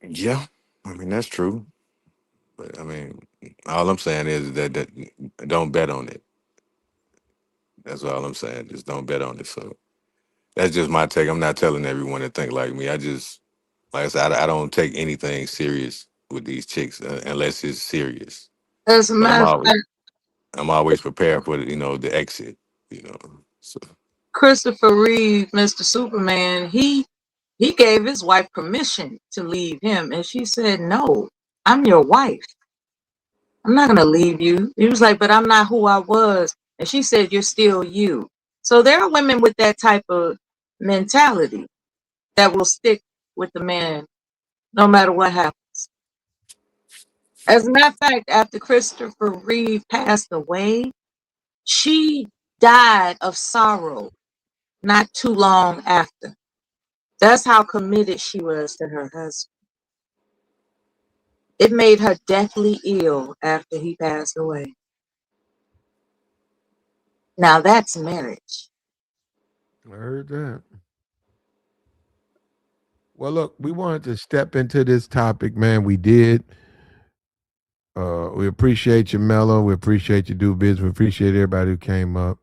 B: Yeah, I mean that's true. But I mean, all I'm saying is that don't bet on it. That's all I'm saying. Just don't bet on it. So that's just my take. I'm not telling everyone to think like me. I just, like I said, I don't take anything serious with these chicks unless it's serious.
D: As a
B: But
D: matter of fact,
B: I'm always prepared for the exit. You know. So
D: Christopher Reeve, Mr. Superman, he gave his wife permission to leave him, and she said, "No, I'm your wife. I'm not gonna leave you." He was like, "But I'm not who I was," and she said, "You're still you." So there are women with that type of mentality that will stick with the man no matter what happens. As a matter of fact, after Christopher Reeve passed away, she died of sorrow not too long after. That's how committed she was to her husband. It made her deathly ill after he passed away. Now that's marriage.
A: I heard that. Well, look, we wanted to step into this topic, man. We did. We appreciate you, Mello. We appreciate you, Do Biz. We appreciate everybody who came up.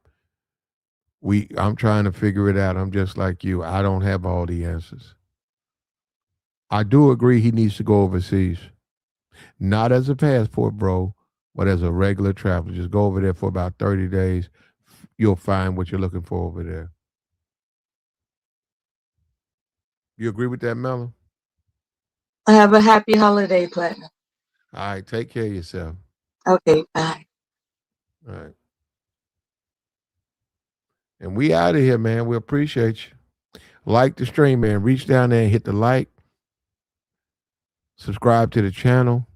A: I'm trying to figure it out. I'm just like you. I don't have all the answers. I do agree he needs to go overseas, not as a passport, bro, but as a regular traveler. Just go over there for about 30 days. You'll find what you're looking for over there. You agree with that, Mello?
D: Have a happy holiday, Platinum.
A: All right, take care of yourself.
D: Okay, bye.
A: All right. And we out of here, man. We appreciate you. Like the stream, man. Reach down there and hit the like. Subscribe to the channel.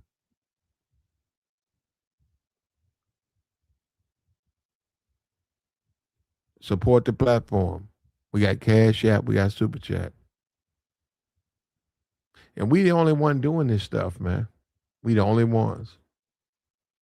A: Support the platform. We got Cash App. We got Super Chat. And we the only one doing this stuff, man. We the only ones.